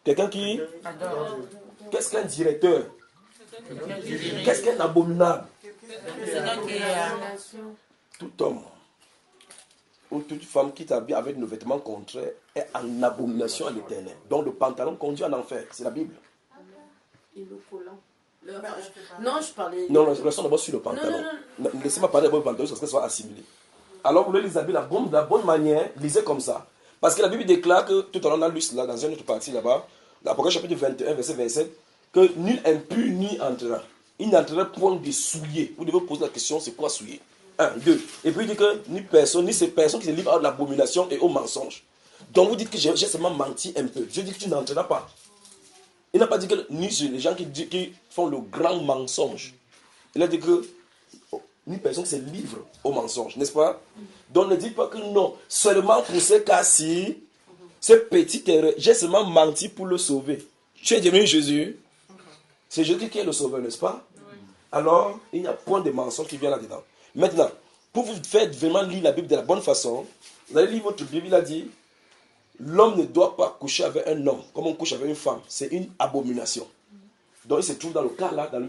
Quelqu'un qui... Qu'est-ce qu'un directeur? Qu'est-ce qu'un abominable? Tout homme ou toute femme qui t'habille avec nos vêtements contraires est en abomination à l'Éternel. Donc le pantalon conduit en enfer. C'est la Bible. Et le collant. Non, je parlais. Non, restons d'abord sur le pantalon. Laissez-moi parler d'abord du pantalon, parce que ça soit assimilé. Alors, vous voulez les habiller de la bonne manière, lisez comme ça. Parce que la Bible déclare que, tout à l'heure, on a lu là, dans une autre partie là-bas, l'Apocalypse chapitre 21, verset 27, que nul impur n'y entrera. Il n'entrera point de souiller. Vous devez poser la question, c'est quoi souiller? 1, 2. Et puis il dit que ni personne, ni ces personnes qui se livrent à l'abomination et au mensonge. Donc vous dites que j'ai seulement menti un peu. Dieu dit que tu n'entreras pas. Il n'a pas dit que ni les gens qui font le grand mensonge. Il a dit que ni personne qui se livre au mensonge, n'est-ce pas? Donc ne dites pas que non, seulement pour ce cas-ci, ce petit erreur, j'ai seulement menti pour le sauver. Tu es devenu Jésus. C'est Jésus qui est le sauveur, n'est-ce pas? Alors, il n'y a point de mensonge qui vient là-dedans. Maintenant, pour vous faire vraiment lire la Bible de la bonne façon, vous allez lire votre Bible, il a dit, l'homme ne doit pas coucher avec un homme comme on couche avec une femme. C'est une abomination. Donc il se trouve dans le cas là, dans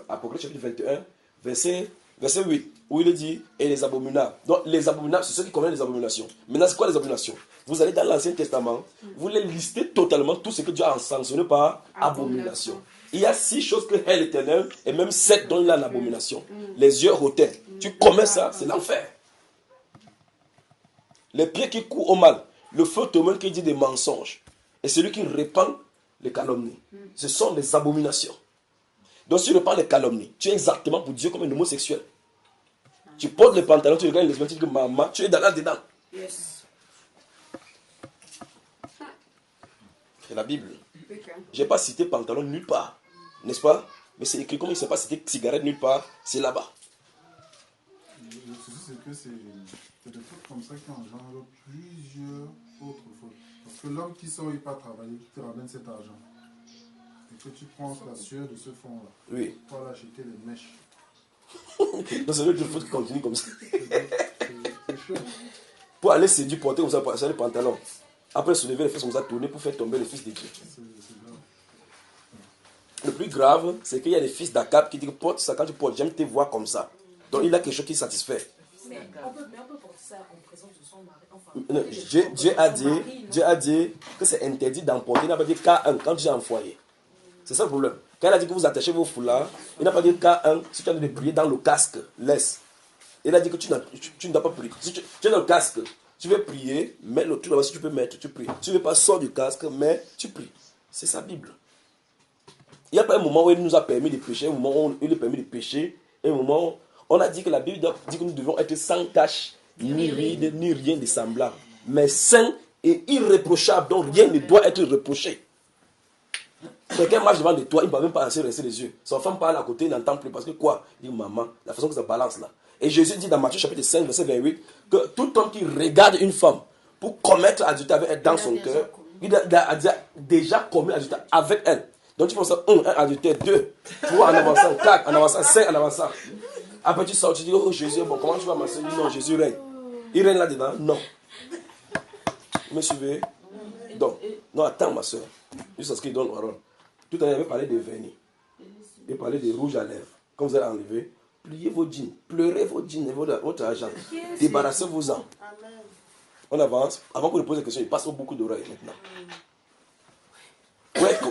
l'Apocalypse chapitre 21, verset 8, où il est dit, et les abominables. Donc les abominables, c'est ceux qui connaissent les abominations. Maintenant, c'est quoi les abominations? Vous allez dans l'Ancien Testament, vous les listez totalement tout ce que Dieu a sanctionné par abomination. Il y a 6 choses que hait l'Éternel, et même 7 dont il a l'abomination. Les yeux hautains. Tu commets ça, c'est l'enfer. Les pieds qui courent au mal. Le feu témoin qui dit des mensonges. Et celui qui répand les calomnies. Ce sont des abominations. Donc si tu répands les calomnies, tu es exactement pour Dieu comme un homosexuel. Tu portes les pantalons, tu regardes les lesbiennes, tu dis que maman, tu es là-dedans. Yes. C'est la Bible. Je n'ai pas cité pantalon nulle part. N'est-ce pas? Mais c'est écrit comme il ne s'est pas cité cigarette nulle part. C'est là-bas. Le souci, c'est que c'est des fautes comme ça qui engendrent plusieurs autres fautes. Parce que l'homme qui sort, il part travailler, qui te ramène cet argent. Et que tu prends la sueur de ce fonds-là. Oui. Pour aller acheter les mèches. Donc c'est l'autre faute qui continue comme ça. C'est chaud. Pour aller séduire, porter comme ça, pour acheter les pantalons. Après se lever les fesses comme ça, tourner pour faire tomber les fils de Dieu. Le plus grave, c'est qu'il y a des fils d'Akab qui disent que porte ça quand tu portes, j'aime te voir comme ça. Donc il a quelque chose qui satisfait. Mais on peut porter ça en présence de son mari. Enfin, Dieu a dit que c'est interdit d'emporter. Il n'a pas dit K1 quand tu es en foyer. C'est ça le problème. Quand il a dit que vous attachez vos foulards, il n'a pas dit K1 si tu as de prier dans le casque, laisse. Il a dit que tu ne dois pas prier. Si tu es dans le casque, tu veux prier, mets le truc là-bas, si tu peux mettre, tu pries. Tu ne veux pas sortir du casque, mais tu pries. C'est sa Bible. Il n'y a pas un moment où il nous a permis de pécher, un moment où il nous a permis de pécher, et un moment où on a dit que la Bible dit que nous devons être sans tache, ni ride, ni rien de semblable, mais saints et irréprochables, donc rien ne doit être reproché. Quelqu'un marche devant de toi, il ne va même pas rester les yeux. Son femme parle à côté, il n'entend plus, parce que quoi? Il dit maman, la façon que ça balance là. Et Jésus dit dans Matthieu chapitre 5, verset 28, que tout homme qui regarde une femme pour commettre l'adultère avec elle dans son cœur, il a déjà commis l'adultère avec elle. Donc tu penses ça, 1 adultère, 2, 3 en avançant, 4 en avançant, 5 en avançant. Après tu sors, tu dis, oh Jésus, bon, comment tu vas m'assurer? Non, Jésus règne. Il règne là-dedans? Non. Vous me suivez? Donc, non, attends ma soeur. Juste à ce qu'il donne parole. Tout à l'heure, il avait parlé de vernis. Il parlait de rouge à lèvres. Quand vous allez enlever, pliez vos jeans, pleurez vos jeans et votre argent. Débarrassez-vous-en. On avance. Avant que je pose la question, il passe au boucle d'oreilles maintenant.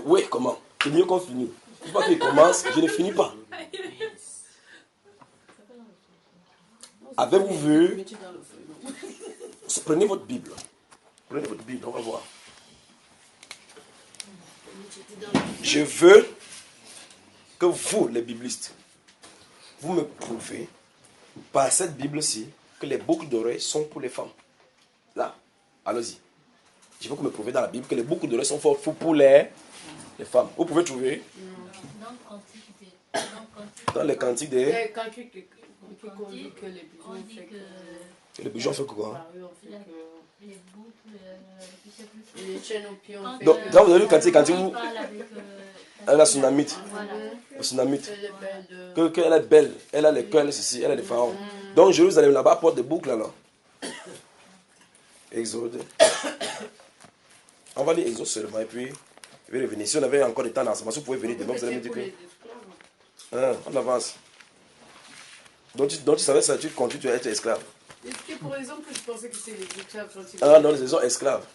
Oui, comment? C'est mieux qu'on finisse. Une fois qu'il commence, je ne finis pas. Avez-vous vu? Prenez votre Bible. Prenez votre Bible, on va voir. Je veux que vous, les biblistes, vous me prouvez par cette Bible-ci que les boucles d'oreilles sont pour les femmes. Là, allons-y. Je veux que vous me prouvez dans la Bible que les boucles d'oreilles sont pour les femmes. Vous pouvez trouver dans les cantiques des... Les bijoux font quoi? Les boucles, les chaînes au pied. Donc, quand vous avez lu cantique, vous... Elle a Sunamite. Sunamite. Elle est belle. Elle a les cœurs, elle est ceci, elle a des pharaons. Donc Jérusalem là-bas porte des boucles alors. Exode. On va lire Exode seulement et puis je vais revenir. Si on avait encore des temps d'enseignement, vous pouvez venir demain, vous allez me dire que... on avance. Donc tu savais ça, tu continues à être esclave. Est-ce que pour exemple, je pensais que c'était les esclaves gentils? Ah non, ils sont esclaves.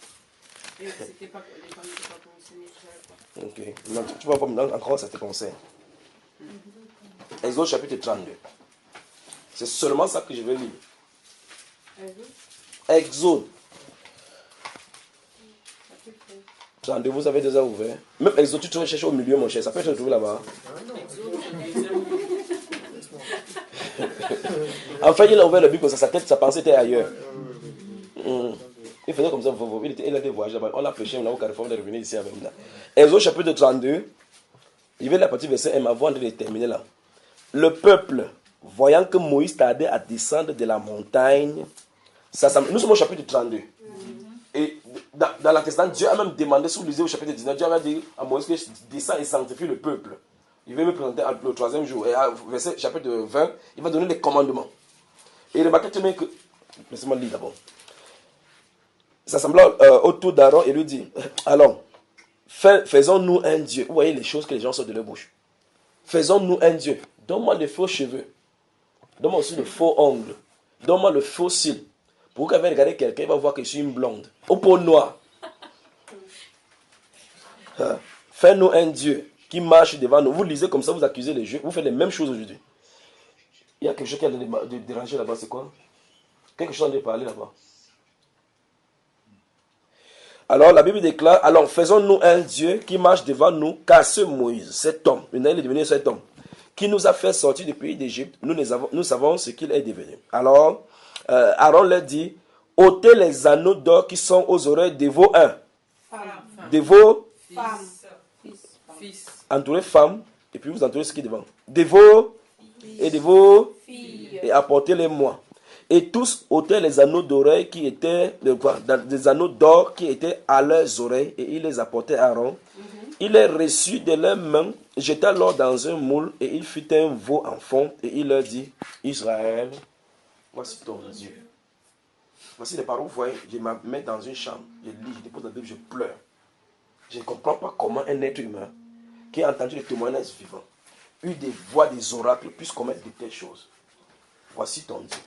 Et c'était pas, les femmes n'étaient pas concernées, je savais pas. Ok. Non, tu vas pas encore, ça te concerne. Exode chapitre 32. C'est seulement ça que je vais lire. Exode. 32, vous avez déjà ouvert. Même Exode, tu te cherches au milieu, mon cher. Ça peut se trouver là-bas. Enfin, il a ouvert le Bible comme ça, sa tête, sa pensée était ailleurs. Il faisait comme ça, il a été voyager là-bas. On l'a prêché, on a au Carrefour, on est revenu ici avec nous. Exode chapitre 32, il va la partie verset 1 avant de terminer là. Le peuple, voyant que Moïse tardait à descendre de la montagne, nous sommes au chapitre 32. Et dans la Testament, Dieu a même demandé, si vous lisez au chapitre 19, Dieu a dit à Moïse que descend et sanctifie le peuple. Il va me présenter le troisième jour. Et à verset chapitre 20, il va donner les commandements. Et remarquez tout de même que, laissez-moi lire d'abord. S'assemblant autour d'Aaron et lui dit, allons, faisons-nous un Dieu. Vous voyez les choses que les gens sortent de leur bouche. Faisons-nous un Dieu. Donne-moi de faux cheveux. Donne-moi aussi de faux ongles. Donne-moi le faux cils. Pour qu'il va regarder quelqu'un, il va voir que je suis une blonde. Au peau noire. Fais-nous un Dieu qui marche devant nous. Vous lisez comme ça, vous accusez les Juifs. Vous faites les mêmes choses aujourd'hui. Il y a quelque chose qui a de déranger là-bas, c'est quoi? Quelque chose de parler là-bas. Alors la Bible déclare, alors faisons-nous un Dieu qui marche devant nous, car ce Moïse, cet homme, il est devenu cet homme, qui nous a fait sortir du pays d'Égypte, nous savons ce qu'il est devenu. Alors, Aaron leur dit, ôtez les anneaux d'or qui sont aux oreilles de vos de vos Fils. Entourez femmes, et puis vous entourez ce qui est devant. De vos et de vos filles, et apportez-les-moi. Et tous ôtaient les anneaux d'oreilles qui étaient, des anneaux d'or qui étaient à leurs oreilles, et il les apportait à Aaron. Il les reçut de leurs mains, jeta l'or dans un moule, et il fit un veau en fond, et il leur dit, Israël, voici ton Dieu. Voici les paroles, vous voyez, je me mets dans une chambre, je lis, je dépose la Bible, je pleure. Je ne comprends pas comment un être humain qui a entendu le témoignage vivant, eu des voix, des oracles, puisse commettre de telles choses. Voici ton Dieu.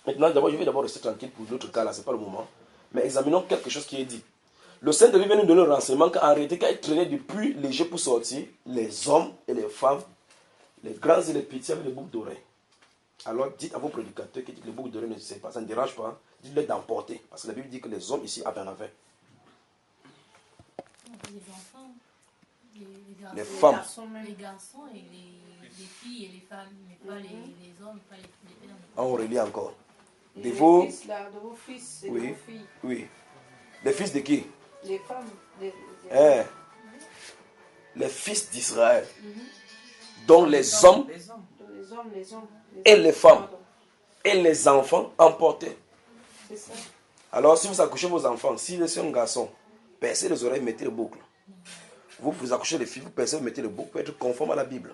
Maintenant, je vais d'abord rester tranquille pour l'autre cas, là, ce n'est pas le moment. Mais examinons quelque chose qui est dit. Le Saint-David vient nous donner le renseignement qu'en réalité, quand il traînait depuis l'Égypte pour sortir, les hommes et les femmes, les grands et les petits avaient les boucles d'oreilles. Alors dites à vos prédicateurs qui disent que les boucles d'oreilles ne savent pas, ça ne dérange pas, dites-leur d'emporter. Parce que la Bible dit que les hommes ici en avaient. Les enfants, les femmes, les garçons et les filles et les femmes, mais pas les hommes, pas les femmes. On relit encore. De vos fils, là, de vos fils et oui, de vos filles. Oui. Les fils de qui? Les femmes. Les fils d'Israël. Dont les hommes et les femmes et les enfants emportés. C'est ça. Alors si vous accouchez vos enfants, si c'est un garçon, percez les oreilles, mettez le boucle. Vous accouchez les filles, vous percez, vous mettez le boucle pour être conforme à la Bible.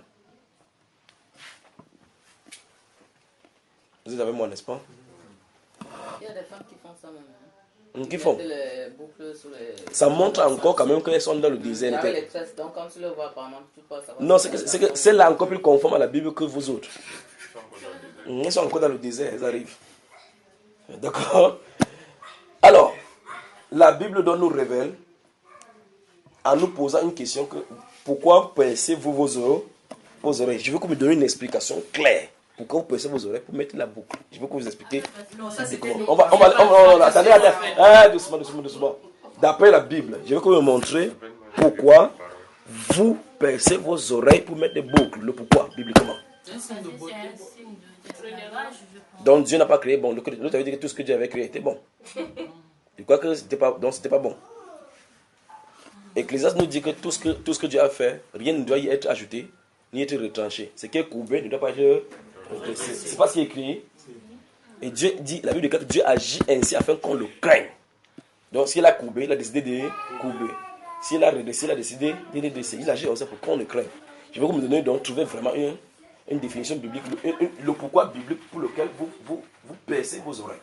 Vous êtes avec moi, n'est-ce pas? Il y a des femmes qui font ça même. Qui font les boucles sur les... Ça montre encore quand même qu'elles sont dans le désert. Avec les tresses, donc quand tu le vois apparemment, tu peux savoir. Non, c'est que c'est là encore plus conforme à la Bible que vous autres. Ils sont encore dans le désert, ils arrivent. D'accord? Alors, la Bible doit nous révéler, en nous posant une question, que pourquoi percez-vous vos oreilles? Je veux que vous me donniez une explication claire. Pourquoi vous percez vos oreilles pour mettre la boucle? Je veux que vous expliquiez. Non, ça c'était... On va, attendez. Doucement. D'après la Bible, je veux que vous me montrez pourquoi vous percez vos oreilles pour mettre des boucles. Le pourquoi, bibliquement. Donc Dieu n'a pas créé bon. L'autre avait dit que tout ce que Dieu avait créé était bon. Je crois que c'était pas bon. Ecclésiaste nous dit que tout ce que Dieu a fait, rien ne doit y être ajouté, ni être retranché. Ce qui est courbé ne doit pas être... C'est pas ce qui est écrit. Et Dieu dit, la Bible dit que Dieu agit ainsi afin qu'on le craigne. Donc s'il a courbé, il a décidé de courber. S'il a redressé, il a décidé de redresser. Il agit aussi pour qu'on le craigne. Je veux que vous me donniez donc trouver vraiment une définition biblique, le pourquoi biblique pour lequel vous percez vos oreilles.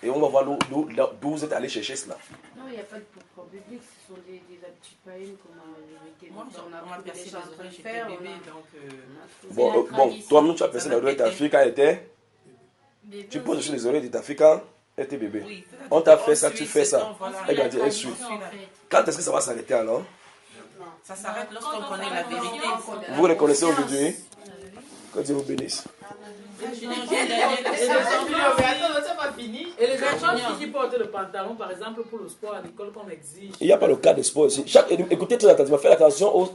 Et on va voir d'où vous êtes allé chercher cela. Non, il n'y a pas de pourquoi biblique, ce sont des habitudes païennes qu'on a déjà en train de faire. Bon, toi-même tu as percé les oreilles de ta fille quand elle était... Tu poses sur les oreilles de ta fille quand elle était bébé. Oui, on t'a fait ça, tu fais ça. Voilà. Regarde, elle suit. Quand est-ce que ça va s'arrêter alors? Ça s'arrête lorsqu'on connaît la vérité. Vous reconnaissez aujourd'hui? Que Dieu vous bénisse. Et les enfants qui portent le pantalon, par exemple, pour le sport à l'école qu'on exige. Il n'y a pas le cas de sport aussi. Écoutez très attentivement, faites attention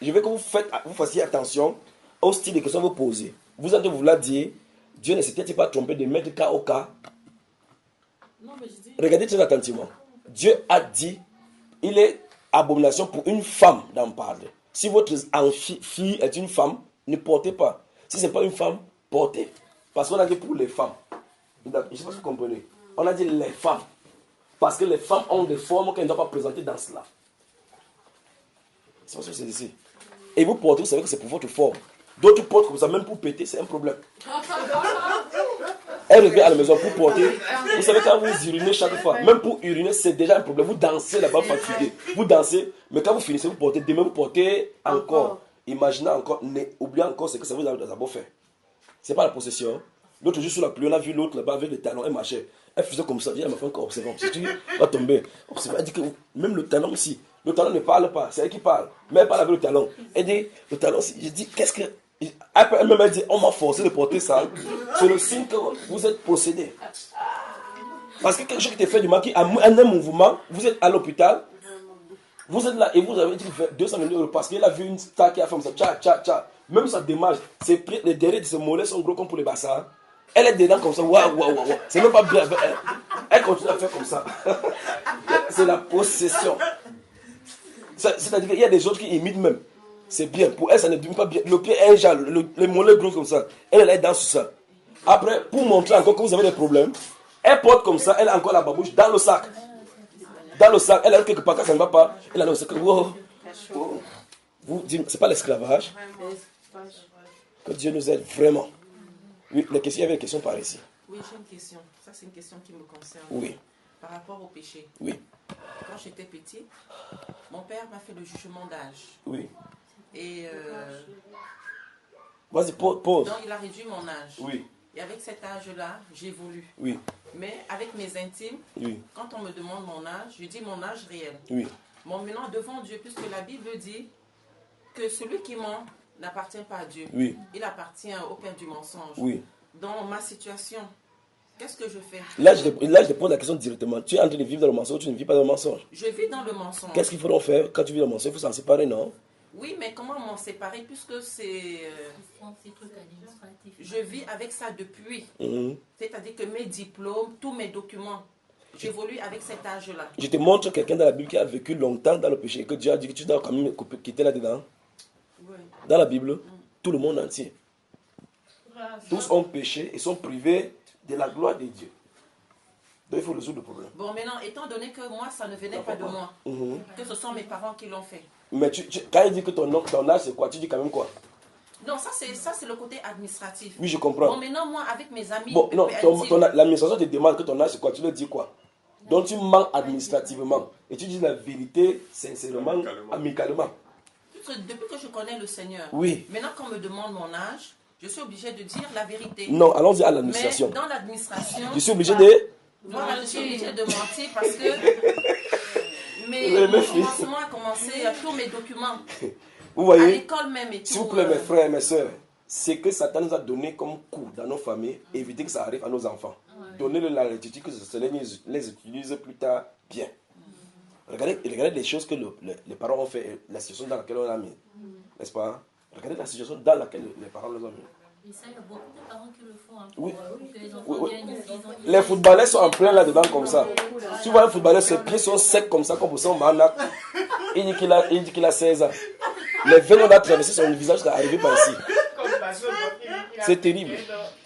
je veux que vous fassiez attention au style de questions que vous posez. vous êtes vouloir dire, Dieu ne s'était pas trompé de mettre cas au cas. Non, mais je dis... Regardez très attentivement. Dieu a dit, il est abomination pour une femme d'en parler. Si votre fille est une femme, ne portez pas. Si ce n'est pas une femme, portez. Parce qu'on a dit pour les femmes. Je ne sais pas si vous comprenez. On a dit les femmes. Parce que les femmes ont des formes qu'elles ne doivent pas présenter dans cela. C'est pas ce que c'est ici. Et vous portez, vous savez que c'est pour votre forme. D'autres portent comme ça, même pour péter, c'est un problème. Elle revient à la maison pour porter. Vous savez, quand vous urinez chaque fois, même pour uriner, c'est déjà un problème. Vous dansez là-bas, fatigué. Vous dansez, mais quand vous finissez, vous portez. Demain, vous portez encore. Imaginez encore, oubliez encore ce que ça vous a d'abord fait. Ce n'est pas la possession. L'autre jour, sur la pluie, on a vu l'autre là-bas avec les talons. Elle marchait. Elle faisait comme ça. Elle m'a fait encore observer. Si tu vas tomber. Elle dit que même le talon aussi. Le talon ne parle pas. C'est elle qui parle. Mais elle parle avec le talon. Elle dit, le talon, je dis, qu'est-ce que. Elle m'a dit, on m'a forcé de porter ça. C'est le signe que vous êtes possédé. Parce que quelque chose qui te fait du mal, qui a un mouvement, vous êtes à l'hôpital, vous êtes là et vous avez dit 200 000 € parce qu'il a vu une star qui a fait ça, tcha. Même sa démarche, les derrière de ses mollets sont gros comme pour les bassins. Elle est dedans comme ça, waouh. C'est même pas bien. Elle continue à faire comme ça. C'est la possession. C'est-à-dire qu'il y a des autres qui imitent même. C'est bien. Pour elle, ça ne devient pas bien. Le pied est genre, les mollets gros comme ça. Elle est dans ça. Après, pour montrer encore que vous avez des problèmes, elle porte comme ça, elle a encore la babouche dans le sac. Dans le sac, elle a quelque part, quand ça ne va pas, elle a le sac. Wow. Vous dites, c'est pas l'esclavage. Que Dieu nous aide vraiment. Oui, il y avait une question par ici. Oui, j'ai une question. Ça, c'est une question qui me concerne. Oui. Par rapport au péché. Oui. Quand j'étais petite, mon père m'a fait le jugement d'âge. Oui. Et vas-y, pause. Donc, il a réduit mon âge. Oui. Et avec cet âge-là, j'évolue. Oui. Mais avec mes intimes, oui. Quand on me demande mon âge, je dis mon âge réel. Oui. Bon, maintenant, devant Dieu, puisque la Bible dit que celui qui ment n'appartient pas à Dieu. Oui. Il appartient au père du mensonge. Oui. Dans ma situation, qu'est-ce que je fais? Là, je te pose la question directement. Tu es en train de vivre dans le mensonge ou tu ne vis pas dans le mensonge? Je vis dans le mensonge. Qu'est-ce qu'il faudra faire quand tu vis dans le mensonge? Il faut s'en séparer, non? Oui, mais comment m'en séparer puisque c'est... Je vis avec ça depuis. C'est-à-dire que mes diplômes, tous mes documents, j'évolue avec cet âge-là. Je te montre quelqu'un dans la Bible qui a vécu longtemps dans le péché et que Dieu a dit que tu dois quand même quitter là-dedans. Oui. Dans la Bible, tout le monde entier. Tous ont péché et sont privés de la gloire de Dieu. Donc il faut résoudre le problème. Bon, maintenant, étant donné que moi, ça ne venait pas de moi, que ce sont mes parents qui l'ont fait. Mais quand il dit que ton âge c'est quoi, tu dis quand même quoi? Non, ça c'est le côté administratif. Oui, je comprends. Bon, maintenant, moi, avec mes amis... Bon, non, l'administration te demande que ton âge c'est quoi, tu leur dis quoi? Donc tu mens administrativement. Et tu dis la vérité sincèrement, amicalement. Depuis que je connais le Seigneur, oui. Maintenant qu'on me demande mon âge, je suis obligé de dire la vérité. Non, allons-y à l'administration. Mais dans l'administration... Je suis obligé de... Voilà, je suis obligé de mentir parce que mon commencement a commencé à tous mes documents. Vous voyez, à l'école même et tout. S'il vous plaît, mes frères et mes soeurs, c'est que Satan nous a donné comme coup dans nos familles, éviter que ça arrive à nos enfants. Donnez-le la latitude que ce les utilise plus tard bien. Regardez les choses que les parents ont fait, la situation dans laquelle on l'a mis. N'est-ce pas? Regardez la situation dans laquelle les parents les ont mis. Et ça, il y a beaucoup de parents qui le font. Hein, oui. Que les enfants viennent ici, les footballeurs sont en plein là-dedans comme ça. Tu vois un footballeur, ses pieds sont secs comme ça, comme pour son manac. Il dit qu'il a 16 ans. Les veines ont traversé son visage jusqu'à arriver par ici. C'est terrible.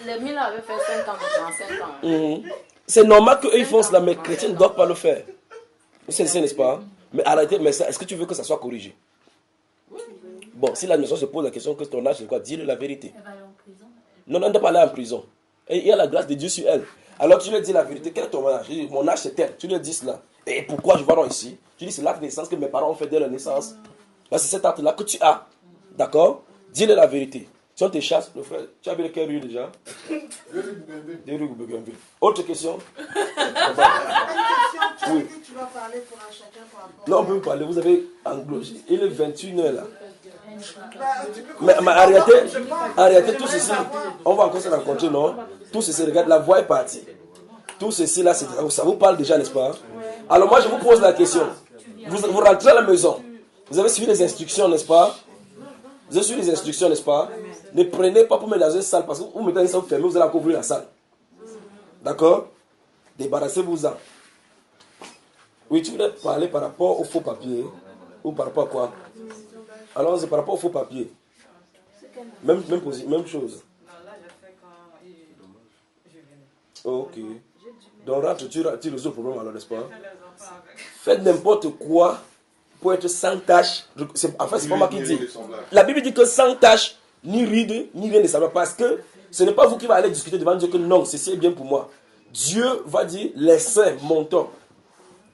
Les Milan avaient fait 5 ans, 35 ans. C'est normal qu'eux ils font cela, mais les chrétiens ne doivent pas le faire. C'est n'est-ce pas? Mais arrêtez, mais est-ce que tu veux que ça soit corrigé? Bon, si l'administration se pose la question que ton âge c'est quoi, dis-le la vérité. Elle va aller en prison. Non, elle ne doit pas aller en prison. Et il y a la grâce de Dieu sur elle. Alors tu lui dis la vérité, quel est ton âge? Mon âge c'est tel. Tu lui dis cela. Et pourquoi je vois ici? Tu dis c'est l'acte de naissance que mes parents ont fait dès leur naissance. Là, c'est cet acte-là que tu as. D'accord? Dis-le la vérité. Si on te chasse, le frère, tu as vu quelle rue déjà? Des rues Bougainville. Autre question? Oui. Tu vas parler pour un chacun par rapport. Non, on peut parler. Vous avez englobé. Il est 21h là. Mais en réalité, tout ceci, on va encore se rencontrer, non? Tout ceci, regarde, la voix est partie. Tout ceci là, ça vous parle déjà, n'est-ce pas? Alors moi, je vous pose la question. Vous rentrez à la maison. Vous avez suivi les instructions, n'est-ce pas? Vous avez suivi les instructions, n'est-ce pas? Ne prenez pas pour mettre dans une salle, parce que vous mettez dans une salle fermée, vous allez couvrir la salle. D'accord? Débarrassez-vous-en. Oui, tu voulais parler par rapport au faux papier. Ou par rapport à quoi? Alors, c'est par rapport au faux papier. Même chose. Ok. Donc, rentre, tu résous le problème alors, n'est-ce pas? Faites n'importe quoi pour être sans tâche. En fait, c'est pas moi qui dis. La Bible dit que sans tâche, ni ride, ni rien de semblable. Parce que ce n'est pas vous qui va aller discuter devant Dieu que non, ceci est bien pour moi. Dieu va dire, les saints, montons.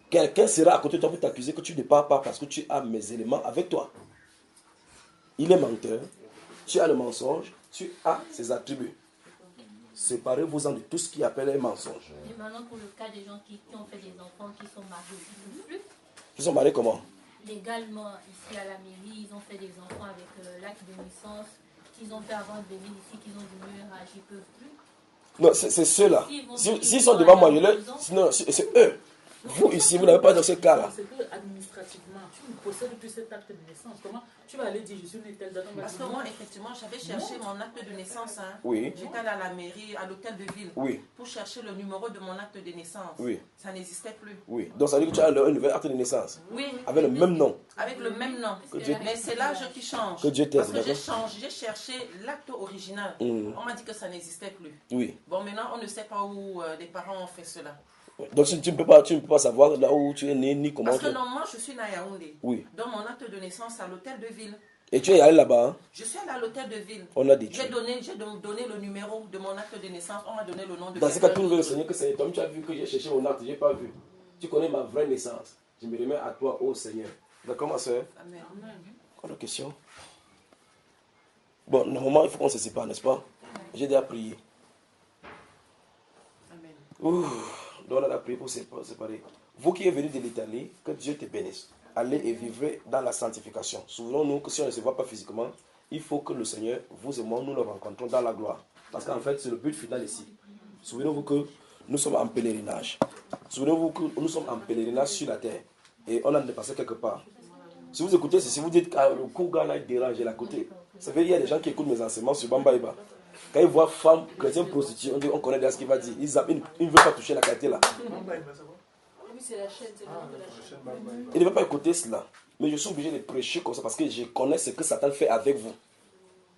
Quelqu'un sera à côté de toi pour t'accuser que tu ne pars pas parce que tu as mes éléments avec toi. Il est menteur. Tu as le mensonge. Tu as ses attributs. Séparez-vous-en de tout ce qui appelle un mensonge. Et maintenant, pour le cas des gens qui ont fait des enfants, qui sont mariés plus. Ils sont mariés comment? Légalement, ici à la mairie, ils ont fait des enfants avec l'acte de naissance, qu'ils ont fait avant de venir ici, qu'ils ont du murage, ils ne peuvent plus. Non, c'est ceux-là. S'ils sont devant moi, sinon, c'est eux. Vous ici, vous n'avez pas dans ce cas-là. C'est que administrativement, tu ne possèdes plus cet acte de naissance. Comment tu vas aller dire je suis né telle date? Parce que moi, effectivement, j'avais cherché mon acte de naissance. Hein. Oui. J'étais allée à la mairie, à l'hôtel de ville, oui, pour chercher le numéro de mon acte de naissance. Oui. Ça n'existait plus. Oui. Donc ça veut dire que tu as un nouvel acte de naissance. Oui. Avec le même nom. Avec le même nom. Mais c'est l'âge qui change. Que Dieu t'aide. Parce que j'ai cherché l'acte original. On m'a dit que ça n'existait plus. Oui. Bon, maintenant, on ne sait pas où les parents ont fait cela. Donc tu ne peux pas savoir là où tu es né ni comment. Parce que normalement, je suis né à Yaoundé. Oui. Dans mon acte de naissance à l'hôtel de ville. Et tu es allé là-bas hein? Je suis allé à l'hôtel de ville. On a dit. J'ai donné le numéro de mon acte de naissance. On m'a donné le nom de. Dans ce cas, tu veux le Seigneur que c'est toi. Tu as vu que j'ai cherché mon acte, je n'ai pas vu. Tu connais ma vraie naissance. Je me remets à toi, ô Seigneur. D'accord, ma soeur? Amen. Autre question? Bon, normalement, il faut qu'on se sépare, n'est-ce pas? J'ai déjà prié. Amen. Ouh. Donc on a prié pour séparer. Vous qui êtes venus de l'Italie, que Dieu te bénisse. Allez et vivez dans la sanctification. Souvenons-nous que si on ne se voit pas physiquement, il faut que le Seigneur, vous et moi, nous le rencontrons dans la gloire. Parce qu'en fait, c'est le but final ici. Souvenez-vous que nous sommes en pèlerinage. Souvenez-vous que nous sommes en pèlerinage sur la terre. Et on a dépassé quelque part. Si vous écoutez ceci, vous dites que le Kouga là, il dérange, il est à côté. Ça veut dire qu'il y a des gens qui écoutent mes enseignements sur Bamba Iba. Quand ils voient femme, chrétien, prostituée, on connaît déjà ce qu'il va dire. Ils ne veulent pas toucher la qualité là. Oui, c'est la chaîne, c'est le nom de la chaîne. Il ne veut pas écouter cela. Mais je suis obligé de prêcher comme ça parce que je connais ce que Satan fait avec vous.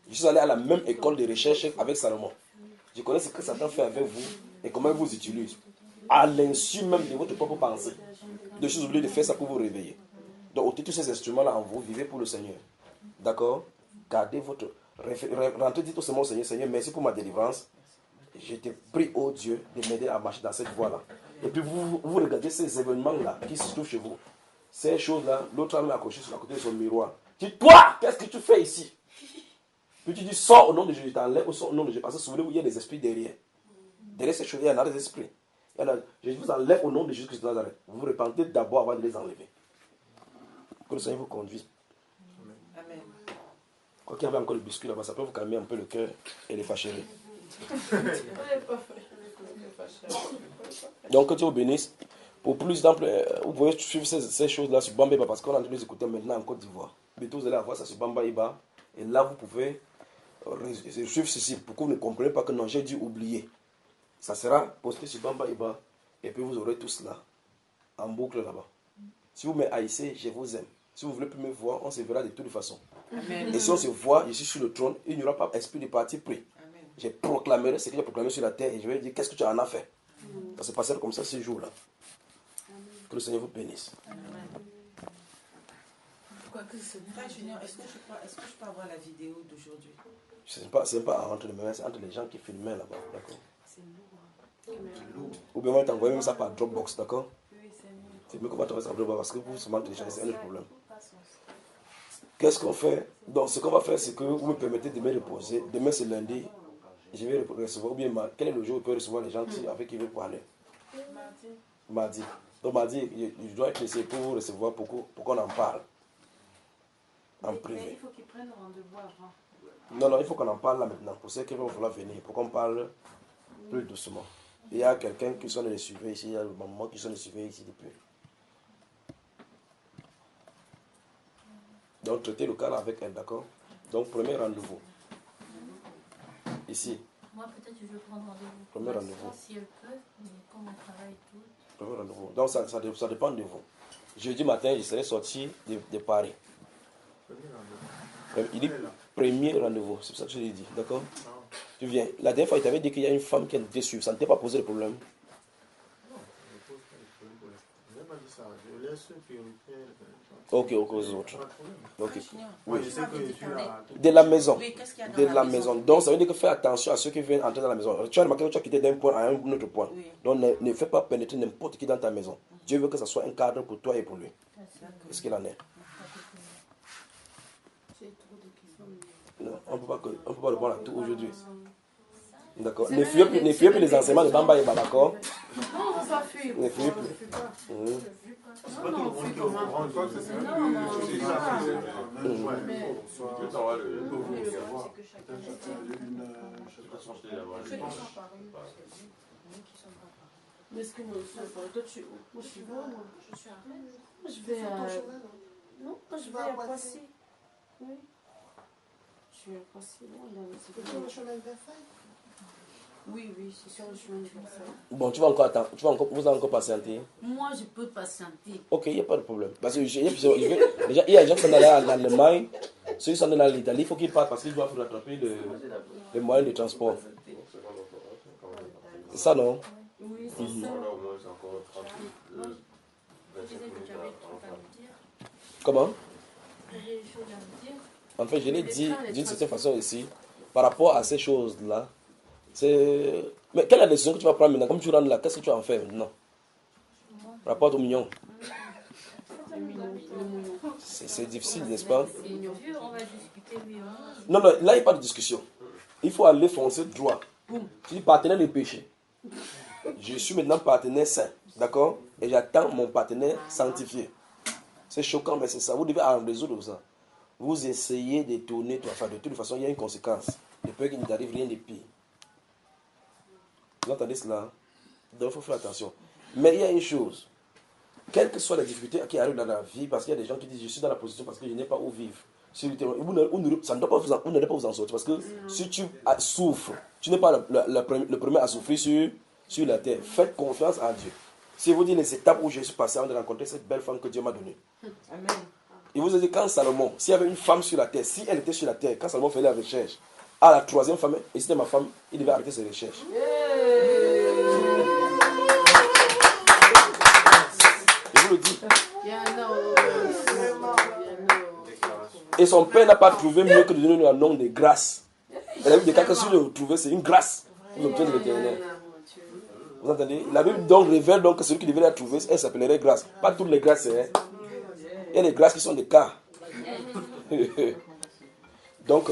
Je suis allé à la même école de recherche avec Salomon. Je connais ce que Satan fait avec vous et comment il vous utilise. À l'insu même de votre propre pensée. Je suis obligé de faire ça pour vous réveiller. Donc, ôtez tous ces instruments-là en vous, vivez pour le Seigneur. D'accord? Gardez votre... Rentrez, dites au Seigneur, Seigneur, merci pour ma délivrance. Je te prie, oh Dieu, de m'aider à marcher dans cette voie-là. Et puis vous regardez ces événements-là qui se trouvent chez vous. Ces choses-là, l'autre homme est accroché sur la côté de son miroir. Tu dis, toi, qu'est-ce que tu fais ici? Puis tu dis, sors au nom de Jésus, t'enlèves au nom de Jésus. Parce que souvenez-vous, il y a des esprits derrière. Derrière ces choses, il y en a des esprits. Je vous enlève au nom de Jésus Christ de Nazareth. Vous vous repentez d'abord avant de les enlever. Que le Seigneur vous conduise. Amen. Quoi qu'il y avait encore le biscuit là-bas, ça peut vous calmer un peu le cœur et les fâcheries. Donc que Dieu vous bénisse. Pour plus d'ample, vous pouvez suivre ces choses-là sur Bamba Iba parce qu'on est en train de les écouter maintenant en Côte d'Ivoire. Bientôt vous allez avoir ça sur Bamba Iba. Et là vous pouvez suivre ceci pour que vous ne compreniez pas que non, j'ai dû oublier. Ça sera posté sur Bamba Iba et puis vous aurez tout cela en boucle là-bas. Si vous me haïssez, je vous aime. Si vous voulez plus me voir, on se verra de toutes les façons. Amen. Et si on se voit, je suis sur le trône, il n'y aura pas esprit de parti pris. Amen. Je proclamerai ce que j'ai proclamé sur la terre et je vais dire qu'est-ce que tu en as fait. Ça se passera comme ça ce jour-là. Que le Seigneur vous bénisse. Amen. Frère Junior, est-ce que je peux avoir la vidéo d'aujourd'hui? Ce n'est pas entre les mains, c'est entre les gens qui filmaient là-bas. D'accord? C'est lourd. Ou bien on va t'envoyer même ça par Dropbox, d'accord? C'est mieux qu'on va t'envoyer ça par Dropbox parce que vous seulement télécharger, c'est un autre problème. Qu'est-ce qu'on fait? Donc ce qu'on va faire, c'est que vous me permettez de me reposer. Demain c'est lundi. Je vais recevoir, ou bien quel est le jour où je peux recevoir les gens avec qui je veux parler? Mardi. Donc mardi, je dois être laissé pour vous recevoir, pour qu'on en parle. En privé. Mais il faut qu'ils prennent rendez-vous avant. Non, il faut qu'on en parle là maintenant. Pour ceux qui vont vouloir venir, pour qu'on parle plus doucement. Il y a quelqu'un qui sont les suivre ici, il y a le maman qui sont les suivre ici depuis. Donc traitez le cas là avec elle, d'accord? Donc, premier rendez-vous. Ici. Moi, peut-être que je vais prendre rendez-vous. Premier rendez-vous. Si elle peut, mais comme on travaille et tout. Premier rendez-vous. Donc, ça dépend de vous. Jeudi matin, je serai sorti de Paris. Il dit premier rendez-vous. C'est ça que je lui ai dit. D'accord? Tu viens. La dernière fois, il t'avait dit qu'il y a une femme qui est déçue. Ça ne t'a pas posé de problème? Ok, aux autres. Ok. Oui. De la maison. De la maison. Donc, ça veut dire que fais attention à ceux qui viennent entrer dans la maison. Tu as remarqué que tu as quitté d'un point à un autre point. Donc, ne fais pas pénétrer n'importe qui dans ta maison. Dieu veut que ça soit un cadre pour toi et pour lui. Qu'est-ce qu'il en est? Non, on ne peut pas répondre à tout aujourd'hui. D'accord. Ne fuyez plus les enseignements de Bamba et Baba, d'accord? Non, on s'enfuit. Ne fuyez plus. C'est pas tout le monde qui est au courant. Mais est-ce que moi, toi, tu es où? Moi, je suis où, moi? Je suis à Rennes. Moi, je vais à... Non, moi, je vais à Poissy. Oui. Je suis à Poissy. C'est sur le chemin de Versailles? Oui, c'est sur le chemin de Versailles. Bon, tu vas encore attendre. Vous allez encore patienter? Moi, je peux patienter. Ok, il n'y a pas de problème. Parce que déjà, il y a des gens qui sont allés en Allemagne. Ceux qui sont allés en Italie, il faut qu'ils partent parce qu'ils doivent rattraper les moyens de transport. C'est ça, non? Oui, c'est ça. Comment? En fait, je l'ai dit d'une certaine façon ici, par rapport à ces choses-là, c'est... Mais quelle est la décision que tu vas prendre maintenant? Comme tu rentres là, qu'est-ce que tu vas en faire maintenant? Par rapport au mignon. C'est difficile, n'est-ce pas? Non, là, il n'y a pas de discussion. Il faut aller foncer droit. Tu dis partenaire de péché. Je suis maintenant partenaire saint, d'accord? Et j'attends mon partenaire sanctifié. C'est choquant, mais c'est ça. Vous devez en résoudre ça. Vous essayez de tourner, enfin, de toute façon, il y a une conséquence. De peur qu'il ne t'arrive rien de pire. Vous entendez cela? Donc, il faut faire attention. Mais il y a une chose. Quelles que soient les difficultés qui arrivent dans la vie, parce qu'il y a des gens qui disent, je suis dans la position parce que je n'ai pas où vivre. Ça ne doit pas vous en sortir. Parce que si tu souffres, tu n'es pas le premier à souffrir sur la terre. Faites confiance en Dieu. Si vous dites les étapes où je suis passé avant de rencontrer cette belle femme que Dieu m'a donnée. Amen. Il vous a dit, quand Salomon, s'il y avait une femme sur la terre, si elle était sur la terre, quand Salomon faisait la recherche, à la troisième femme, et c'était ma femme, il devait arrêter ses recherches. Je vous le dis. Et son père n'a pas trouvé mieux que de donner un nom de grâce. Elle a vu des cas que si le trouver, c'est une grâce pour l'obtenir de l'éternel. Vous entendez? La Bible donc révèle donc que celui qui devait la trouver, elle s'appellerait grâce. Pas toutes les grâces, hein. Il y a des grâces qui sont des cas. Donc,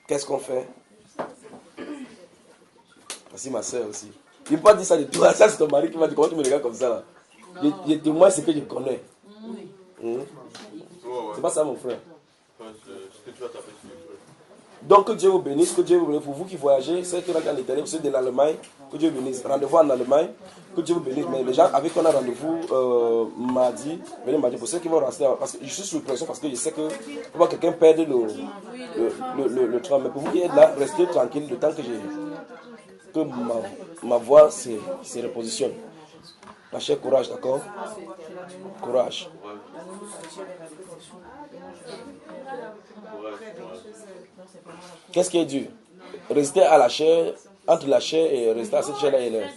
qu'est-ce qu'on fait? Voici ma soeur aussi. Il ne peut pas dire ça de toi. Ça, c'est ton mari qui m'a dit comment tu me regardes comme ça là. Je témoigne ce que je connais. C'est pas ça, mon frère. Donc, que Dieu vous bénisse, que Dieu vous bénisse. Pour vous qui voyagez, ceux qui rentrent en Italie, ceux de l'Allemagne, que Dieu vous bénisse. Rendez-vous en Allemagne, que Dieu vous bénisse. Mais les gens avec qui on a rendez-vous mardi, venez mardi. Pour ceux qui vont rester, parce que je suis sous pression, parce que je sais que faut pas quelqu'un perde le train. Mais pour vous qui êtes là, restez tranquille le temps que ma voix se repositionne. Lâchez courage, d'accord? Courage. Qu'est-ce qui est dur? Rester à la chair, entre la chair et rester à cette chair-là et l'air.